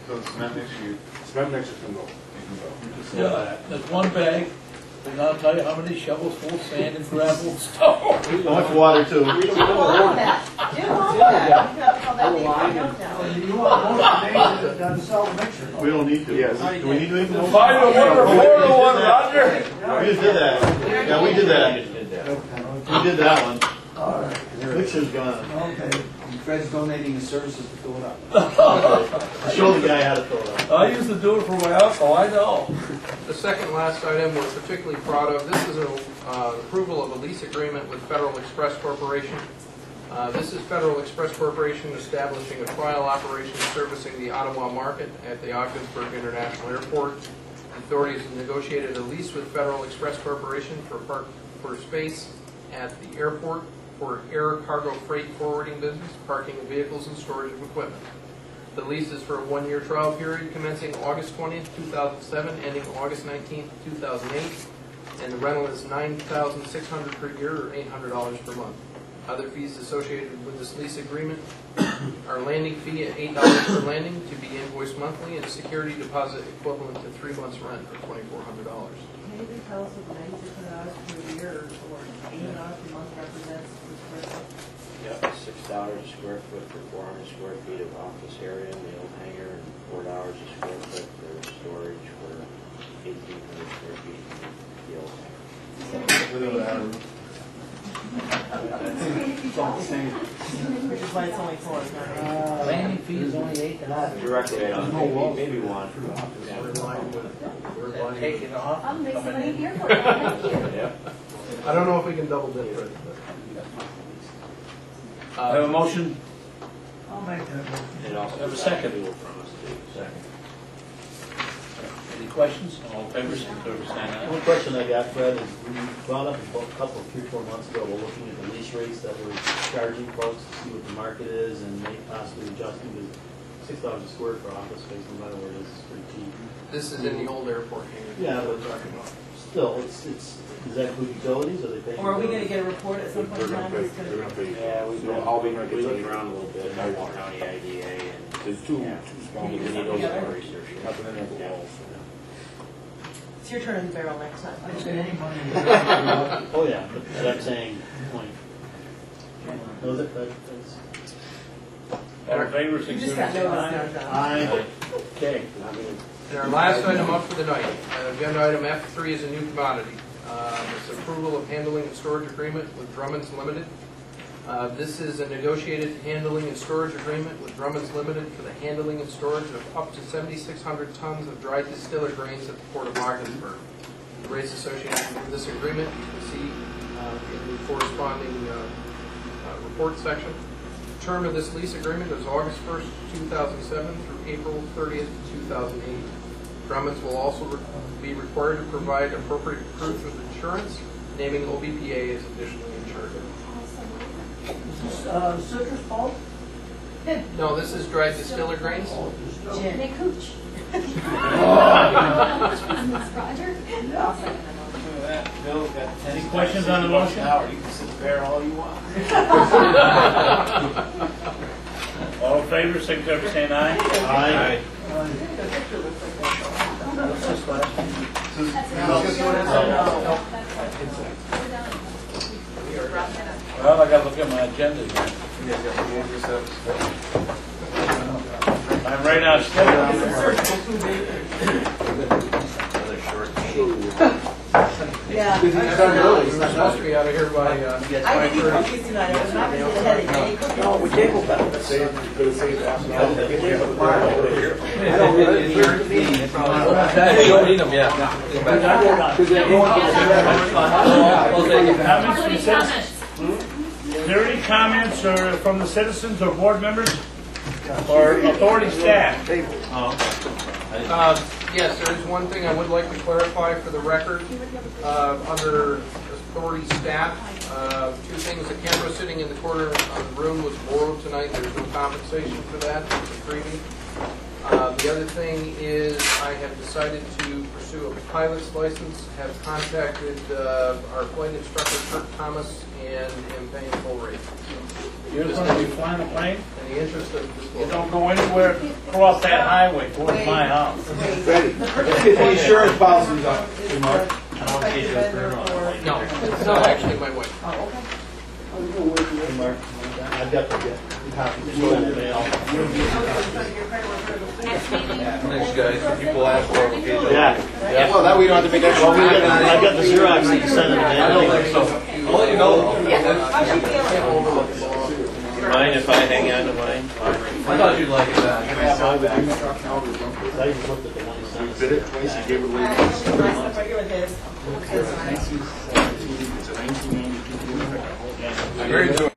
So the cement mixer,
Cement mixer can go.
Yeah, there's one bag, and I'll tell you how many shovels full of sand and gravel and stuff.
How much water too?
You don't want that. You don't want that. You have to call that name out now.
You want most of the names that sell the mixer.
We don't need to.
Yes.
Do we need to make a motion?
5 to 1 or 4 to 1, Roger.
We just did that. Yeah, we did that. We did that one.
all right.
Mixer's gone.
Okay. Fred's donating his services to fill it up.
Show the guy how to fill it up.
I used to do it for my uncle, I know.
The second last item we're particularly proud of. This is an approval of a lease agreement with Federal Express Corporation. This is Federal Express Corporation establishing a trial operation servicing the Ottawa market at the Ogdensburg International Airport. The authority has negotiated a lease with Federal Express Corporation for space at the airport for air cargo freight forwarding business, parking of vehicles, and storage of equipment. The lease is for a 1-year trial period commencing August 20th, 2007, ending August 19th, 2008, and the rental is $9,600 per year or $800 per month. Other fees associated with this lease agreement are landing fee at $8 per landing to be invoiced monthly and a security deposit equivalent to 3 months' rent or $2,400.
Can you tell us what $9,600 per year or $800 per month represents per square foot?
Yep, $6 a square foot for 400 square feet of office area in the old hangar, and $4 a square foot for storage for 1,800 square feet in the old hangar.
It's all the same.
Which is why it's only 4, not 8.
Landing fee is only $8.
Directly on, maybe one.
We're
Take it off.
I'll make some money here for you, thank you.
Yeah.
I don't know if we can double dip it.
I have a motion.
I'll make that motion.
It also
Have a second.
approval from us too. Second.
Any questions? All in favor, secretary saying aye.
One question I got, Fred, is we brought up a couple, 3 or 4 months ago, we're looking at the lease rates that we're charging folks to see what the market is and maybe possibly adjusting to $6 a square for office space, no matter where it is, it's pretty cheap.
This is in the old airport hangar.
Yeah, but still, does that include utilities, or they paying?
Or are we gonna get a report at some point
They're
in
gonna
time?
pay,
It's gonna-
they're gonna pay.
Yeah, we
So I'll be gonna get
looked
the-
around a little bit,
the-
Ottawa County IDA, and
There's two
Yeah.
small.
we need a little more research.
Nothing in there but
Yeah.
walls.
It's your turn in the barrel next time.
I'll spend any money.
Oh, yeah, but I'm saying, point. No, that's.
All in favor,
You
secretary
just got
saying
noticed
aye.
now, John.
Aye.
Okay.
And our last item up for the night, agenda item F3 is a new commodity. It's approval of handling and storage agreement with Drummond's Limited. This is a negotiated handling and storage agreement with Drummond's Limited for the handling and storage of up to 7,600 tons of dried distiller grains at the Port of Ogdensburg. The rates associated with this agreement you can see in the corresponding report section. The term of this lease agreement is August 1st, 2007 through April 30th, 2008. Drummond's will also be required to provide appropriate proof of insurance, naming OBPA as additionally insured.
Is this citrus pulp?
No, this is dried distiller grains.
Gin.
They cooch.
I'll
Roger?
second that motion.
Bill, got any
questions on the motion?
You can sit there all you want.
All in favor, signify by saying aye.
Aye.
What's this last one? Well, I gotta look at my agenda again. I'm right on schedule.
Yeah.
He's supposed to be out of here by,
I didn't eat cookies tonight, I was not gonna get a headache. I ate cookies.
No, we gave them back. Could have saved half an hour. We gave them a fire over here.
You don't need them, yeah.
Comments from citizens? Is there any comments or from the citizens or board members or authority staff?
yes, there is one thing I would like to clarify for the record. Under authority staff, two things. The camera sitting in the corner of the room was borrowed tonight. There's no compensation for that. It's a freebie. The other thing is I have decided to pursue a pilot's license, have contacted our flight instructor, Kurt Thomas, and am paying full rate.
You're going to be flying a plane?
In the interest of this.
You don't go anywhere across that highway towards my house.
Betty, the insurance policy's on.
No, actually my wife.
Oh, okay.
Hey, Mark, I've got the copy. Just go in the mail.
Thanks, guys. People ask for applications.
Yeah.
Well, that we don't have to make that.
Well, I've got the Xerox that you sent in the mail.
I don't think so. I'll let you know.
How's she feeling?
Mind if I hang on to mine?
I thought you'd like it back.
I just looked at the one you sent us.
Did it twice, you gave it away.
My stuff right here with his.
It's a 1992.
Very enjoyable.